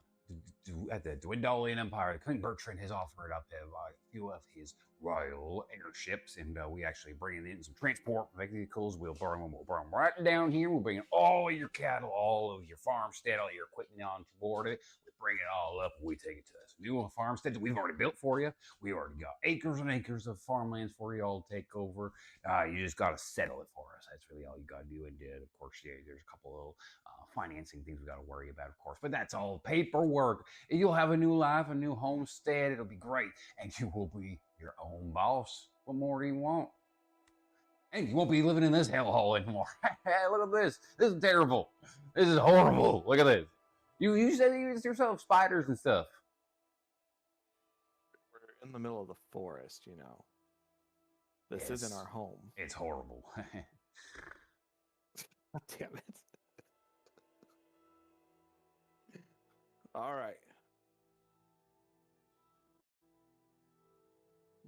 Speaker 5: at the Dwindolian Empire. King Bertrand has offered up a few of his royal airships, and we actually bring in some transport vehicles. We'll bring them right down here. We'll bring all your cattle, all of your farmstead, all your equipment on board it. We bring it all up. We take it to this new farmstead that we've already built for you. We already got acres and acres of farmlands for you all to take over. You just got to settle it for us. That's really all you got to do. And of course, yeah, there's a couple of financing things we got to worry about, of course. But that's all paperwork. You'll have a new life, a new homestead. It'll be great. And you will be your own boss. What more do you want? And you won't be living in this hellhole anymore. Look at this. This is terrible. This is horrible. Look at this. You said you yourself spiders and stuff.
Speaker 2: We're in the middle of the forest, you know. This isn't
Speaker 5: Yes.
Speaker 2: our home.
Speaker 5: It's horrible.
Speaker 2: Damn it. All right.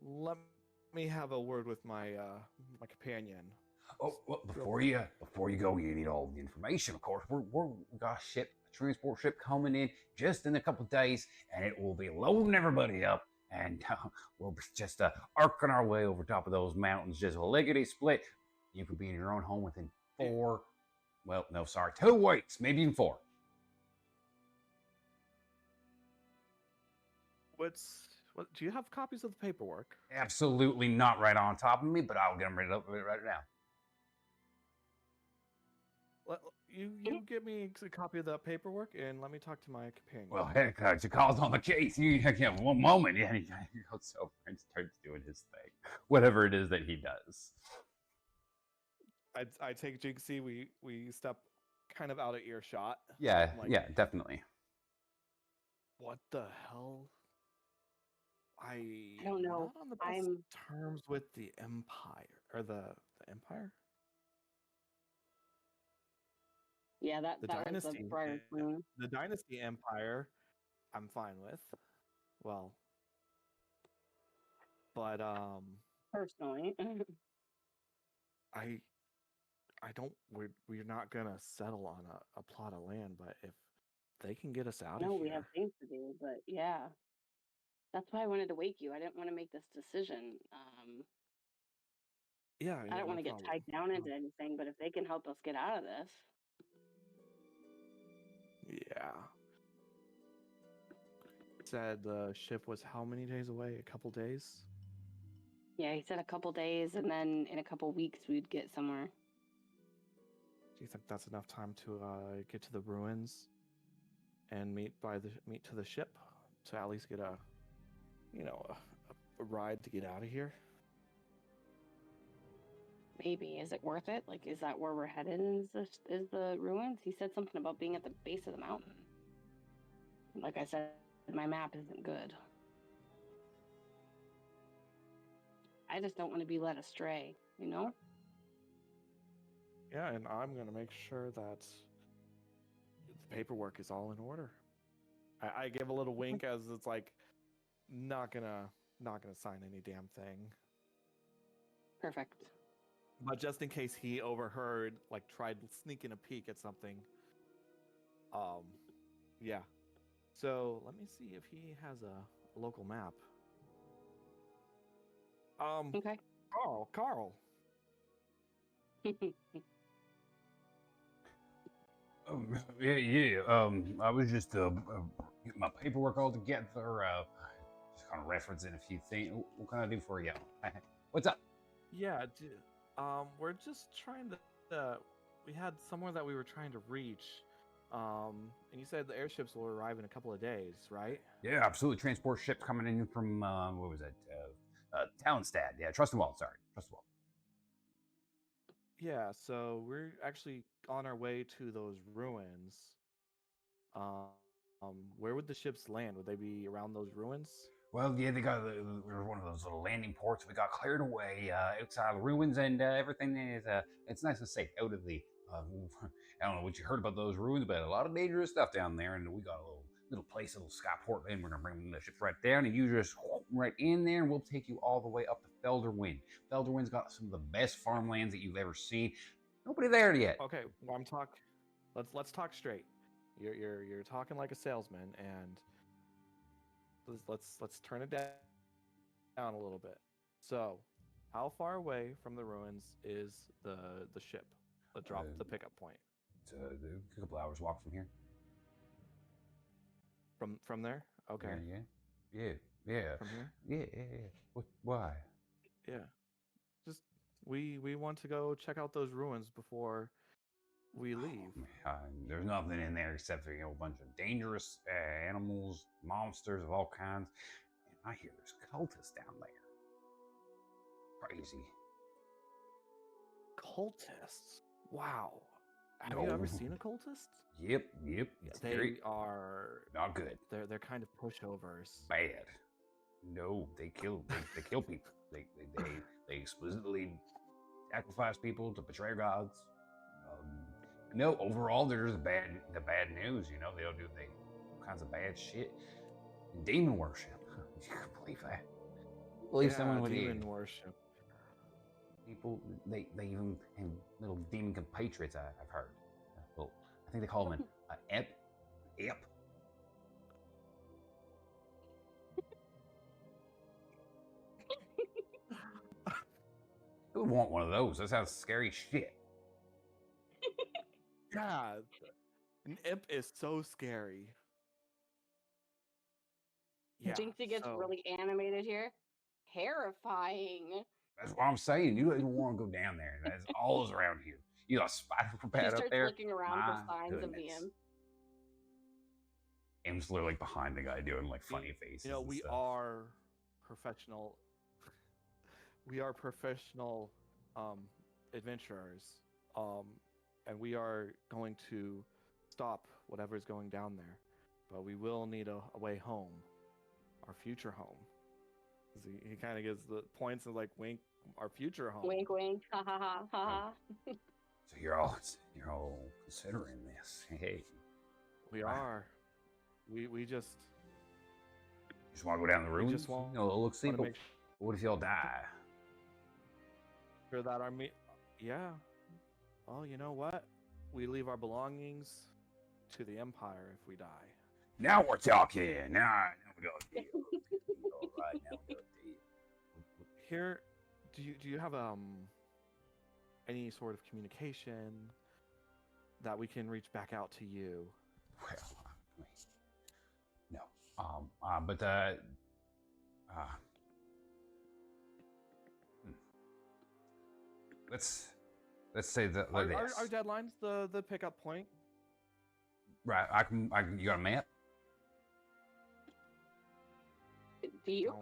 Speaker 2: Let me have a word with my my companion.
Speaker 5: Oh, well, before you go, you need all the information. Of course, we got a transport ship coming in just in a couple of days, and it will be loading everybody up, and we'll be just arcing our way over top of those mountains, just lickety split. You could be in your own home within 4. Well, no, sorry, 2 weeks, maybe even 4.
Speaker 2: What do you have copies of the paperwork?
Speaker 5: Absolutely not right on top of me, but I'll get them right up right now.
Speaker 2: You give me a copy of that paperwork and let me talk to my companion.
Speaker 5: Well, heck, you called on the case. You have one moment. Yeah, he goes over and starts doing his thing, whatever it is that he does.
Speaker 2: I take Jinxie. We step kind of out of earshot.
Speaker 4: Yeah,
Speaker 2: Like,
Speaker 4: yeah, definitely.
Speaker 2: what the hell? I
Speaker 1: don't know.
Speaker 2: not on the best terms with the Empire or the Empire.
Speaker 1: Yeah, that
Speaker 2: The
Speaker 1: was the
Speaker 2: dynasty,
Speaker 1: Briar Queen.
Speaker 2: the dynasty empire, I'm fine with. Well, but
Speaker 1: Personally.
Speaker 2: I don't. We're not gonna settle on a plot of land, but if they can get us out of
Speaker 1: No, we have
Speaker 2: here,
Speaker 1: things to do, but yeah. That's why I wanted to wake you. I didn't want to make this decision.
Speaker 2: yeah,
Speaker 1: I don't
Speaker 2: no
Speaker 1: want to get
Speaker 2: problem.
Speaker 1: tied down into anything, but if they can help us get out of this.
Speaker 2: Yeah. Said the ship was how many days away? A couple days.
Speaker 1: Yeah, he said a couple days, and then in a couple weeks we'd get somewhere.
Speaker 2: Do you think that's enough time to get to the ruins and meet to the ship to at least get a a ride to get out of here?
Speaker 1: Maybe. Is it worth it? Like, is that where we're headed? Is the ruins? He said something about being at the base of the mountain. Like I said, my map isn't good. I just don't want to be led astray, you know?
Speaker 2: Yeah, and I'm gonna make sure that the paperwork is all in order. I give a little wink as it's like not gonna sign any damn thing.
Speaker 1: Perfect.
Speaker 2: But just in case he overheard, like tried sneaking a peek at something. Yeah. So let me see if he has a local map.
Speaker 1: Okay.
Speaker 2: Carl.
Speaker 5: Yeah. I was just getting my paperwork all together. Just kind of referencing a few things. What can I do for you? What's up?
Speaker 2: Yeah. We're just trying to. We had somewhere that we were trying to reach. And you said the airships will arrive in a couple of days, right?
Speaker 5: Yeah, absolutely. Transport ship coming in from what was that? Talonstad. Yeah, Trustwald. Sorry, Trustwald.
Speaker 2: Yeah. So we're actually on our way to those ruins. Where would the ships land? Would they be around those ruins?
Speaker 5: Well, yeah, they got there's one of those little landing ports we got cleared away outside the ruins, and everything is it's nice and safe out of the. I don't know what you heard about those ruins, but a lot of dangerous stuff down there, and we got a little place, a little skyport, and we're gonna bring the ships right down, and you just right in there, and we'll take you all the way up to Felderwind. Felderwind's got some of the best farmlands that you've ever seen. Nobody there yet.
Speaker 2: Okay, well, let's talk straight. You're talking like a salesman, and let's turn it down a little bit. So, how far away from the ruins is the ship? The pickup point.
Speaker 5: It's a couple hours walk from here.
Speaker 2: From there? Okay.
Speaker 5: Yeah.
Speaker 2: From here?
Speaker 5: Yeah. Why?
Speaker 2: Yeah. Just we want to go check out those ruins before we leave.
Speaker 5: There's nothing in there except for a bunch of dangerous animals, monsters of all kinds, and I hear there's cultists down there. Crazy.
Speaker 2: Cultists. Wow. Have you ever seen a cultist?
Speaker 5: Yep. It's
Speaker 2: They
Speaker 5: very
Speaker 2: are
Speaker 5: not good.
Speaker 2: They're kind of pushovers.
Speaker 5: Bad. No, they kill people. They explicitly sacrifice people to betray gods. No, overall, there's the bad news. You know, they'll do all kinds of bad shit. And demon worship. You can believe that? Believe someone would
Speaker 2: demon worship.
Speaker 5: People, they even have little demon compatriots. I've heard. Well, I think they call them an ep. Who would want one of those? That sounds scary shit.
Speaker 2: Yeah, an imp is so scary. Yeah.
Speaker 1: Jinxie gets really animated here. Terrifying.
Speaker 5: That's what I'm saying. You don't even want to go down there. That's all around here. You got a spider
Speaker 1: She
Speaker 5: bad up
Speaker 1: starts
Speaker 5: there.
Speaker 1: looking around for signs of the imp.
Speaker 5: Im's literally behind the guy doing like funny faces.
Speaker 2: You know, we are professional. We are professional adventurers, and we are going to stop whatever's going down there. But we will need a way home, our future home. He kind of gives the points and like wink, our future home.
Speaker 1: Wink, wink. Ha ha ha ha.
Speaker 5: So you're all considering this. Hey,
Speaker 2: We are. We just
Speaker 5: want to go down the ruins.
Speaker 2: just want
Speaker 5: look, see,
Speaker 2: to
Speaker 5: but
Speaker 2: make
Speaker 5: what if y'all die?
Speaker 2: sure that yeah. Well, you know what? We leave our belongings to the Empire if we die.
Speaker 5: Now we're talking. Now we got a deal. All right, now we got a deal.
Speaker 2: Here, do you have any sort of communication that we can reach back out to you?
Speaker 5: Well, no. Let's say that like this.
Speaker 2: Our deadline's the pickup point.
Speaker 5: Right, you got a map?
Speaker 1: Do you?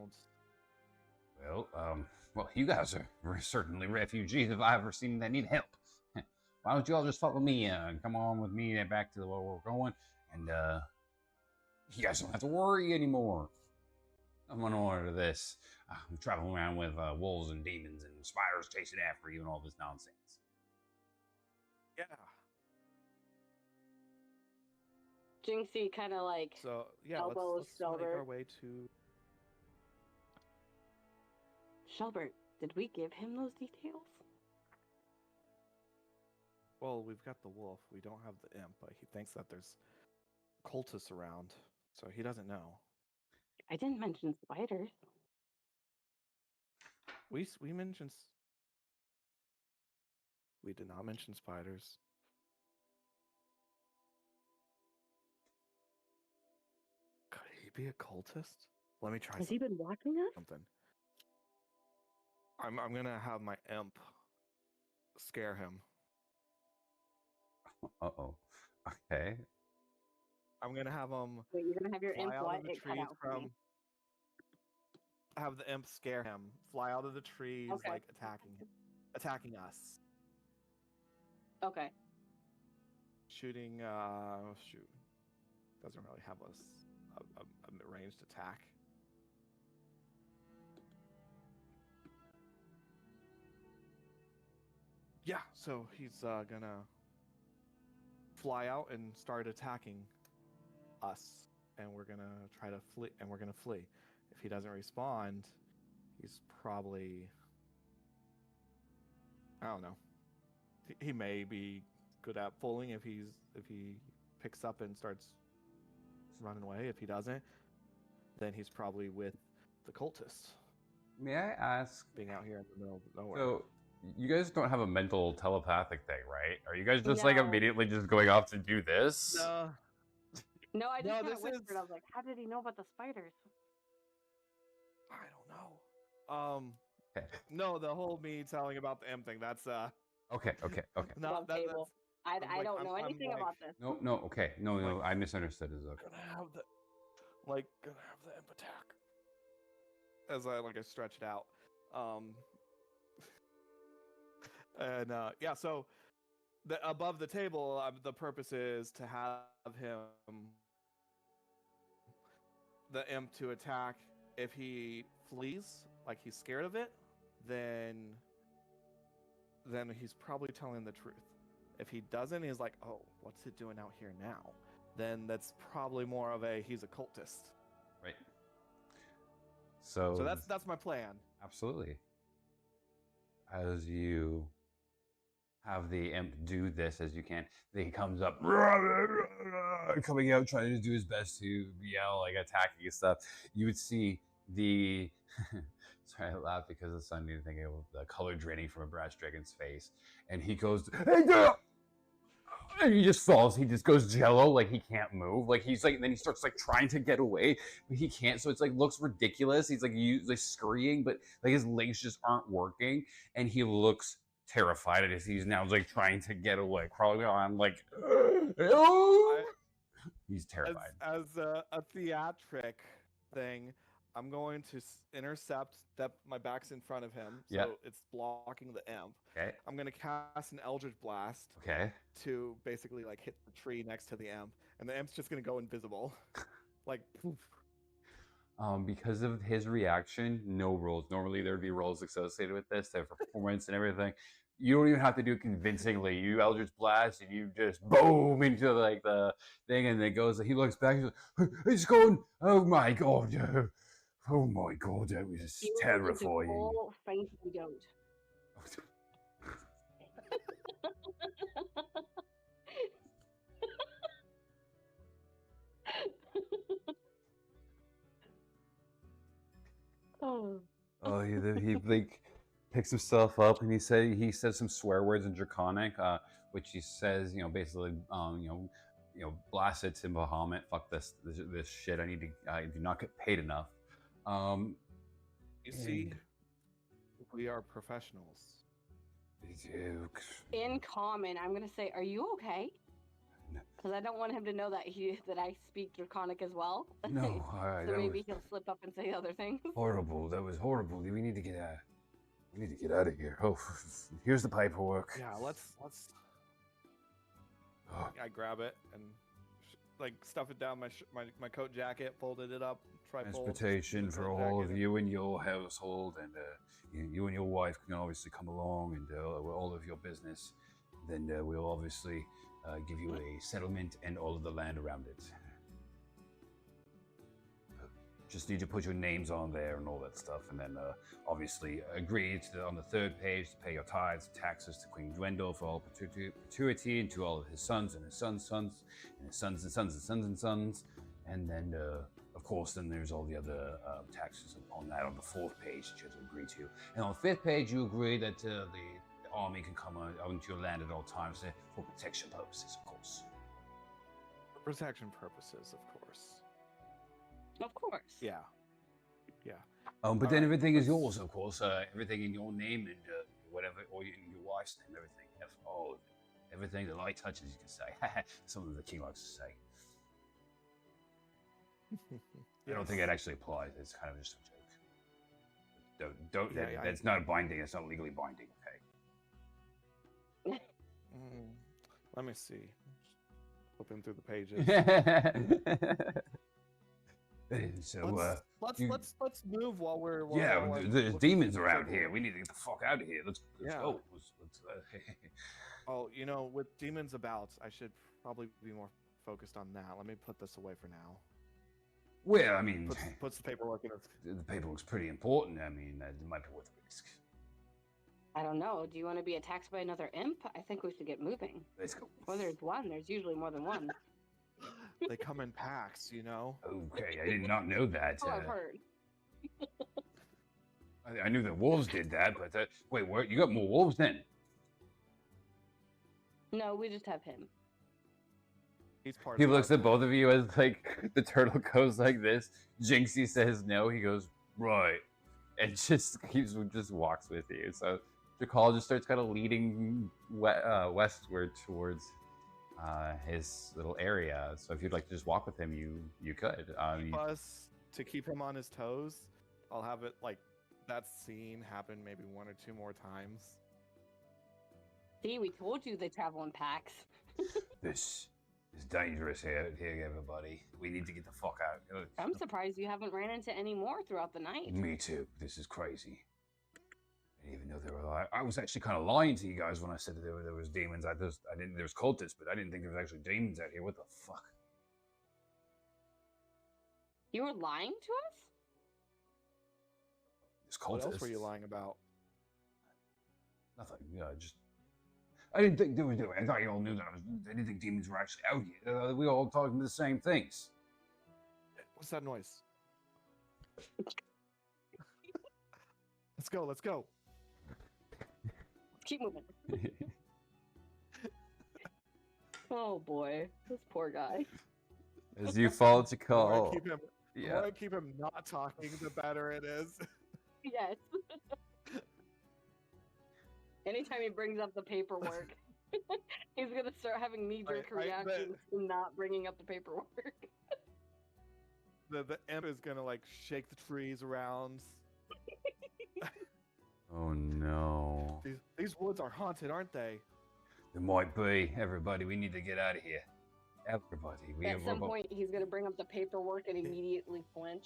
Speaker 5: Well, you guys are certainly refugees if I've ever seen that need help. Why don't you all just follow me and come on with me back to where we're going, and you guys don't have to worry anymore. I'm gonna order this. I'm traveling around with wolves and demons and spiders chasing after you and all this nonsense.
Speaker 2: Yeah.
Speaker 1: Jinxie kind of like
Speaker 2: So yeah,
Speaker 1: elbows
Speaker 2: let's make our
Speaker 1: Shelbert.
Speaker 2: way to.
Speaker 1: Shelbert, did we give him those details?
Speaker 2: Well, we've got the wolf. We don't have the imp, but he thinks that there's cultists around, so he doesn't know.
Speaker 1: I didn't mention spiders.
Speaker 2: We mentioned. We did not mention spiders. Could he be a cultist? Let me try
Speaker 1: Has he been watching us?
Speaker 2: something. I'm gonna have my imp scare him.
Speaker 5: Uh-oh. Okay.
Speaker 2: I'm gonna have him
Speaker 1: Wait, you're gonna have your
Speaker 2: fly
Speaker 1: imp
Speaker 2: out
Speaker 1: what?
Speaker 2: of the
Speaker 1: It cut
Speaker 2: trees
Speaker 1: out for me.
Speaker 2: have the imp scare him, fly out of the trees,
Speaker 1: Okay.
Speaker 2: like attacking us,
Speaker 1: Okay.
Speaker 2: shooting. Shoot, doesn't really have a ranged attack. Yeah, so he's gonna fly out and start attacking us, and we're gonna try to flee. And we're gonna flee. If he doesn't respond, he's probably, I don't know. He may be good at fooling if he picks up and starts running away. If he doesn't, then he's probably with the cultists.
Speaker 4: May I ask?
Speaker 2: Being out here in the middle of nowhere.
Speaker 4: So, you guys don't have a mental telepathic thing, right? Are you guys just like
Speaker 1: No.
Speaker 4: immediately just going off to do this?
Speaker 1: No, I just
Speaker 2: No,
Speaker 1: kind of
Speaker 2: this
Speaker 1: whispered.
Speaker 2: is-
Speaker 1: I was like, "How did he know about the spiders?"
Speaker 2: I don't know.
Speaker 4: Okay.
Speaker 2: No, the whole me telling about the M thing. That's
Speaker 4: Okay.
Speaker 1: Dumb table. I
Speaker 2: I'm
Speaker 1: don't know
Speaker 2: I'm
Speaker 1: anything
Speaker 2: like,
Speaker 1: about this.
Speaker 4: No. Okay. No.
Speaker 2: Like-
Speaker 4: I misunderstood. Is okay.
Speaker 2: gonna have the M attack. As I stretch it out. And yeah, so above the table, the purpose is to have the imp to attack. If he flees, like he's scared of it, then he's probably telling the truth. If he doesn't, he's like, oh, what's it doing out here now? Then that's probably more of he's a cultist.
Speaker 4: Right. So
Speaker 2: that's my plan.
Speaker 4: absolutely. As you have the imp do this as you can, he comes up, coming out, trying to do his best to yell, like attacking and stuff. You would see the. Sorry, I laugh because the sun didn't think of the color draining from a brass dragon's face, and he goes, "Hey, girl!" And he just falls. He just goes jello, like he can't move. Like he's like, then he starts like trying to get away, but he can't. So it's like looks ridiculous. He's like scurrying, but like his legs just aren't working, and he looks terrified as he's now like trying to get away, crawling on like, he's terrified.
Speaker 2: As a theatric thing, I'm going to intercept that my back's in front of him, so
Speaker 4: Yep.
Speaker 2: it's blocking the imp.
Speaker 4: Okay.
Speaker 2: I'm gonna cast an Eldritch Blast
Speaker 4: Okay.
Speaker 2: to basically like hit the tree next to the imp, and the imp's just gonna go invisible, like poof.
Speaker 4: Because of his reaction, no rolls. Normally there'd be rolls associated with this, their performance and everything. You don't even have to do it convincingly. You Eldritch Blast and you just boom into like the thing, and it goes. He looks back. He's like, "It's gone! Oh my god! Oh my god! That was
Speaker 1: You
Speaker 4: terrifying."
Speaker 1: full fainty goat. Oh.
Speaker 4: Oh, he like picks himself up and he says some swear words in Draconic, which he says, basically, blast it to Bahamut. Fuck this shit. I do not get paid enough.
Speaker 2: You see, we are professionals.
Speaker 1: In common, I'm gonna say, "Are you okay?"
Speaker 4: No.
Speaker 1: Because I don't want him to know that I speak Draconic as well.
Speaker 4: No,
Speaker 1: So maybe he'll slip up and say other things.
Speaker 5: Horrible. That was horrible. We need to get out of here. Oh, here's the paperwork.
Speaker 2: Yeah, let's.
Speaker 5: Oh,
Speaker 2: I grab it and stuff it down my coat jacket, folded it up, trifold.
Speaker 5: transportation for all of you and your household, and you and your wife can obviously come along and all of your business. Then we'll obviously give you a settlement and all of the land around it. Just need to put your names on there and all that stuff, and then obviously agree on the third page to pay your tithes, taxes to Queen Gwendol for all perpetuity, and to all of his sons and his sons' sons, and his sons and sons and sons and sons, and then of course then there's all the other taxes on that on the fourth page that you have to agree to, and on the fifth page you agree that the army can come onto your land at all times for protection purposes, of course.
Speaker 2: For protection purposes, of course.
Speaker 1: Of course.
Speaker 2: Yeah.
Speaker 5: But then
Speaker 2: Alright,
Speaker 5: everything is
Speaker 2: let's-
Speaker 5: yours, of course. Everything in your name and whatever, or in your wife's name, everything. All of it. Everything the light touches, you can say. Something the king likes to say. I don't think it actually applies. It's kind of just a joke. Don't.
Speaker 2: Yeah,
Speaker 5: That's not binding. It's not legally binding. Okay.
Speaker 2: Let me see. Flipping through the pages.
Speaker 5: So,
Speaker 2: let's move while we're
Speaker 5: yeah,
Speaker 2: while I'm
Speaker 5: there's
Speaker 2: looking
Speaker 5: demons
Speaker 2: for the
Speaker 5: around here.
Speaker 2: paperwork.
Speaker 5: We need to get the fuck out of here. Let's
Speaker 2: Yeah.
Speaker 5: go.
Speaker 2: Oh, you know, with demons about, I should probably be more focused on that. Let me put this away for now.
Speaker 5: Well, I mean,
Speaker 2: Puts the paperwork in its...
Speaker 5: the paperwork's pretty important. I mean, it might be worth the risk.
Speaker 1: I don't know. Do you want to be attacked by another imp? I think we should get moving.
Speaker 5: Let's go.
Speaker 1: Well, there's one. There's usually more than one.
Speaker 2: They come in packs, you know?
Speaker 5: Okay, I did not know that.
Speaker 1: Oh, I've heard.
Speaker 5: I knew the wolves did that, but wait, what? You got more wolves then?
Speaker 1: No, we just have him.
Speaker 2: He's part
Speaker 4: He
Speaker 2: of
Speaker 4: looks
Speaker 2: our
Speaker 4: at both
Speaker 2: plan.
Speaker 4: of you as like the turtle goes like this. Jinxie says no. He goes right, and just walks with you. So Jakal just starts kind of leading westward towards his little area. So if you'd like to just walk with him, you could.
Speaker 2: To keep him on his toes, I'll have it like that scene happen maybe one or two more times.
Speaker 1: See, we told you they travel in packs.
Speaker 5: This is dangerous here, everybody. We need to get the fuck out.
Speaker 1: I'm surprised you haven't ran into any more throughout the night.
Speaker 5: Me too. This is crazy. I didn't even know there were. I was actually kind of lying to you guys when I said that there was demons. I didn't. There was cultists, but I didn't think there was actually demons out here. What the fuck?
Speaker 1: You were lying to us?
Speaker 5: There's
Speaker 2: What
Speaker 5: cultists.
Speaker 2: else were you lying about?
Speaker 5: Nothing. Yeah, just. I didn't think there was. I thought you all knew that. I didn't think demons were actually out here. We all talking the same things.
Speaker 2: What's that noise? Let's go. Let's go.
Speaker 1: Keep moving. Oh boy, this poor guy.
Speaker 4: As you follow
Speaker 2: The more
Speaker 4: Jakal,
Speaker 2: I keep him, the
Speaker 4: yeah.
Speaker 2: more I keep him not talking, the better it is.
Speaker 1: Yes. Anytime he brings up the paperwork, he's gonna start having knee-jerk
Speaker 2: I bet.
Speaker 1: reactions to not bringing up the paperwork.
Speaker 2: The imp is gonna like shake the trees around.
Speaker 4: Oh no.
Speaker 2: These woods are haunted, aren't they?
Speaker 5: There might be. Everybody, we need to get out of here. Everybody,
Speaker 1: At some point, he's gonna bring up the paperwork and immediately flinch.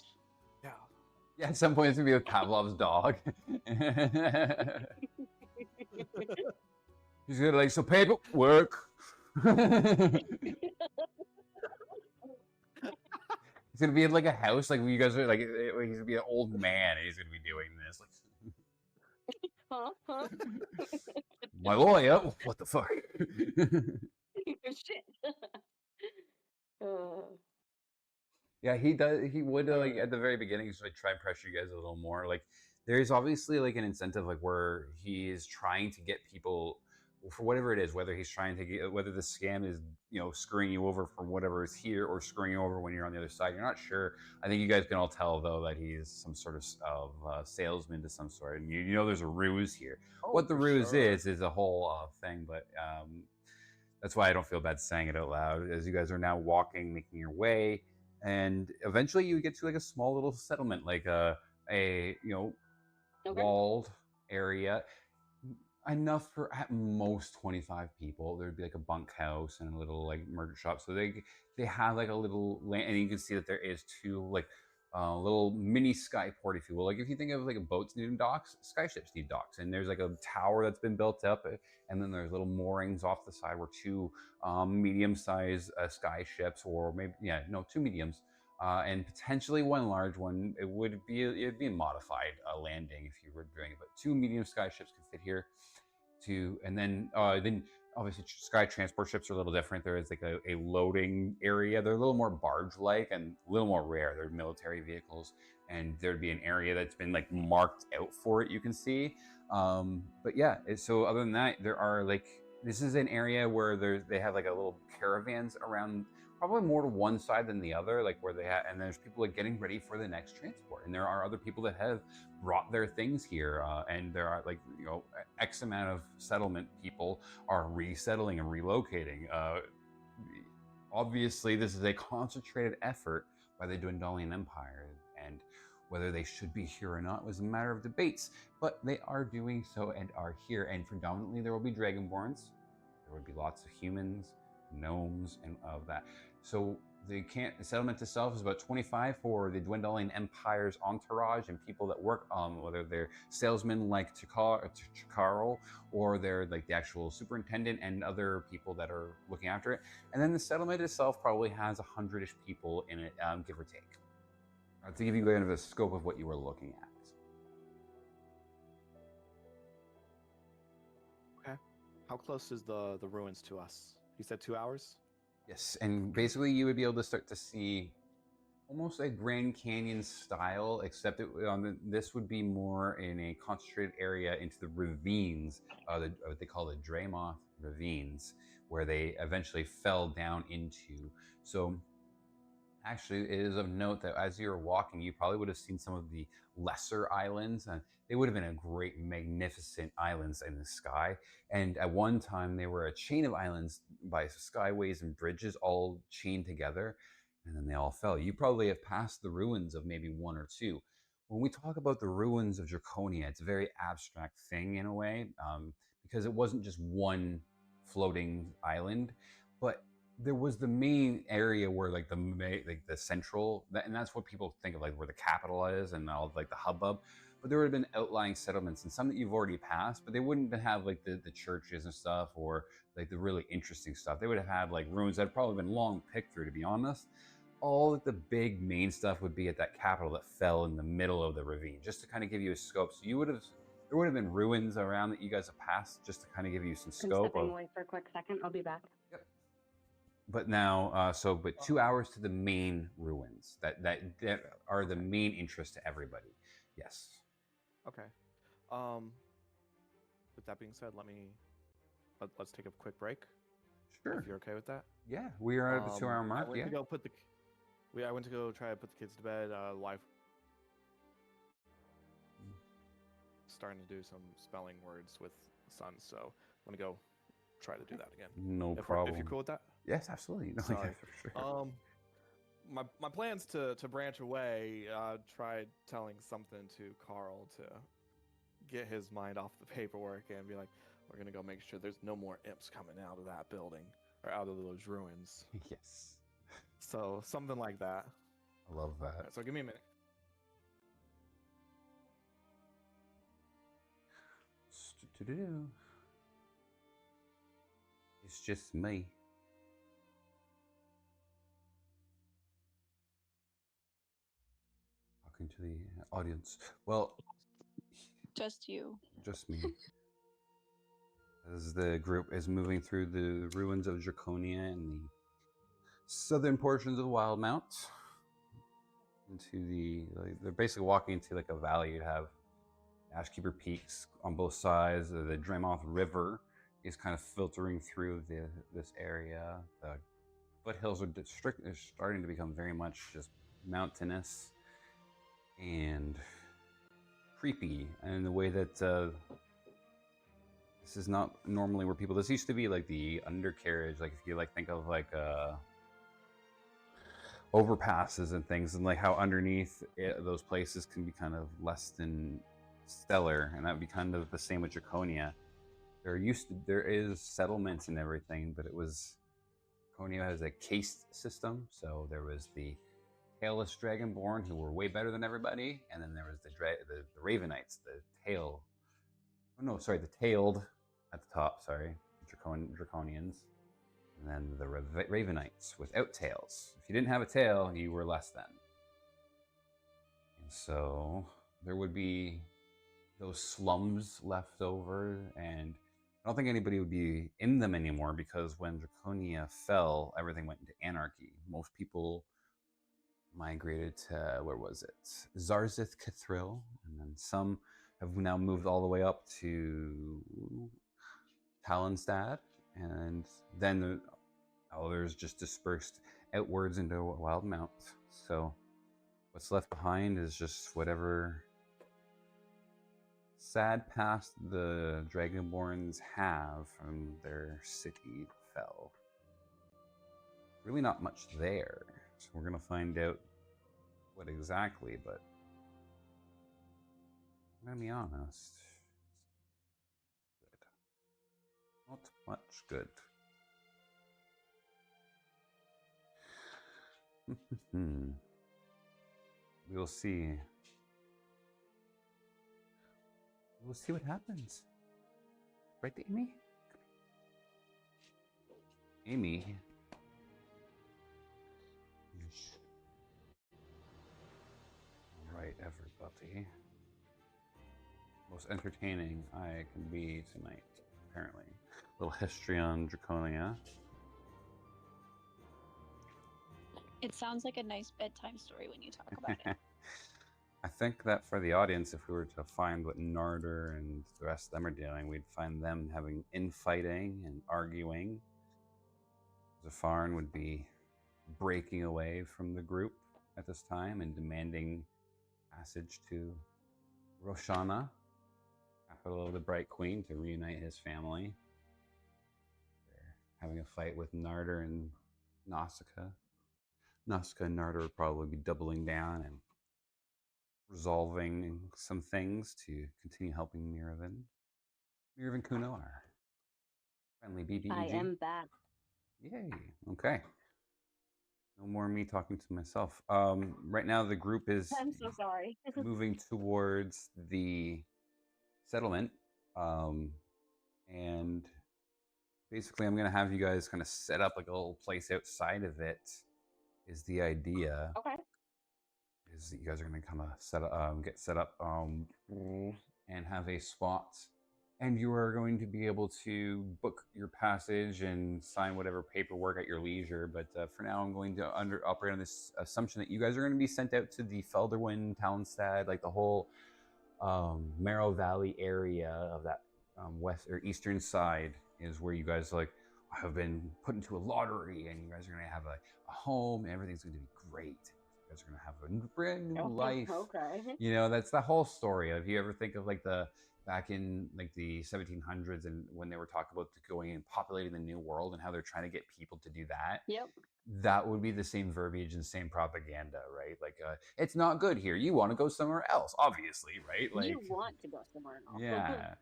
Speaker 2: Yeah.
Speaker 4: Yeah, at some point it's gonna be with Pavlov's dog.
Speaker 5: He's gonna like, so paperwork.
Speaker 4: He's gonna be in like a house, like you guys are like. He's gonna be an old man, and he's gonna be doing this. Like,
Speaker 1: Huh? Huh?
Speaker 5: My lawyer. What the fuck?
Speaker 1: Shit. Uh,
Speaker 4: yeah, he does. He would like at the very beginning, just like try and pressure you guys a little more. Like, there's obviously like an incentive, like where he is trying to get people for whatever it is, whether he's trying to get, whether the scam is screwing you over from whatever is here or screwing you over when you're on the other side. You're not sure. I think you guys can all tell though that he's some sort of salesman to some sort, and you know there's a ruse here. What the
Speaker 2: for
Speaker 4: ruse
Speaker 2: sure.
Speaker 4: is a whole thing, but that's why I don't feel bad saying it out loud. As you guys are now walking, making your way, and eventually you get to like a small little settlement, like a
Speaker 1: okay.
Speaker 4: walled area, enough for at most 25 people. There'd be like a bunkhouse and a little like merchant shop. So they have like a little land, and you can see that there is two like little mini skyport, if you will. Like if you think of like a boats needing docks, skyships need docks, and there's like a tower that's been built up, and then there's little moorings off the side where two medium-sized skyships, or maybe two mediums. And potentially one large one. It'd be a modified landing if you were doing it, but two medium sky ships can fit here. And then obviously sky transport ships are a little different. There is like a loading area. They're a little more barge-like and a little more rare. They're military vehicles, and there'd be an area that's been like marked out for it. You can see, but yeah. So other than that, there are like this is an area where they have like a little caravans around. Probably more to one side than the other, like where and there's people like getting ready for the next transport, and there are other people that have brought their things here, and there are like X amount of settlement people are resettling and relocating. Obviously, this is a concentrated effort by the Dwendalian Empire, and whether they should be here or not was a matter of debates, but they are doing so and are here, and predominantly there will be Dragonborns. There would be lots of humans, gnomes, and of that. So The settlement itself is about 25 for the dwindling empire's entourage and people that work on, whether they're salesmen like Chikaro, or they're like the actual superintendent and other people that are looking after it. And then the settlement itself probably has 100-ish people in it, give or take. To give you kind of a scope of what you were looking at.
Speaker 2: Okay. How close is the ruins to us? You said 2 hours?
Speaker 4: Yes, and basically you would be able to start to see almost a Grand Canyon style, except this would be more in a concentrated area into the ravines, what they call the Dreymoth ravines, where they eventually fell down into. So actually, it is of note that as you were walking, you probably would have seen some of the lesser islands, and they would have been a great, magnificent islands in the sky. And at one time, they were a chain of islands by skyways and bridges all chained together, and then they all fell. You probably have passed the ruins of maybe one or two. When we talk about the ruins of Draconia, it's a very abstract thing in a way, because it wasn't just one floating island, but there was the main area where like the central, and that's what people think of, like where the capital is and all like the hubbub. But there would have been outlying settlements and some that you've already passed, but they wouldn't have like the churches and stuff, or like the really interesting stuff. They would have had like ruins that had probably been long picked through, to be honest. All the big main stuff would be at that capital that fell in the middle of the ravine, just to kind of give you a scope. So there would have been ruins around that you guys have passed, just to kind of give you some
Speaker 1: I'm
Speaker 4: scope
Speaker 1: stepping
Speaker 4: of.
Speaker 1: away for a quick second. I'll be back.
Speaker 4: Yep. But now, but 2 hours to the main ruins that are the main interest to everybody. Yes.
Speaker 2: Okay. With that being said, let's take a quick break.
Speaker 4: Sure.
Speaker 2: If you're okay with that.
Speaker 4: Yeah, we are at the 2 hour mark.
Speaker 2: I went to go try to put the kids to bed. Wife starting to do some spelling words with son, so I'm gonna go try to do that again.
Speaker 4: No problem.
Speaker 2: If you're cool with that.
Speaker 4: Yes, absolutely. No,
Speaker 2: Sorry.
Speaker 4: yeah, for sure.
Speaker 2: My plans to branch away. Tried telling something to Carl to get his mind off the paperwork and be like, we're gonna go make sure there's no more imps coming out of that building or out of those ruins.
Speaker 4: Yes.
Speaker 2: So something like that.
Speaker 4: I love that.
Speaker 2: Right, so give me a minute.
Speaker 4: It's just me. Talking to the audience. Well,
Speaker 3: Just you.
Speaker 4: just me. As the group is moving through the ruins of Draconia and the southern portions of Wildmount into they're basically walking into like a valley. You have Ashkeeper Peaks on both sides. The Dreymoth River is kind of filtering through this area. The foothills are starting to become very much just mountainous and creepy, and in the way that this is not normally where people. This used to be like the undercarriage, like if you like think of like overpasses and things, and like how underneath those places can be kind of less than stellar, and that would be kind of the same with Draconia. There is settlements and everything, but Draconia has a caste system, so there was the tailless dragonborn who were way better than everybody, and then there was the Ravenites, the tailed at the top, Draconians, and then the Ravenites without tails. If you didn't have a tail, you were less than. And so there would be those slums left over, and I don't think anybody would be in them anymore, because when Draconia fell, everything went into anarchy. Most people migrated to, where was it? Zarzith Cathril, and then some have now moved all the way up to Talonstad, and then others just dispersed outwards into Wildmount. So what's left behind is just whatever sad past the Dragonborns have from their city that fell. Really not much there. So we're going to find out what exactly, but I'm going to be honest. Good. Not much good. We will see. We'll see what happens. Right, Amy? Amy. All right, everybody. Most entertaining I can be tonight, apparently. A little history on Draconia.
Speaker 3: It sounds like a nice bedtime story when you talk about it.
Speaker 4: I think that for the audience, if we were to find what Narder and the rest of them are doing, we'd find them having infighting and arguing. Zafarn would be breaking away from the group at this time and demanding passage to Roshana, capital of the Bright Queen, to reunite his family. They're having a fight with Narder and Nausicaa. Nausicaa and Narder would probably be doubling down and resolving some things to continue helping Miravan. Miravan Kuno, our friendly BBEG.
Speaker 1: I am back.
Speaker 4: Yay. Okay. No more me talking to myself. Right now, the group is
Speaker 1: I'm so sorry.
Speaker 4: moving towards the settlement. And basically, I'm going to have you guys kind of set up like a little place outside of it, is the idea.
Speaker 1: Okay.
Speaker 4: Is that you guys are going to kind of get set up and have a spot, and you are going to be able to book your passage and sign whatever paperwork at your leisure. But for now, I'm going to operate on this assumption that you guys are going to be sent out to the Felderwin, Talonstad, like the whole Marrow Valley area of that west or eastern side is where you guys like have been put into a lottery, and you guys are going to have a home, and everything's going to be great. You guys are going to have a brand new life.
Speaker 1: Okay.
Speaker 4: You know, that's the whole story. If you ever think of like back in like the 1700s and when they were talking about going and populating the new world and how they're trying to get people to do that.
Speaker 1: Yep.
Speaker 4: That would be the same verbiage and same propaganda, right? Like, it's not good here. You want to go somewhere else, obviously, right? Like,
Speaker 1: you want to go somewhere else.
Speaker 4: yeah.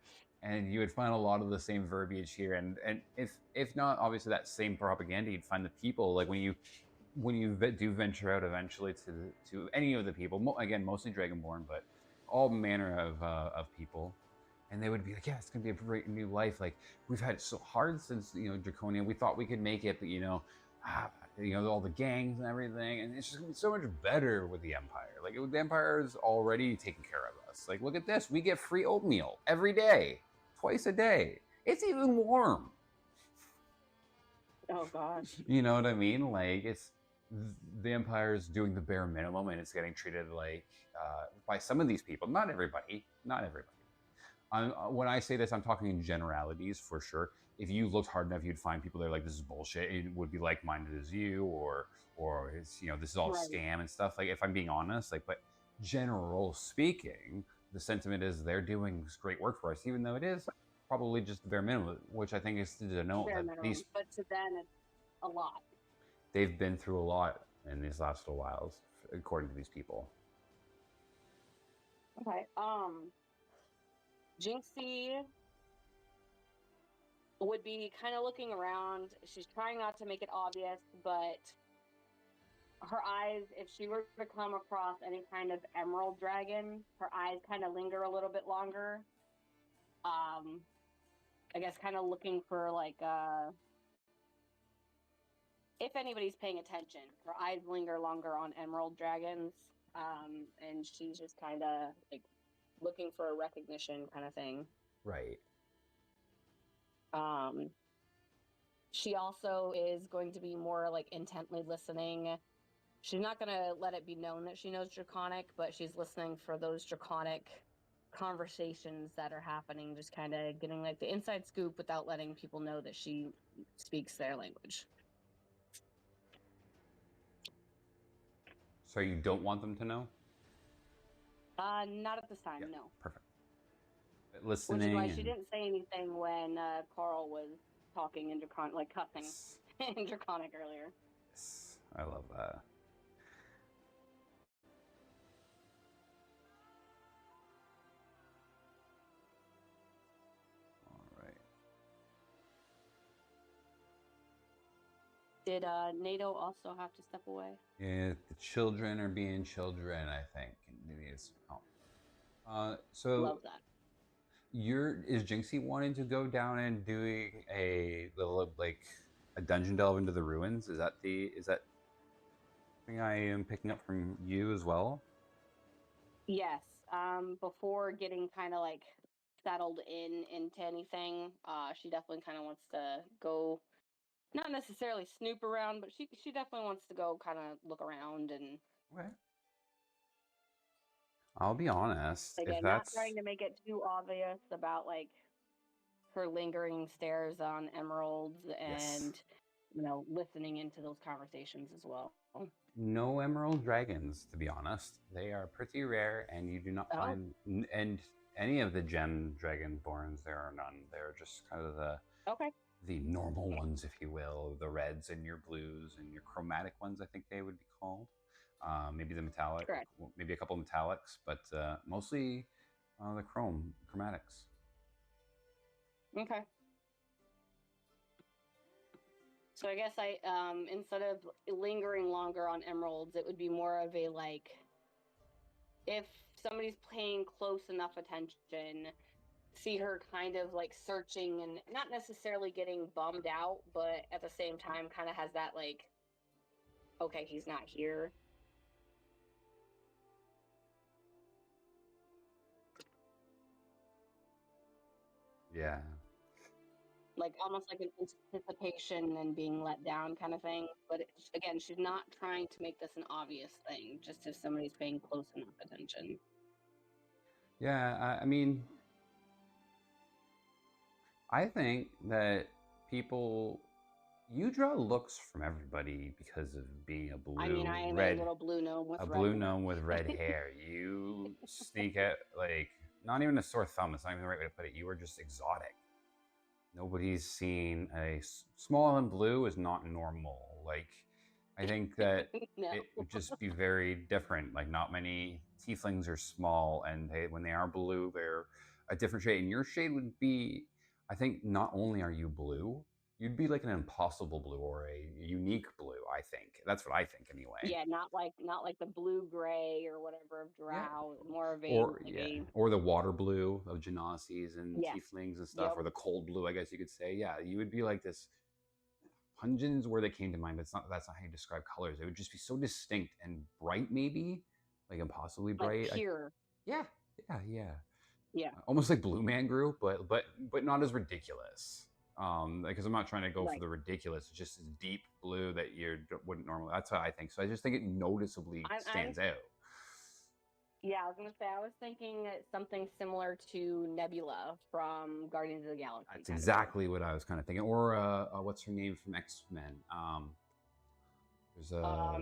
Speaker 4: And you would find a lot of the same verbiage here, and if not obviously that same propaganda, you'd find the people like when you do venture out eventually to any of the people, again mostly Dragonborn, but all manner of people, and they would be like, yeah, it's gonna be a great new life. Like, we've had it so hard since Draconia. We thought we could make it, but all the gangs and everything, and it's just gonna be so much better with the Empire. Like, the Empire is already taking care of us. Like, look at this, we get free oatmeal every day, twice a day. It's even warm.
Speaker 1: Oh gosh.
Speaker 4: You know what I mean? Like, it's the Empire is doing the bare minimum, and it's getting treated like by some of these people. Not everybody. When I say this, I'm talking in generalities for sure. If you looked hard enough, you'd find people that are like, this is bullshit. It would be like-minded as you, or it's, this is all
Speaker 1: Right.
Speaker 4: scam and stuff. Like, if I'm being honest, like, but general speaking, the sentiment is they're doing great work for us, even though it is probably just the bare minimum, which I think is to denote
Speaker 1: Bare
Speaker 4: that
Speaker 1: minimum, but to them it's a lot.
Speaker 4: they've been through a lot in these last little whiles, according to these people.
Speaker 1: Okay. Jinxie would be kind of looking around. She's trying not to make it obvious, but her eyes, if she were to come across any kind of emerald dragon, her eyes kind of linger a little bit longer. I guess kind of looking for like if anybody's paying attention, her eyes linger longer on emerald dragons. And she's just kind of like looking for a recognition kind of thing.
Speaker 4: Right.
Speaker 1: She also is going to be more like intently listening. She's not going to let it be known that she knows Draconic, but she's listening for those Draconic conversations that are happening, just kind of getting like the inside scoop without letting people know that she speaks their language.
Speaker 4: So you don't want them to know?
Speaker 1: Not at this time,
Speaker 4: Yeah,
Speaker 1: no.
Speaker 4: perfect.
Speaker 1: Which
Speaker 4: Listening.
Speaker 1: is why she didn't say anything when Carl was talking in Draconic, like cussing in Draconic earlier.
Speaker 4: Yes, I love that. All right.
Speaker 1: Did NATO also have to step away?
Speaker 4: Yeah, the children are being children, I think, and they need some help. So
Speaker 1: Love that.
Speaker 4: is Jinxie wanting to go down and doing a little like a dungeon delve into the ruins? Is that thing I am picking up from you as well?
Speaker 1: Yes. Before getting kind of like settled into anything, she definitely kind of wants to go, not necessarily snoop around, but she definitely wants to go kind of look around and
Speaker 4: Okay. I'll be honest, if
Speaker 1: again, not
Speaker 4: that's
Speaker 1: trying to make it too obvious about like her lingering stares on emeralds
Speaker 4: yes.
Speaker 1: and listening into those conversations as well.
Speaker 4: No emerald dragons, to be honest. They are pretty rare, and you do not
Speaker 1: Oh.
Speaker 4: find and any of the gem dragonborns. There are none. They're just kind of
Speaker 1: Okay.
Speaker 4: the normal ones, if you will, the reds and your blues and your chromatic ones. I think they would be called. Maybe the metallic,
Speaker 1: Correct.
Speaker 4: maybe a couple metallics, but mostly the chromatics.
Speaker 1: Okay. So I guess I instead of lingering longer on emeralds, it would be more of a like if somebody's paying close enough attention, see her kind of like searching and not necessarily getting bummed out, but at the same time kind of has that like, okay, he's not here.
Speaker 4: Yeah.
Speaker 1: Like almost like an anticipation and being let down kind of thing. But again, she's not trying to make this an obvious thing, just if somebody's paying close enough attention.
Speaker 4: Yeah, I mean, I think that you draw looks from everybody because of being a
Speaker 1: I mean, I am a little blue gnome with red hair.
Speaker 4: gnome with red hair. You sneak out like not even a sore thumb. It's not even the right way to put it. You are just exotic. Nobody's seen small and blue is not normal. Like, I think that
Speaker 1: No.
Speaker 4: it would just be very different. Like, not many tieflings are small, and when they are blue, they're a different shade. And your shade would be, I think, not only are you blue, you'd be like an impossible blue or a unique blue. I think that's what I think anyway.
Speaker 1: Yeah, not like the blue gray or whatever of
Speaker 4: Yeah.
Speaker 1: drow, more of a
Speaker 4: Or
Speaker 1: like
Speaker 4: yeah,
Speaker 1: a
Speaker 4: or the water blue of Genasi's and
Speaker 1: yes.
Speaker 4: tieflings and stuff,
Speaker 1: Yep.
Speaker 4: or the cold blue, I guess you could say. Yeah, you would be like this. Pungens where they came to mind, but that's not how you describe colors. It would just be so distinct and bright, maybe like impossibly
Speaker 1: Like
Speaker 4: bright.
Speaker 1: pure.
Speaker 4: Yeah.
Speaker 1: Yeah.
Speaker 4: Almost like Blue Man Group, but not as ridiculous. Because I'm not trying to go for
Speaker 1: Right.
Speaker 4: the ridiculous. It's just this deep blue that you wouldn't normally. That's how I think. So I just think it noticeably stands out.
Speaker 1: Yeah, I was gonna say I was thinking something similar to Nebula from Guardians of the Galaxy.
Speaker 4: That's exactly what I was kind of thinking. Or what's her name from X-Men? There's a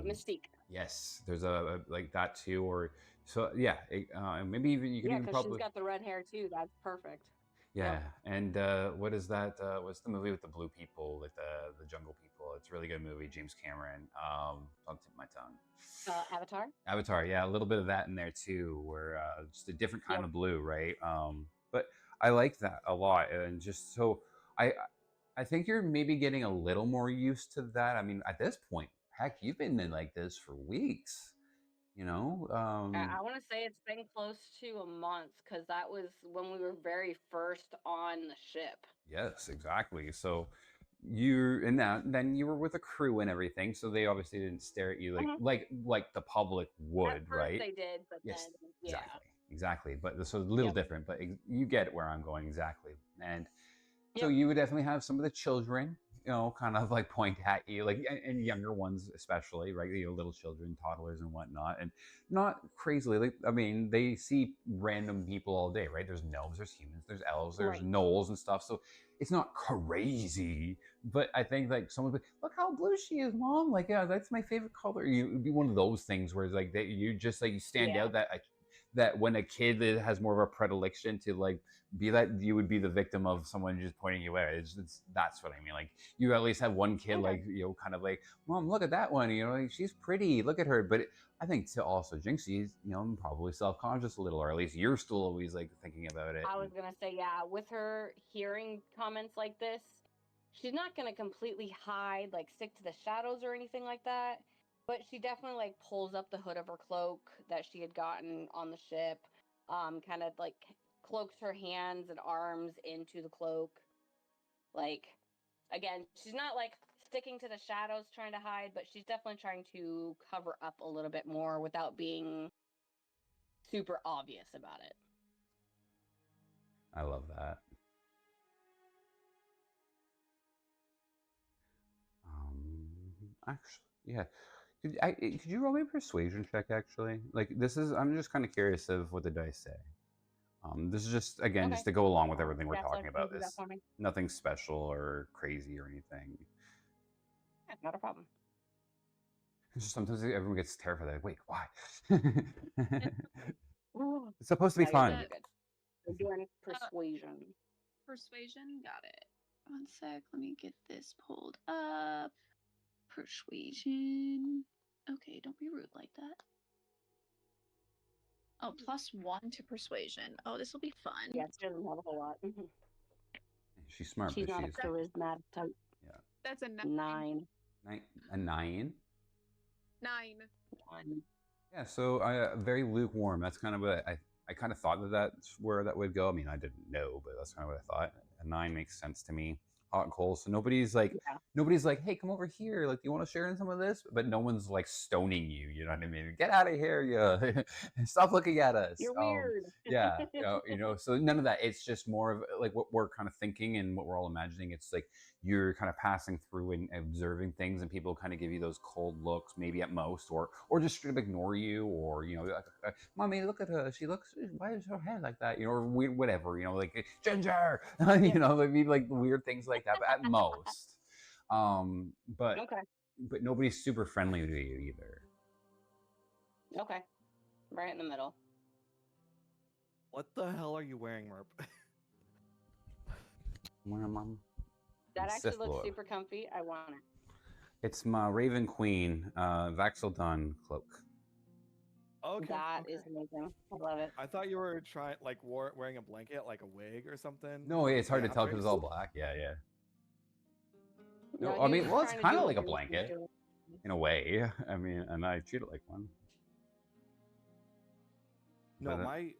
Speaker 1: Mystique.
Speaker 4: Yes, there's a like that too. Or so yeah. Maybe even you could
Speaker 1: Yeah,
Speaker 4: even
Speaker 1: because
Speaker 4: probably
Speaker 1: she's got the red hair too. That's perfect.
Speaker 4: yeah.
Speaker 1: Yep.
Speaker 4: And what is that? What's the movie with the blue people, like the jungle people? It's a really good movie. James Cameron. Don't tip my tongue.
Speaker 1: Avatar.
Speaker 4: Avatar, yeah, a little bit of that in there too, where just a different kind
Speaker 1: Yep.
Speaker 4: of blue, right? But I like that a lot, and just so I I think you're maybe getting a little more used to that. I mean, at this point, heck, you've been in like this for weeks, you know.
Speaker 1: I want to say it's been close to a month because that was when we were very first on the ship.
Speaker 4: Yes, exactly. So you're in that, then you were with a crew and everything, so they obviously didn't stare at you like the public would,
Speaker 1: At first
Speaker 4: right?
Speaker 1: they did, but
Speaker 4: Yes,
Speaker 1: then yeah.
Speaker 4: exactly. But so a little
Speaker 1: Yep.
Speaker 4: different, but you get where I'm going exactly. And so
Speaker 1: Yep.
Speaker 4: you would definitely have some of the children, kind of like point at you, like and younger ones especially, right? Little children, toddlers, and whatnot, and not crazily. Like, I mean, they see random people all day, right? There's gnomes, there's humans, there's elves, there's
Speaker 1: Right.
Speaker 4: gnolls and stuff. So it's not crazy, but I think like someone would be, look how blue she is, mom. Like, yeah, that's my favorite color. You would be one of those things where it's like that you just like you stand
Speaker 1: Yeah.
Speaker 4: out that when a kid has more of a predilection to like be that you would be the victim of someone just pointing you out. That's what I mean. Like you at least have one kid,
Speaker 1: Okay.
Speaker 4: like kind of like, mom, look at that one. Like, she's pretty. Look at her. But I think to also Jinxie's, probably self-conscious a little, or at least you're still always like thinking about it.
Speaker 1: I was gonna say, yeah, with her hearing comments like this, she's not gonna completely hide, like stick to the shadows or anything like that. But she definitely like pulls up the hood of her cloak that she had gotten on the ship, kind of like cloaks her hands and arms into the cloak. Like, again, she's not like sticking to the shadows trying to hide, but she's definitely trying to cover up a little bit more without being super obvious about it.
Speaker 4: I love that. Actually, yeah. Could you roll me a persuasion check? Actually, like this is. I'm just kind of curious of what the dice say. This is just again
Speaker 1: Okay.
Speaker 4: just to go along with everything we're
Speaker 1: That's
Speaker 4: talking about.
Speaker 1: do that
Speaker 4: This
Speaker 1: for me.
Speaker 4: nothing special or crazy or anything.
Speaker 1: Yeah, not a problem.
Speaker 4: It's just sometimes everyone gets terrified. Like, wait, why?
Speaker 1: Ooh.
Speaker 4: It's supposed to be
Speaker 1: No, you're
Speaker 4: fun.
Speaker 1: good. You're good. We're doing persuasion.
Speaker 3: Persuasion, got it. One sec, let me get this pulled up. Persuasion. Okay, don't be rude like that. Oh, +1 to persuasion. Oh, this will be fun.
Speaker 1: Yeah, she doesn't have a whole lot.
Speaker 4: She's smart,
Speaker 1: She's
Speaker 4: but
Speaker 1: not
Speaker 4: she's
Speaker 1: a charismatic type.
Speaker 4: yeah.
Speaker 3: That's a
Speaker 1: 9.
Speaker 4: A 9.
Speaker 3: 9.
Speaker 1: 9.
Speaker 4: Yeah, so very lukewarm. That's kind of what I kind of thought that's where that would go. I mean, I didn't know, but that's kind of what I thought. A 9 makes sense to me. Hot and cold. So nobody's like, hey, come over here. Like, do you want to share in some of this? But no one's like stoning you. You know what I mean? Get out of here, you. Stop looking at us.
Speaker 1: You're weird.
Speaker 4: Yeah, so none of that. It's just more of like what we're kind of thinking and what we're all imagining. It's like you're kind of passing through and observing things, and people kind of give you those cold looks, maybe at most, or just straight up ignore you, or like, mommy, look at her. She looks. Why is her hair like that? Or weird, whatever. Like ginger. Maybe like weird things like that. But at most, but
Speaker 1: Okay.
Speaker 4: but nobody's super friendly to you either.
Speaker 1: Okay. Right in the middle.
Speaker 2: What the hell are you wearing, Merp?
Speaker 1: That actually
Speaker 4: Sith
Speaker 1: looks
Speaker 4: Lord.
Speaker 1: super comfy. I want it.
Speaker 4: It's my Raven Queen Vaxel Dunn cloak.
Speaker 2: Okay.
Speaker 1: That is amazing. I love it.
Speaker 2: I thought you were trying like wearing a blanket, like a wig or something.
Speaker 4: No, it's hard to tell
Speaker 2: Yeah,
Speaker 4: because it's all black. Yeah. No,
Speaker 1: No,
Speaker 4: I
Speaker 1: he
Speaker 4: mean,
Speaker 1: was
Speaker 4: well, it's
Speaker 1: trying to
Speaker 4: kind
Speaker 1: do
Speaker 4: of
Speaker 1: a
Speaker 4: like a
Speaker 1: Bruce
Speaker 4: blanket
Speaker 1: Lee.
Speaker 4: in a way. I mean, and I treat it like one.
Speaker 2: No,
Speaker 4: But,
Speaker 2: my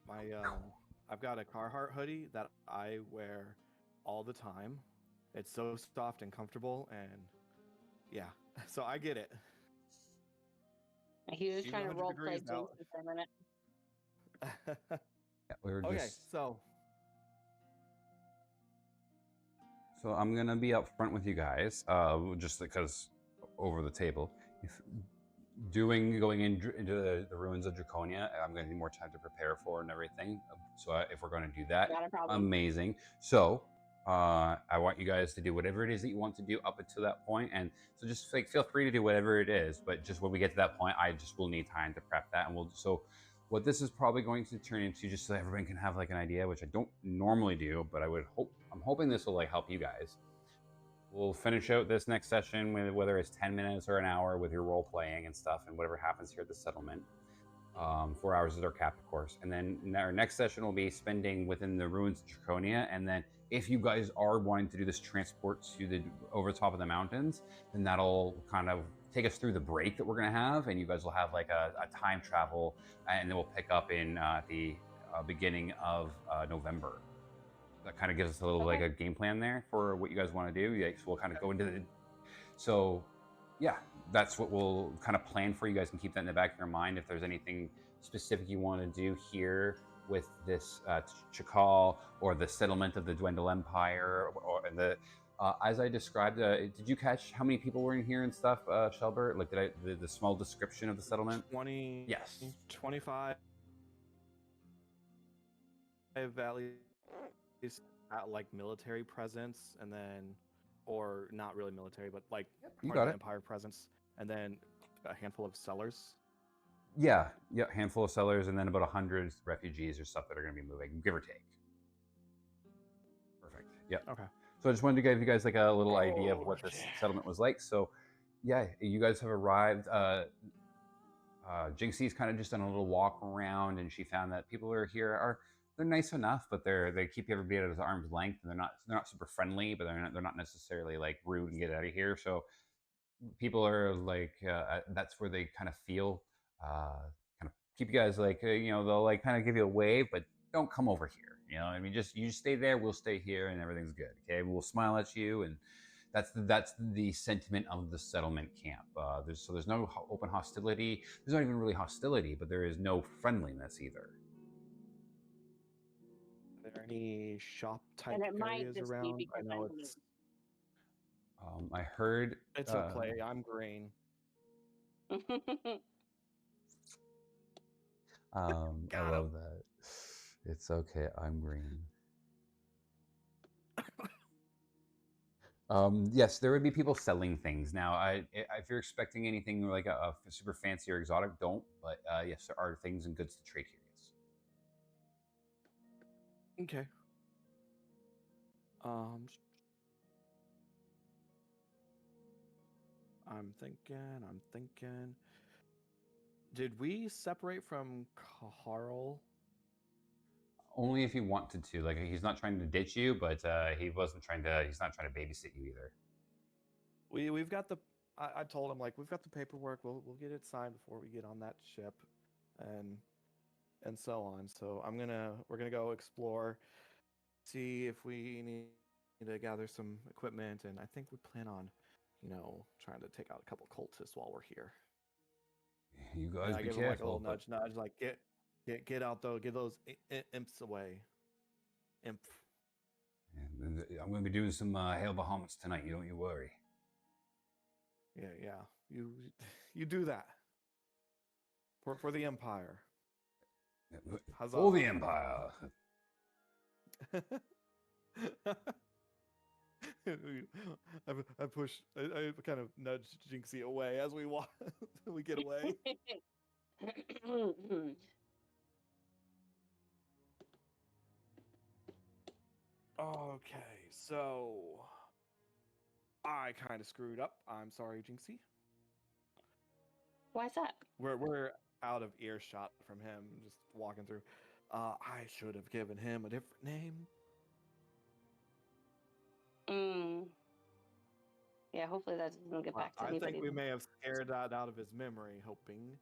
Speaker 2: I've got a Carhartt hoodie that I wear all the time. It's so soft and comfortable, and yeah, so I get it.
Speaker 1: He was
Speaker 2: Even
Speaker 1: trying to
Speaker 2: 100
Speaker 1: role play
Speaker 2: degrees out.
Speaker 1: Jason for a minute.
Speaker 4: yeah, we were
Speaker 2: Okay,
Speaker 4: just.
Speaker 2: so
Speaker 4: So I'm gonna be up front with you guys, just because over the table. If going into the ruins of Draconia, I'm gonna need more time to prepare for and everything. So if we're gonna do that,
Speaker 1: Not a problem.
Speaker 4: amazing. So I want you guys to do whatever it is that you want to do up until that point, and so just like feel free to do whatever it is. But just when we get to that point, I just will need time to prep that, and what this is probably going to turn into, just so everyone can have like an idea, which I don't normally do, but I'm hoping this will like help you guys. We'll finish out this next session with whether it's 10 minutes or an hour with your role playing and stuff, and whatever happens here at the settlement. 4 hours is our cap, of course. And then our next session will be spending within the ruins of Draconia. And then if you guys are wanting to do this transport to the over the top of the mountains, then that'll kind of take us through the break that we're going to have. And you guys will have like a time travel, and then we'll pick up in the beginning of November. That kind of gives us a little like a game plan there for what you guys want to do. Yeah, so we'll kind of go into that's what we'll kind of plan for. You guys can keep that in the back of your mind if there's anything specific you want to do here with this Chakal or the settlement of the Dwendal Empire or the as I described. Did you catch how many people were in here and stuff, Shelbert? Like, the small description of the settlement?
Speaker 2: 20.
Speaker 4: Yes.
Speaker 2: 25 valleys at like military presence, and then, or not really military, but like
Speaker 4: You
Speaker 2: part
Speaker 4: got
Speaker 2: of the
Speaker 4: it.
Speaker 2: empire presence, and then a handful of sellers.
Speaker 4: Yeah, handful of sellers, and then about 100 refugees or stuff that are going to be moving, give or take. Perfect. Yeah.
Speaker 2: Okay.
Speaker 4: So I just wanted to give you guys like a little idea of what this settlement was like. So, yeah, you guys have arrived. Jinxie's kind of just done a little walk around, and she found that people who are here are they're nice enough, but they keep everybody at arm's length, and they're not super friendly, but they're not necessarily like rude and get out of here. So people are like that's where they kind of feel kind of keep you guys like they'll like kind of give you a wave, but don't come over here. I mean, just you stay there, we'll stay here, and everything's good. Okay, we'll smile at you, and that's the sentiment of the settlement camp. There's no open hostility. There's not even really hostility, but there is no friendliness either.
Speaker 2: Are there any shop type
Speaker 1: And it might
Speaker 2: areas
Speaker 1: just be
Speaker 2: around? I
Speaker 1: because
Speaker 2: know
Speaker 1: I'm new.
Speaker 4: I heard.
Speaker 2: it's okay. I'm green.
Speaker 4: I
Speaker 2: Got
Speaker 4: love that. It's okay. I'm green. Yes, there would be people selling things now. If you're expecting anything like a super fancy or exotic, don't. But yes, there are things and goods to trade here. Yes.
Speaker 2: Okay. Um, I'm thinking. Did we separate from Carl?
Speaker 4: Only if you wanted to. Like he's not trying to ditch you, but he wasn't trying to. He's not trying to babysit you either.
Speaker 2: We've got the. I told him like we've got the paperwork. We'll get it signed before we get on that ship, and so on. So we're gonna go explore, see if we need to gather some equipment, and I think we plan on, trying to take out a couple cultists while we're here.
Speaker 5: You
Speaker 2: And
Speaker 5: guys
Speaker 2: I
Speaker 5: be
Speaker 2: give him like a
Speaker 5: careful.
Speaker 2: little nudge, like get out though, get those imps away. Imp.
Speaker 5: I'm going to be doing some Hail Bahamas tonight. You don't you worry.
Speaker 2: Yeah. You do that for the Empire. Huzzah.
Speaker 5: For the Empire.
Speaker 2: I push. I kind of nudge Jinxie away as we walk. We get away. Okay, so I kind of screwed up. I'm sorry, Jinxie.
Speaker 1: Why's that?
Speaker 2: We're out of earshot from him, just walking through. I should have given him a different name.
Speaker 1: Yeah, hopefully that doesn't get back to
Speaker 2: I
Speaker 1: anybody.
Speaker 2: think we may have scared that out of his memory, hoping.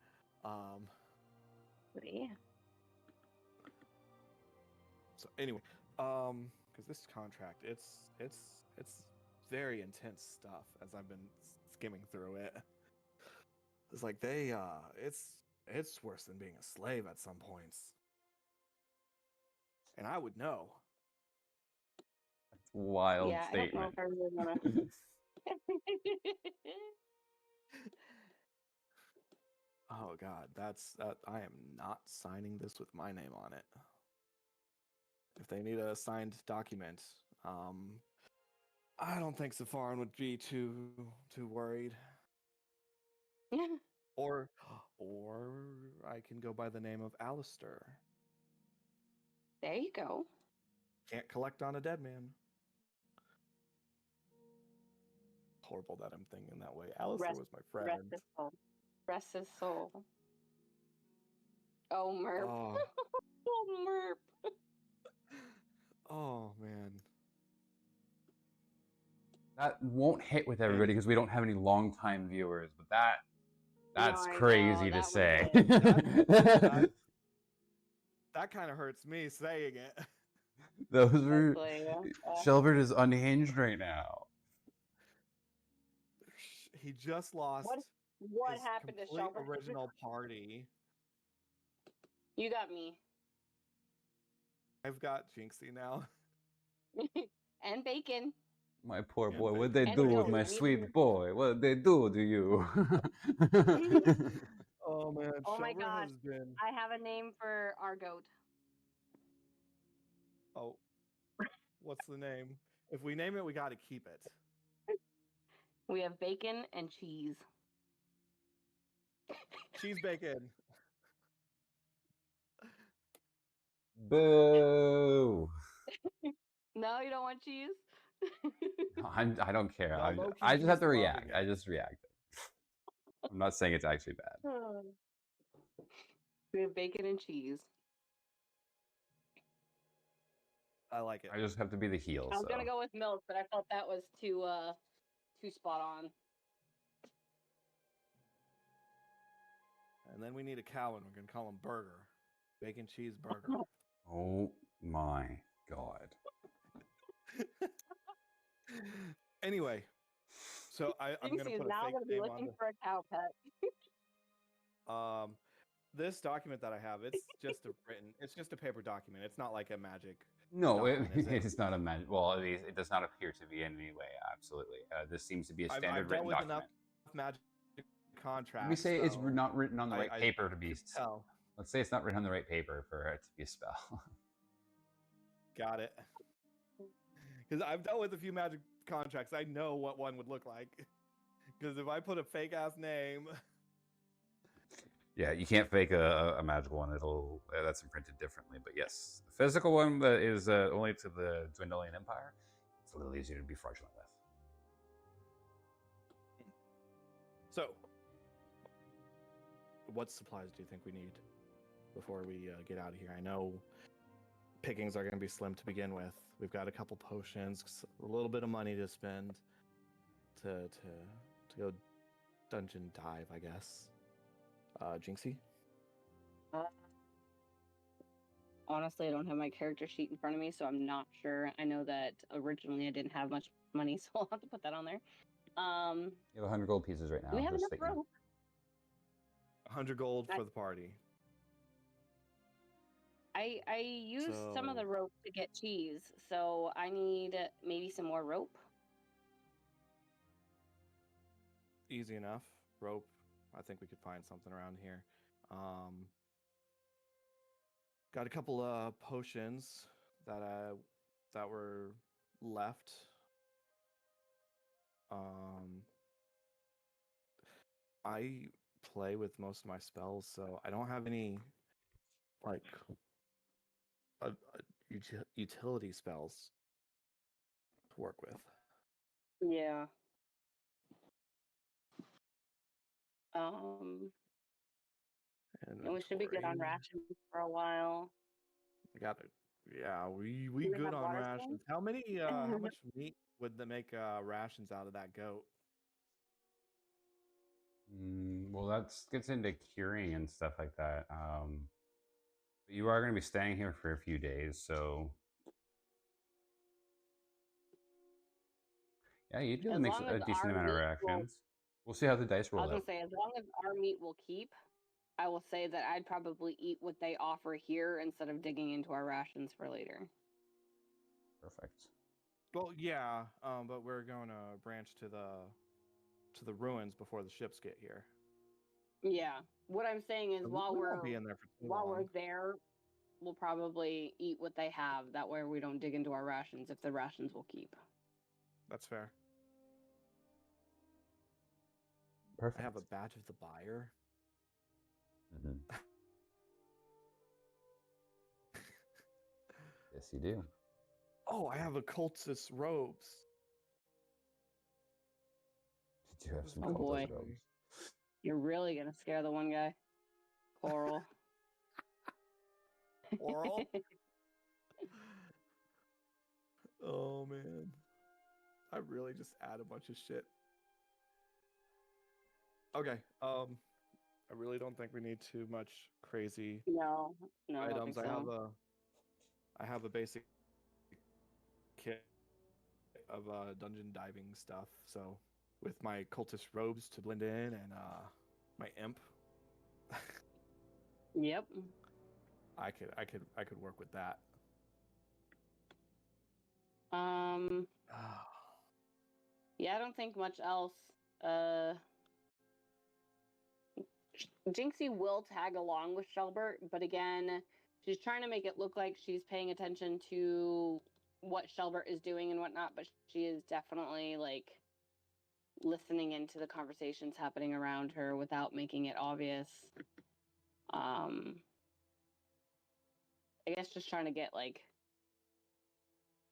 Speaker 1: Yeah.
Speaker 2: So anyway, because this contract, it's very intense stuff. As I've been skimming through it, it's like it's worse than being a slave at some points, and I would know.
Speaker 4: Wild
Speaker 1: Yeah,
Speaker 4: statement.
Speaker 1: I don't know if I really want to.
Speaker 2: Oh God, that's that. I am not signing this with my name on it. If they need a signed document, I don't think Safaran would be too worried. Or I can go by the name of Alistair.
Speaker 1: There you go.
Speaker 2: Can't collect on a dead man. Horrible that I'm thinking that way. Alistair was my friend.
Speaker 1: Rest his soul. Rest his soul. Oh, Merp.
Speaker 2: Oh,
Speaker 1: Oh, Merp.
Speaker 2: oh man.
Speaker 4: That won't hit with everybody because we don't have any long-time viewers, but that's
Speaker 1: No, I know,
Speaker 4: crazy to
Speaker 1: that
Speaker 4: say.
Speaker 2: That kind of hurts me saying it.
Speaker 4: Those were
Speaker 1: Exactly, yeah.
Speaker 4: Shelbert is unhinged right now.
Speaker 2: He just lost
Speaker 1: What
Speaker 2: his
Speaker 1: happened to
Speaker 2: complete
Speaker 1: Shelbert?
Speaker 2: original party.
Speaker 1: You got me.
Speaker 2: I've got Jinxie now.
Speaker 1: And Bacon.
Speaker 4: My poor
Speaker 2: Yeah,
Speaker 4: boy,
Speaker 2: but-
Speaker 4: what'd they
Speaker 1: And
Speaker 4: do with
Speaker 1: Joey,
Speaker 4: my
Speaker 1: we
Speaker 4: sweet
Speaker 1: didn't-
Speaker 4: boy? What did they do to you?
Speaker 2: Oh man,
Speaker 1: Oh my
Speaker 2: Shelbert
Speaker 1: gosh.
Speaker 2: has been.
Speaker 1: I have a name for our goat.
Speaker 2: Oh, what's the name? If we name it, we got to keep it.
Speaker 1: We have bacon and cheese.
Speaker 2: Cheese bacon.
Speaker 4: Boo!
Speaker 1: No, you don't want cheese?
Speaker 4: I don't care.
Speaker 2: No, low-key,
Speaker 4: I just have
Speaker 2: he's
Speaker 4: to react.
Speaker 2: loving
Speaker 4: I
Speaker 2: it.
Speaker 4: just react. I'm not saying it's actually bad.
Speaker 1: We have bacon and cheese.
Speaker 2: I like it.
Speaker 4: I just have to be the heel.
Speaker 1: I was
Speaker 4: So
Speaker 1: gonna go with milk, but I felt that was too spot on.
Speaker 2: And then we need a cow, and we're gonna call him Burger, bacon cheeseburger.
Speaker 4: oh my god.
Speaker 2: Anyway, so I'm gonna
Speaker 1: Jinxie is
Speaker 2: put a
Speaker 1: now
Speaker 2: fake
Speaker 1: gonna be
Speaker 2: name
Speaker 1: looking
Speaker 2: on
Speaker 1: for a cow pet.
Speaker 2: this document that I have. It's just it's just a paper document. It's not like a magic.
Speaker 4: No,
Speaker 2: document, is it?
Speaker 4: it's not a magic. Well, it does not appear to be in any way. Absolutely, this seems to be a standard
Speaker 2: I've dealt
Speaker 4: written
Speaker 2: with
Speaker 4: document.
Speaker 2: enough magic contracts.
Speaker 4: Let me say it's
Speaker 2: so
Speaker 4: not written on the right
Speaker 2: I
Speaker 4: paper to be.
Speaker 2: can tell.
Speaker 4: Let's say it's not written on the right paper for it to be a spell.
Speaker 2: Got it. Because I've dealt with a few magic contracts. I know what one would look like. Because if I put a fake ass name,
Speaker 4: Yeah, you can't fake a magical one. It'll that's imprinted differently. But yes, the physical one that is only to the Dwindlian Empire. It's a little easier to be fraudulent with.
Speaker 2: so what supplies do you think we need before we get out of here? I know pickings are going to be slim to begin with. We've got a couple potions, a little bit of money to spend to go dungeon dive, I guess. Jinxie?
Speaker 1: Honestly, I don't have my character sheet in front of me, so I'm not sure. I know that originally I didn't have much money, so I'll have to put that on there.
Speaker 4: You have 100 gold pieces right now.
Speaker 1: Do we have
Speaker 4: just
Speaker 1: enough
Speaker 4: that you know.
Speaker 1: rope?
Speaker 2: 100 gold for the party.
Speaker 1: I used some of the
Speaker 2: So-
Speaker 1: rope to get cheese, so I need maybe some more rope.
Speaker 2: Easy enough. Rope. I think we could find something around here. Got a couple of potions that were left. I play with most of my spells, so I don't have any like utility spells to work with.
Speaker 1: Yeah. And we should be good on
Speaker 2: Inventory.
Speaker 1: rations for a while.
Speaker 2: I got it. Yeah, we
Speaker 1: Do we
Speaker 2: good
Speaker 1: have
Speaker 2: on
Speaker 1: water
Speaker 2: rations. How many? How much meat would they make rations out of that goat?
Speaker 4: Well, that gets into curing and stuff like that. But you are going to be staying here for a few days, so yeah, you'd be able to
Speaker 1: As
Speaker 4: make
Speaker 1: long
Speaker 4: a
Speaker 1: as
Speaker 4: decent
Speaker 1: our
Speaker 4: amount of
Speaker 1: meat
Speaker 4: rations. We'll see how the dice
Speaker 1: I
Speaker 4: roll
Speaker 1: was gonna
Speaker 4: out.
Speaker 1: say, as long as our meat will keep, I will say that I'd probably eat what they offer here instead of digging into our rations for later.
Speaker 4: Perfect.
Speaker 2: Well, yeah, but we're going to branch to the ruins before the ships get here.
Speaker 1: Yeah. What I'm saying is,
Speaker 2: So
Speaker 1: while
Speaker 2: we
Speaker 1: we're
Speaker 2: won't be in there for too
Speaker 1: while we're
Speaker 2: long.
Speaker 1: there, we'll probably eat what they have. That way, we don't dig into our rations if the rations will keep.
Speaker 2: That's fair.
Speaker 4: Perfect.
Speaker 2: I have a badge of the buyer.
Speaker 4: Mhm. Yes, you do.
Speaker 2: Oh, I have a cultist robes.
Speaker 4: Did you have some
Speaker 1: Oh,
Speaker 4: cultist
Speaker 1: boy.
Speaker 4: robes?
Speaker 1: You're really gonna scare the one guy, Coral.
Speaker 2: Oral? Oh man. I really just add a bunch of shit. Okay. I really don't think we need too much crazy
Speaker 1: No, I don't
Speaker 2: items.
Speaker 1: think so.
Speaker 2: I have a basic kit of dungeon diving stuff. So with my cultist robes to blend in and my imp,
Speaker 1: Yep.
Speaker 2: I could work with that.
Speaker 1: Yeah, I don't think much else. Jinxie will tag along with Shelbert, but again, she's trying to make it look like she's paying attention to what Shelbert is doing and whatnot, but she is definitely like listening into the conversations happening around her without making it obvious. I guess just trying to get like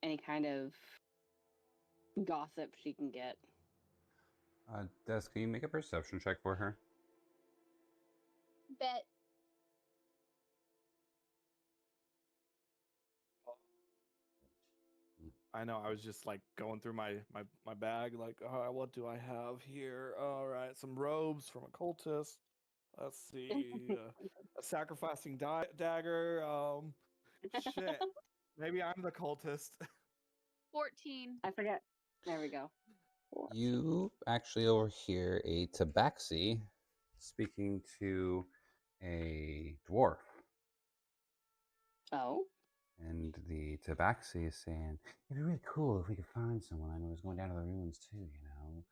Speaker 1: any kind of gossip she can get.
Speaker 4: Des, can you make a perception check for her?
Speaker 1: Bet.
Speaker 2: I know. I was just like going through my bag, like, what do I have here? All right, some robes from a cultist. Let's see, a sacrificing dagger. Shit. Maybe I'm the cultist.
Speaker 3: 14.
Speaker 1: I forget. There we go.
Speaker 4: You actually overhear a tabaxi speaking to a dwarf.
Speaker 1: Oh.
Speaker 4: And the tabaxi is saying, it'd be really cool if we could find someone I know who's going down to the ruins too, you know.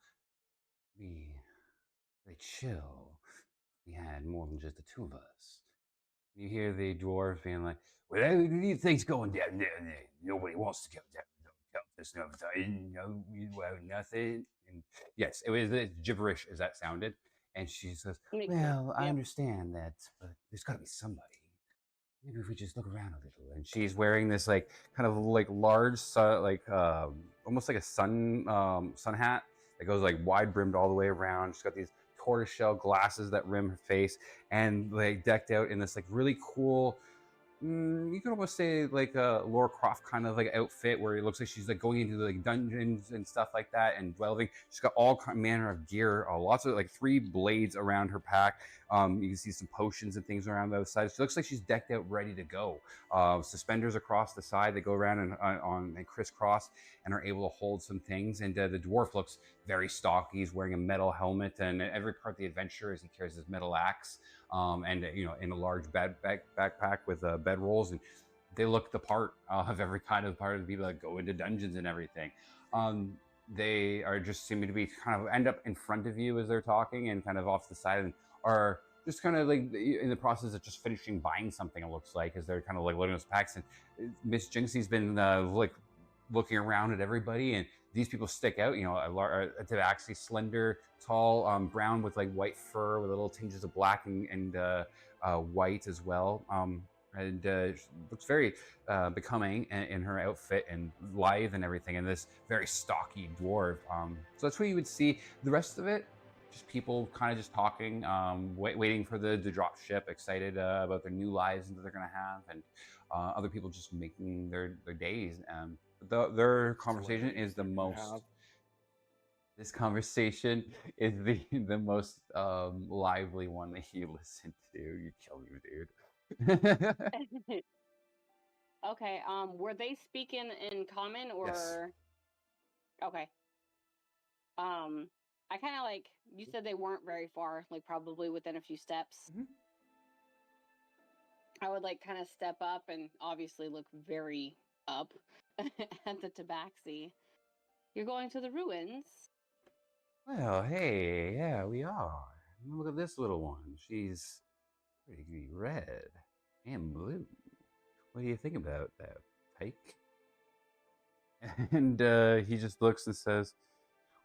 Speaker 4: Be really chill. We had more than just the two of us. You hear the dwarf being like,
Speaker 5: Well, how do you think's going down there? Nobody wants to go down there. There's no thing, well, nothing.
Speaker 4: and yes, it was as gibberish as that sounded. And she says,
Speaker 1: Makes sense.
Speaker 4: well, I
Speaker 1: Yep.
Speaker 4: understand that, but there's got to be somebody. Maybe if we just look around a little. And she's wearing this like kind of like large almost like a sun hat that goes like wide brimmed all the way around. She's got these tortoiseshell glasses that rim her face, and like decked out in this like really cool, you could almost say like a Laura Croft kind of like outfit where it looks like she's like going into like dungeons and stuff like that and delving. She's got all manner of gear, lots of like 3 blades around her pack. You can see some potions and things around the side. She looks like she's decked out, ready to go. Suspenders across the side that go around and on and crisscross and are able to hold some things. And the dwarf looks very stocky. He's wearing a metal helmet, and every part of the adventure is he carries his metal axe. And in a large backpack with bed rolls, and they look the part of every kind of part of the people that go into dungeons and everything. They are just seeming to be kind of end up in front of you as they're talking, and kind of off to the side, and are just kind of like in the process of just finishing buying something. It looks like as they're kind of like loading those packs, and Miss Jinxie's been like looking around at everybody, and these people stick out. A tabaxi, slender, tall, brown with like white fur with little tinges of black and white as well. And looks very becoming in her outfit and lithe and everything. And this very stocky dwarf. So that's what you would see. The rest of it, just people kind of just talking, waiting for the drop ship, excited about their new lives that they're going to have, and other people just making their days. Their conversation is the most. This conversation is the most lively one that you listen to. You kill me, dude.
Speaker 1: Okay. Were they speaking in common or?
Speaker 4: Yes.
Speaker 1: Okay. I kind of like you said they weren't very far, like probably within a few steps.
Speaker 4: Mhm.
Speaker 1: I would like kind of step up and obviously look very up at the tabaxi. You're going to the ruins.
Speaker 4: Well, hey, yeah, we are. Look at this little one. She's pretty red and blue. What do you think about that, Pike? And he just looks and says,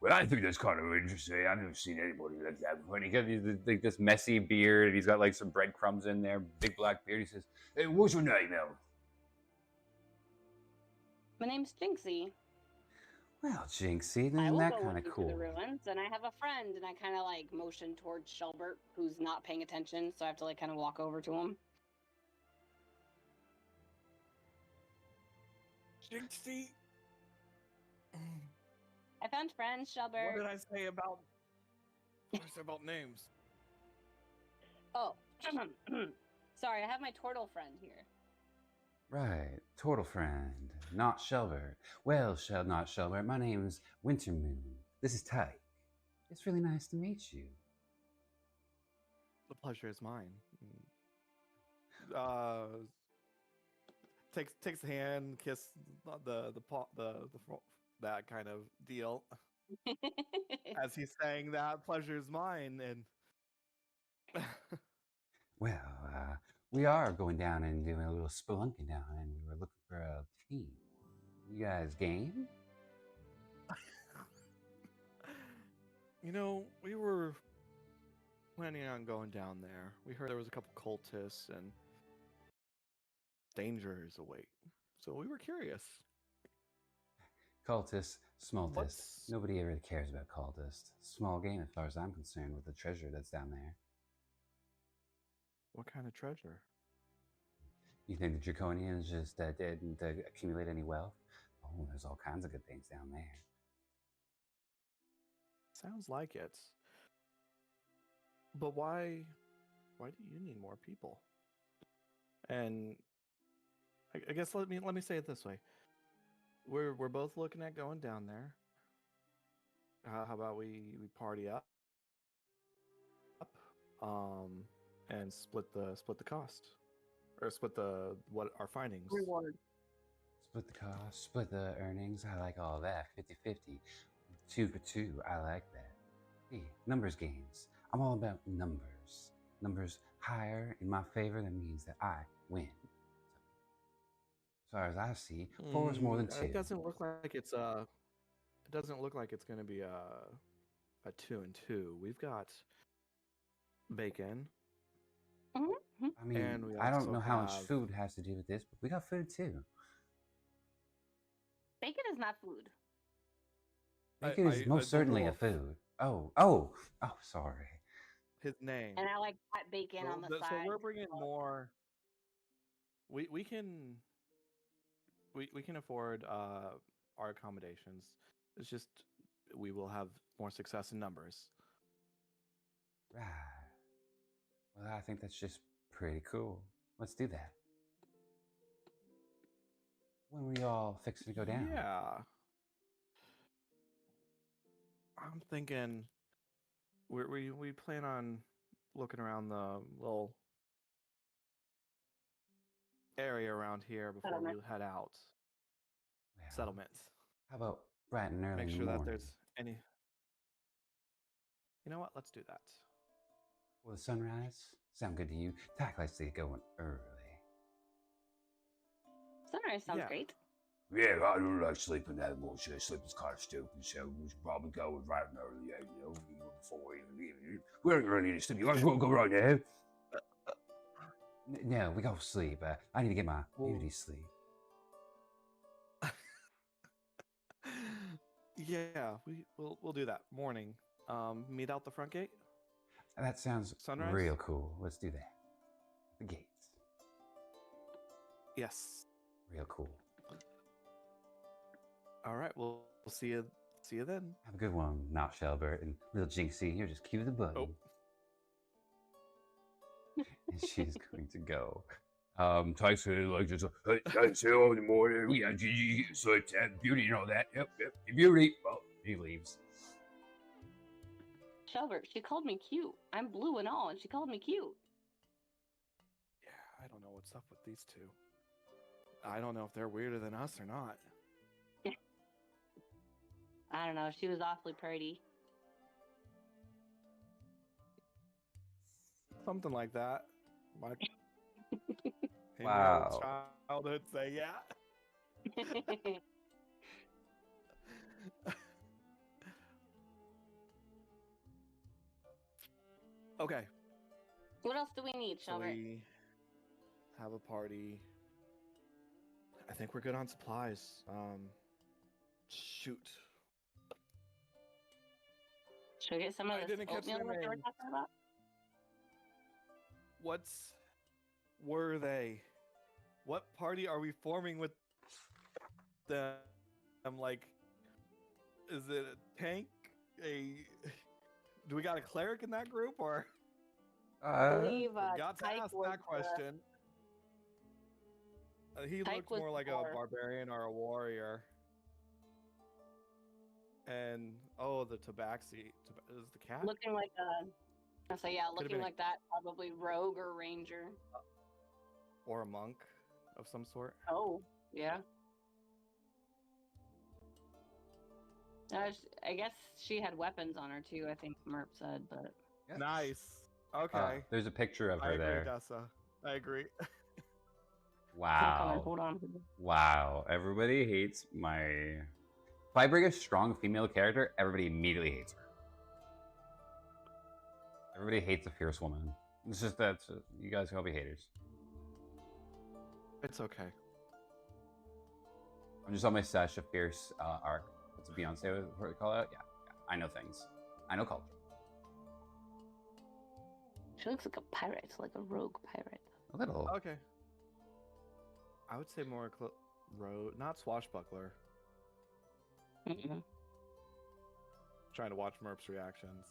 Speaker 5: Well, I think that's kind of interesting. I've never seen anybody like that before.
Speaker 4: and he got like this messy beard, and he's got like some breadcrumbs in there, big black beard. He says,
Speaker 5: Hey, what's your name, El?
Speaker 1: My name's Jinxie.
Speaker 4: well, Jinxie,
Speaker 1: I
Speaker 4: isn't
Speaker 1: will
Speaker 4: that
Speaker 1: go
Speaker 4: kind
Speaker 1: with
Speaker 4: of
Speaker 1: you to
Speaker 4: cool?
Speaker 1: the ruins, and I have a friend, and I kind of like motion towards Shelbert, who's not paying attention, so I have to like kind of walk over to him.
Speaker 2: Jinxie.
Speaker 1: I found friends, Shelbert.
Speaker 2: What did I say about? What did I say about names?
Speaker 1: Oh, sorry, I have my turtle friend here.
Speaker 4: Right, turtle friend, not Shelbert. Well, not Shelbert. My name's Wintermoon. This is Tyke. It's really nice to meet you.
Speaker 2: The pleasure is mine. Uh, takes the hand, kiss that kind of deal. As he's saying that, pleasure is mine, and
Speaker 4: Well, we are going down and doing a little spelunking down, and we were looking for a team. You guys game?
Speaker 2: we were planning on going down there. We heard there was a couple cultists and dangers await, so we were curious.
Speaker 4: Cultist, smalltist.
Speaker 2: What's-
Speaker 4: Nobody ever cares about cultist. Small game as far as I'm concerned with the treasure that's down there.
Speaker 2: What kind of treasure?
Speaker 4: You think the Draconians just didn't accumulate any wealth? Oh Oh, there's all kinds of good things down there.
Speaker 2: Sounds like it. But why do you need more people? And I guess let me say it this way. We're both looking at going down there. How about we party up, and split the cost, or split the what our findings.
Speaker 1: Reward.
Speaker 4: Split the cost, split the earnings. I like all that. 50-50. 2 for 2. I like that. Hey, numbers games. I'm all about numbers. Numbers higher in my favor, that means that I win. As far as I see, 4 is more than 2.
Speaker 2: It doesn't look like it's It doesn't look like it's going to be a 2 and 2. We've got bacon.
Speaker 1: Mm-hmm.
Speaker 4: I mean,
Speaker 2: And we
Speaker 4: I don't
Speaker 2: also
Speaker 4: know how much
Speaker 2: have-
Speaker 4: food has to do with this, but we got food too.
Speaker 1: Bacon is not food.
Speaker 4: Bacon is most
Speaker 2: the
Speaker 4: certainly a
Speaker 2: wolf,
Speaker 4: food. Oh, sorry.
Speaker 2: His name.
Speaker 1: And I like hot bacon on the
Speaker 2: So
Speaker 1: side.
Speaker 2: we're bringing more. We can afford our accommodations. It's just we will have more success in numbers.
Speaker 4: Right. Well, I think that's just pretty cool. Let's do that. When were y'all fixing to go down?
Speaker 2: Yeah. I'm thinking we plan on looking around the little area around here before we
Speaker 1: Settlement.
Speaker 2: head out.
Speaker 4: Well,
Speaker 2: Settlements.
Speaker 4: how about bright and early
Speaker 2: Make
Speaker 4: in
Speaker 2: sure
Speaker 4: the
Speaker 2: that
Speaker 4: morning?
Speaker 2: there's any. You know what? Let's do that.
Speaker 4: Will the sunrise sound good to you? Tack likes to get going early.
Speaker 1: Sunrise sounds
Speaker 2: Yeah.
Speaker 1: great.
Speaker 5: Yeah, I don't like sleeping that much. Sleeping's kind of stupid, so we should probably go right and early, before even leaving. We don't really need to sleep. You guys want to go right now?
Speaker 4: No, we go sleep. I need to get my
Speaker 2: Well-
Speaker 4: beauty sleep.
Speaker 2: Yeah, we'll do that. Morning. Meet out the front gate.
Speaker 4: That sounds
Speaker 2: Sunrise?
Speaker 4: real cool. Let's do that. The gates.
Speaker 2: Yes.
Speaker 4: Real cool.
Speaker 2: All right. We'll see you. See you then.
Speaker 4: Have a good one, not Shelbert. And little Jinxie, here, just cue the button.
Speaker 2: Oh.
Speaker 4: And she's going to go.
Speaker 5: Tyson, like, just, hey, see you in the morning. Yeah, you sleep, beauty and all that. Yep, beauty. Well,
Speaker 4: He leaves.
Speaker 1: Shelbert, she called me cute. I'm blue and all, and she called me cute.
Speaker 2: Yeah, I don't know what's up with these two. I don't know if they're weirder than us or not.
Speaker 1: I don't know. She was awfully pretty.
Speaker 2: Something like that. My
Speaker 4: Wow.
Speaker 2: childhood say yeah. Okay.
Speaker 1: What else do we need,
Speaker 2: So
Speaker 1: Shelbert?
Speaker 2: we have a party. I think we're good on supplies. Shoot.
Speaker 1: Should we get some of
Speaker 2: I
Speaker 1: this
Speaker 2: didn't catch
Speaker 1: oatmeal
Speaker 2: their
Speaker 1: that they were
Speaker 2: names.
Speaker 1: talking about?
Speaker 2: Were they? What party are we forming with them? I'm like, is it a tank? Do we got a cleric in that group, or
Speaker 1: I believe
Speaker 2: got to
Speaker 1: Tyke
Speaker 2: ask
Speaker 1: was
Speaker 2: that question? He
Speaker 1: Tyke
Speaker 2: looked
Speaker 1: was
Speaker 2: more like a
Speaker 1: more-
Speaker 2: barbarian or a warrior. And the tabaxi is the cat.
Speaker 1: looking like a. So yeah,
Speaker 2: Could've
Speaker 1: looking
Speaker 2: been a-
Speaker 1: like that, probably rogue or ranger.
Speaker 2: Or a monk of some sort.
Speaker 1: Oh, yeah. I guess she had weapons on her too. I think Merp said, but
Speaker 4: Yep.
Speaker 2: Nice. Okay.
Speaker 4: There's a picture of
Speaker 2: I
Speaker 4: her
Speaker 2: agree,
Speaker 4: there.
Speaker 2: Dessa. I agree.
Speaker 1: I'm coming.
Speaker 4: Wow.
Speaker 1: Hold on.
Speaker 4: Wow. Everybody hates my. If I bring a strong female character, everybody immediately hates her. Everybody hates a fierce woman. It's just that you guys can all be haters.
Speaker 2: It's okay.
Speaker 4: I'm just on my sesh of fierce arc. What's a Beyonce what we call it? Yeah, I know things. I know culture.
Speaker 1: She looks like a pirate, like a rogue pirate.
Speaker 4: A little.
Speaker 2: Okay. I would say more road, not swashbuckler.
Speaker 1: Mm-mm.
Speaker 2: Trying to watch Merp's reactions.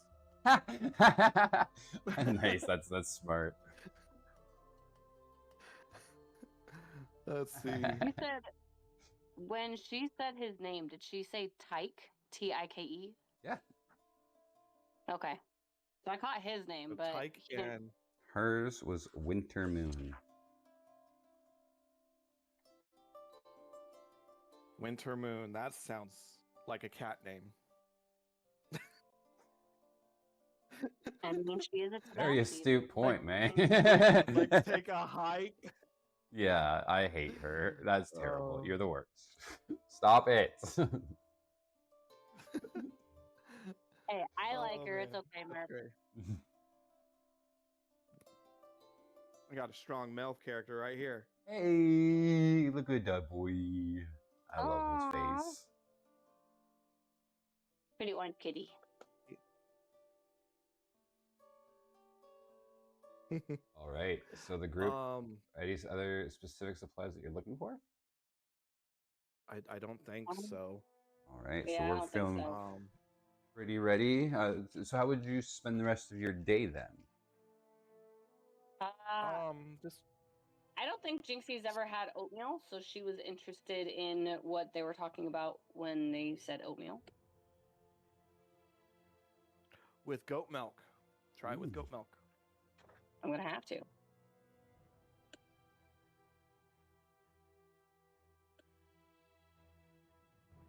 Speaker 4: Nice. That's smart.
Speaker 2: Let's see.
Speaker 1: You said when she said his name, did she say Tyke? Tike?
Speaker 4: Yeah.
Speaker 1: Okay. So I caught his name,
Speaker 2: So
Speaker 1: but
Speaker 2: Tyke
Speaker 1: he didn't-
Speaker 2: and
Speaker 4: Hers was Winter Moon.
Speaker 2: Winter Moon. That sounds like a cat name.
Speaker 1: I mean, she is a
Speaker 4: Very
Speaker 1: tabaxi.
Speaker 4: astute point, man.
Speaker 2: Like take a hike.
Speaker 4: Yeah, I hate her. That's terrible.
Speaker 2: Oh.
Speaker 4: You're the worst. Stop it.
Speaker 1: Hey, I like
Speaker 2: Oh,
Speaker 1: her. It's
Speaker 2: man.
Speaker 1: okay,
Speaker 2: That's
Speaker 1: Merp.
Speaker 2: great. I got a strong Melf character right here.
Speaker 4: Hey, look at that boy. I love his
Speaker 1: Aw.
Speaker 4: face.
Speaker 1: Pretty orange kitty.
Speaker 4: All right. So the group.
Speaker 2: Um,
Speaker 4: Any other specific supplies that you're looking for?
Speaker 2: I don't think
Speaker 1: Um,
Speaker 2: so.
Speaker 4: All right.
Speaker 1: Yeah,
Speaker 4: So
Speaker 1: I
Speaker 4: we're
Speaker 1: don't think
Speaker 4: feeling
Speaker 1: so.
Speaker 4: pretty ready. So how would you spend the rest of your day then?
Speaker 2: Just
Speaker 1: I don't think Jinxie's ever had oatmeal, so she was interested in what they were talking about when they said oatmeal.
Speaker 2: with goat milk. Try it with
Speaker 4: Ooh.
Speaker 2: goat milk.
Speaker 1: I'm gonna have to.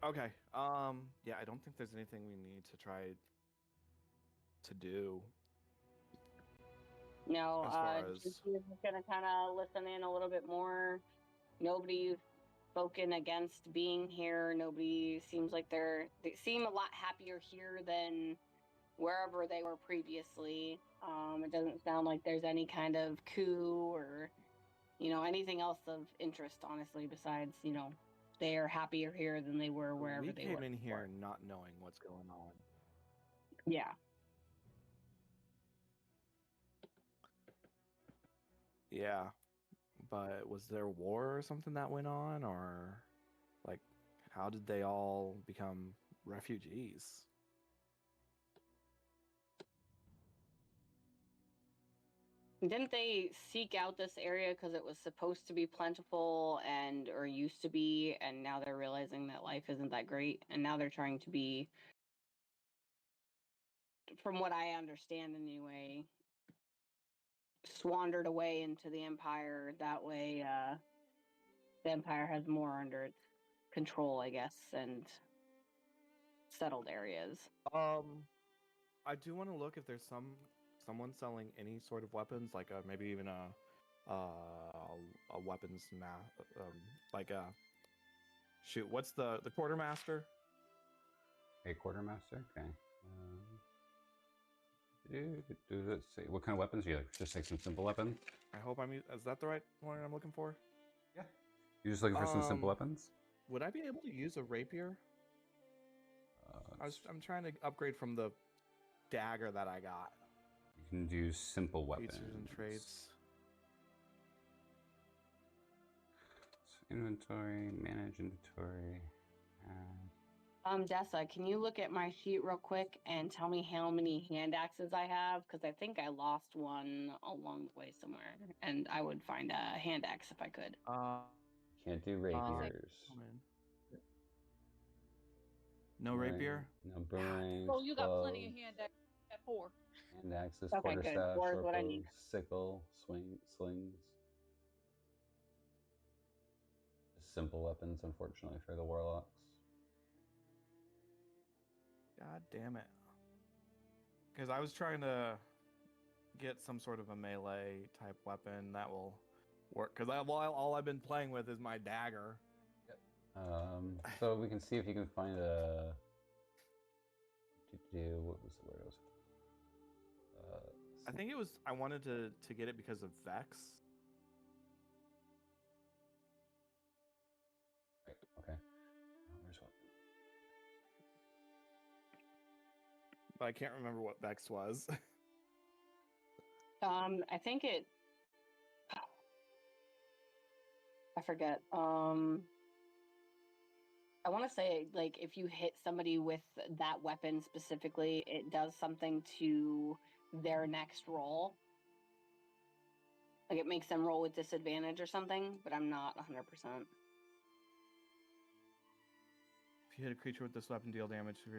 Speaker 2: Okay. Yeah, I don't think there's anything we need to try to do.
Speaker 1: No,
Speaker 2: As far as-
Speaker 1: Jinxie is just gonna kind of listen in a little bit more. Nobody's spoken against being here. Nobody seems like they seem a lot happier here than wherever they were previously. It doesn't sound like there's any kind of coup or anything else of interest, honestly, besides they are happier here than they were wherever
Speaker 2: We
Speaker 1: they
Speaker 2: came
Speaker 1: were
Speaker 2: in
Speaker 1: before.
Speaker 2: here not knowing what's going on.
Speaker 1: Yeah.
Speaker 2: Yeah. But was there war or something that went on, or like how did they all become refugees?
Speaker 1: Didn't they seek out this area because it was supposed to be plentiful or used to be, and now they're realizing that life isn't that great, and now they're trying to be, from what I understand anyway, swandered away into the Empire. That way, the Empire has more under its control, I guess, and settled areas.
Speaker 2: I do want to look if there's someone selling any sort of weapons, like maybe even a weapons like a shoot. What's the quartermaster?
Speaker 4: A quartermaster. Okay. Let's see. What kind of weapons? You like just like some simple weapons?
Speaker 2: I hope is that the right one I'm looking for?
Speaker 4: Yeah. You're just looking for some simple weapons?
Speaker 2: Would I be able to use a rapier? I'm trying to upgrade from the dagger that I got.
Speaker 4: You can do simple weapons.
Speaker 2: Features and traits.
Speaker 4: So inventory, manage inventory.
Speaker 1: Dessa, can you look at my sheet real quick and tell me how many hand axes I have? Because I think I lost one along the way somewhere, and I would find a hand axe if I could.
Speaker 4: Can't do rapiers.
Speaker 2: No rapier?
Speaker 4: No boomerang.
Speaker 3: Oh, you got plenty of hand at 4.
Speaker 4: Hand axes,
Speaker 1: Okay, good.
Speaker 4: quarterstaff,
Speaker 1: 4 is
Speaker 4: short
Speaker 1: what I
Speaker 4: bows,
Speaker 1: need.
Speaker 4: sickle, slings. Simple weapons, unfortunately, for the warlocks.
Speaker 2: God damn it. Because I was trying to get some sort of a melee type weapon that will work. Because all I've been playing with is my dagger.
Speaker 4: So we can see if you can find a. What was the word I was?
Speaker 2: I think it was. I wanted to get it because of Vex.
Speaker 4: Right, okay. Where's what?
Speaker 2: But I can't remember what Vex was.
Speaker 1: I think it. I forget. I want to say, like, if you hit somebody with that weapon specifically, it does something to their next roll. Like, it makes them roll with disadvantage or something, but I'm not 100%.
Speaker 2: If you hit a creature with this weapon, deal damage to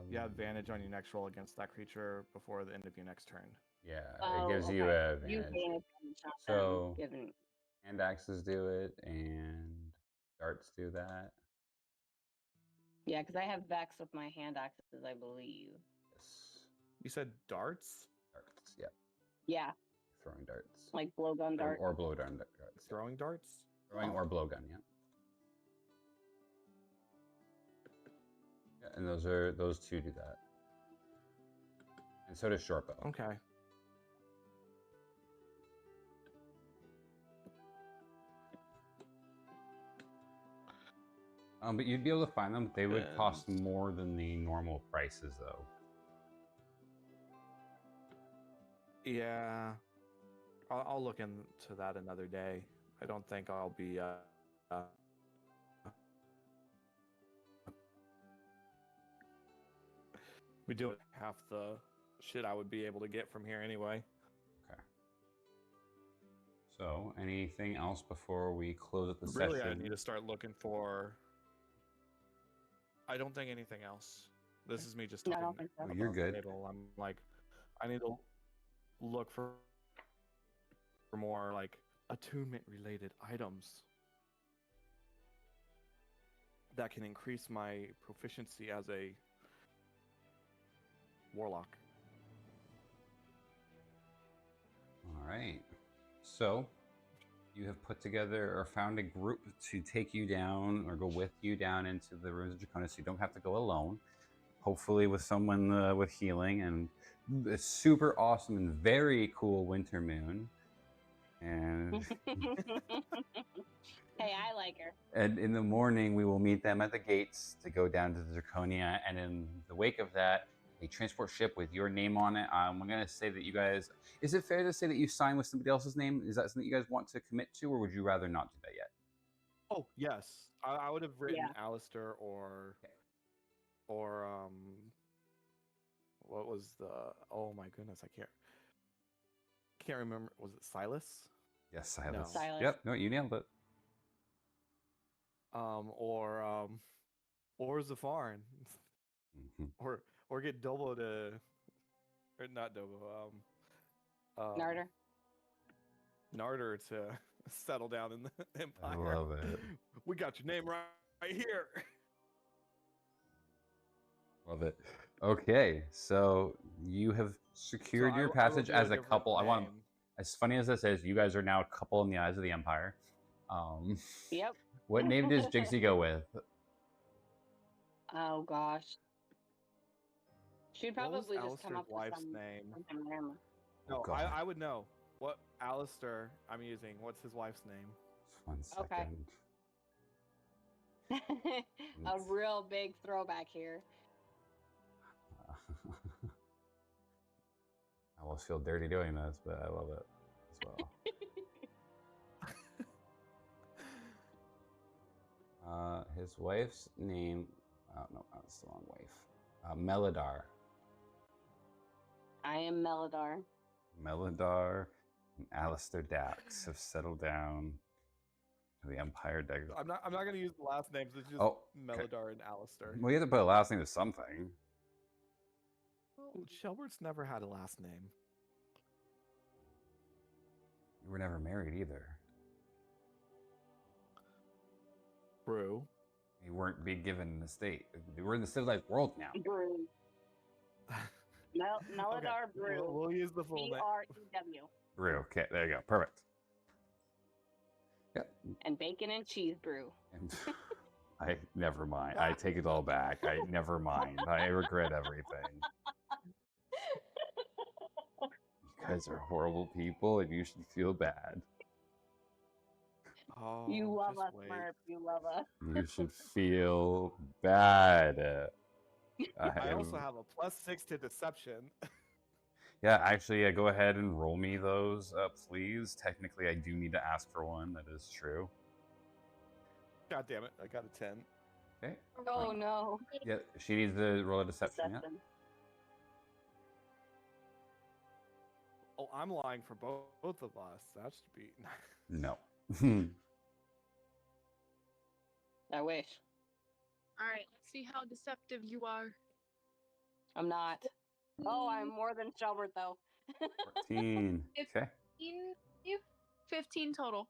Speaker 2: you have advantage on your next roll against that creature before the end of your next turn.
Speaker 4: Yeah,
Speaker 1: Oh,
Speaker 4: it gives you
Speaker 1: okay.
Speaker 4: a
Speaker 1: You
Speaker 4: advantage.
Speaker 1: gain advantage on
Speaker 4: So
Speaker 1: them, given.
Speaker 4: hand axes do it, and darts do that.
Speaker 1: Yeah, because I have Vex with my hand axes, I believe.
Speaker 4: Yes,
Speaker 2: You said darts?
Speaker 4: darts. Yeah,
Speaker 1: Yeah,
Speaker 4: throwing darts.
Speaker 1: like blowgun dart.
Speaker 4: Or blow darts. Yeah.
Speaker 2: Throwing darts?
Speaker 4: Throwing or blowgun. Yeah. Yeah, and those two do that, and so does short bow.
Speaker 2: Okay.
Speaker 4: But you'd be able to find them. They would
Speaker 2: Good.
Speaker 4: cost more than the normal prices, though.
Speaker 2: Yeah. I'll look into that another day. I don't think I'll be we do half the shit I would be able to get from here anyway.
Speaker 4: Okay. So, anything else before we close up the
Speaker 2: Really,
Speaker 4: session?
Speaker 2: I need to start looking for. I don't think anything else. This is me just
Speaker 1: No, I
Speaker 2: talking.
Speaker 1: don't think so.
Speaker 4: Oh, you're
Speaker 2: about the
Speaker 4: good.
Speaker 2: table. I'm like, I need to look for more like attunement related items that can increase my proficiency as a warlock.
Speaker 4: All right. So, you have put together or found a group to take you down or go with you down into the ruins of Draconis, so you don't have to go alone. Hopefully, with someone with healing and a super awesome and very cool winter moon. And
Speaker 1: Hey, I like her.
Speaker 4: and in the morning, we will meet them at the gates to go down to the Draconia. And in the wake of that, a transport ship with your name on it. I'm going to say that you guys. Is it fair to say that you sign with somebody else's name? Is that something you guys want to commit to, or would you rather not do that yet?
Speaker 2: Oh yes, I would have written
Speaker 1: Yeah.
Speaker 2: Alistair or what was the? Oh my goodness, I can't remember. Was it Silas?
Speaker 4: Yes, Silas.
Speaker 1: Silas.
Speaker 4: Yep. No, you nailed it.
Speaker 2: Or Zafarin,
Speaker 4: Mhm.
Speaker 2: or get Dobo to, or not Dobo,
Speaker 1: Narder.
Speaker 2: Narder to settle down in the
Speaker 4: I
Speaker 2: Empire.
Speaker 4: love it.
Speaker 2: We got your name right here.
Speaker 4: Love it. Okay, so you have secured your passage as a couple. I want, as funny as this is, you guys are now a couple in the eyes of the Empire.
Speaker 1: Yep.
Speaker 4: What name does Jinxie go with?
Speaker 1: Oh gosh. She'd
Speaker 2: What was
Speaker 1: probably just come
Speaker 2: Alistair's
Speaker 1: up with
Speaker 2: wife's
Speaker 1: some
Speaker 2: name?
Speaker 1: something random.
Speaker 2: No,
Speaker 4: Oh, God.
Speaker 2: I would know. What Alistair I'm using? What's his wife's name?
Speaker 4: Just 1 second.
Speaker 1: Okay. A real big throwback here.
Speaker 4: I almost feel dirty doing this, but I love it as well. His wife's name. Oh no, that's the wrong wife. Melodar.
Speaker 1: I am Melodar.
Speaker 4: Melodar and Alistair Dax have settled down to the Empire deck.
Speaker 2: I'm not gonna use the last names. It's just
Speaker 4: Oh, okay.
Speaker 2: Melodar and Alistair.
Speaker 4: Well, you have to put a last name to something.
Speaker 2: Well, Shelbert's never had a last name.
Speaker 4: You were never married either.
Speaker 2: Brew.
Speaker 4: You weren't being given an estate. We're in the civilized world now.
Speaker 1: Brew. Melodar Brew.
Speaker 2: We'll use the full name.
Speaker 1: BREW.
Speaker 4: Brew. Okay, there you go. Perfect. Yep.
Speaker 1: And bacon and cheese brew.
Speaker 4: And I never mind. I take it all back. I never mind. I regret everything. You guys are horrible people, and you should feel bad.
Speaker 2: Oh,
Speaker 1: You love
Speaker 2: just
Speaker 1: us,
Speaker 2: wait.
Speaker 1: Merp. You love us.
Speaker 4: You should feel bad.
Speaker 2: I also have a +6 to deception.
Speaker 4: Yeah, actually, go ahead and roll me those, please. Technically, I do need to ask for one. That is true.
Speaker 2: God damn it! I got a 10.
Speaker 4: Okay.
Speaker 1: Oh no.
Speaker 4: Yeah, she needs to roll a deception. Yeah.
Speaker 1: Deception.
Speaker 2: Oh, I'm lying for both of us. That should be.
Speaker 4: No.
Speaker 1: I wish.
Speaker 6: All right, let's see how deceptive you are.
Speaker 1: I'm not. Oh, I'm more than Shelbert though.
Speaker 4: 14. Okay.
Speaker 3: 15 total.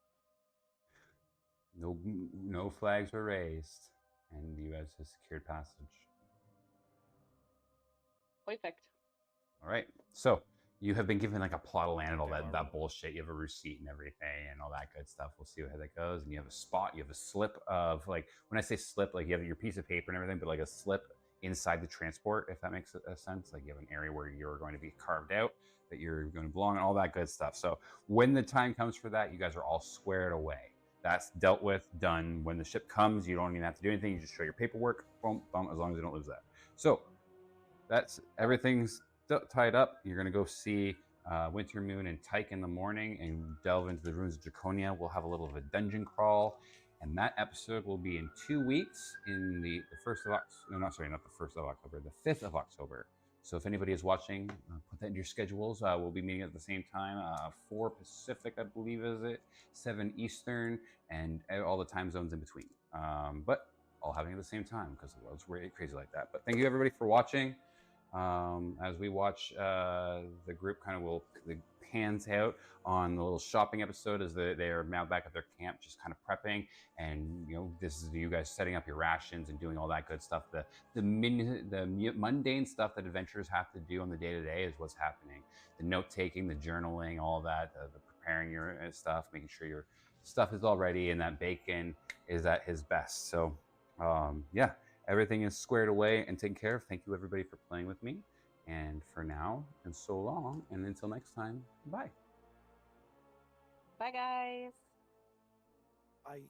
Speaker 4: No flags were raised, and you guys have secured passage.
Speaker 1: Perfect.
Speaker 4: All right. So you have been given like a plot of land and all
Speaker 2: Okay,
Speaker 4: that,
Speaker 2: well,
Speaker 4: that bullshit. You have a receipt and everything and all that good stuff. We'll see how that goes. And you have a spot. You have a slip of like, when I say slip, like you have your piece of paper and everything, but like a slip inside the transport, if that makes a sense. Like you have an area where you're going to be carved out, that you're going to belong, and all that good stuff. So when the time comes for that, you guys are all squared away. That's dealt with, done. When the ship comes, you don't even have to do anything. You just show your paperwork, boom, boom, as long as you don't lose that. So that's everything's tied up. You're gonna go see Winter Moon and Tyke in the morning and delve into the ruins of Draconia. We'll have a little of a dungeon crawl, and that episode will be in 2 weeks, in the 1st of October. No, not sorry, not the 1st of October, the 5th of October. So if anybody is watching, put that in your schedules. We'll be meeting at the same time, 4 Pacific, I believe, is it? 7 Eastern, and all the time zones in between. But all having at the same time because the world's really crazy like that. But thank you everybody for watching. As we watch the group kind of will pans out on the little shopping episode as they are now back at their camp, just kind of prepping, and this is you guys setting up your rations and doing all that good stuff. The mundane stuff that adventurers have to do on the day to day is what's happening. The note taking, the journaling, all that, the preparing your stuff, making sure your stuff is all ready, and that bacon is at his best. So yeah. Everything is squared away and taken care of. Thank you, everybody, for playing with me. And for now, and so long, and until next time, bye.
Speaker 1: Bye, guys.
Speaker 2: Bye.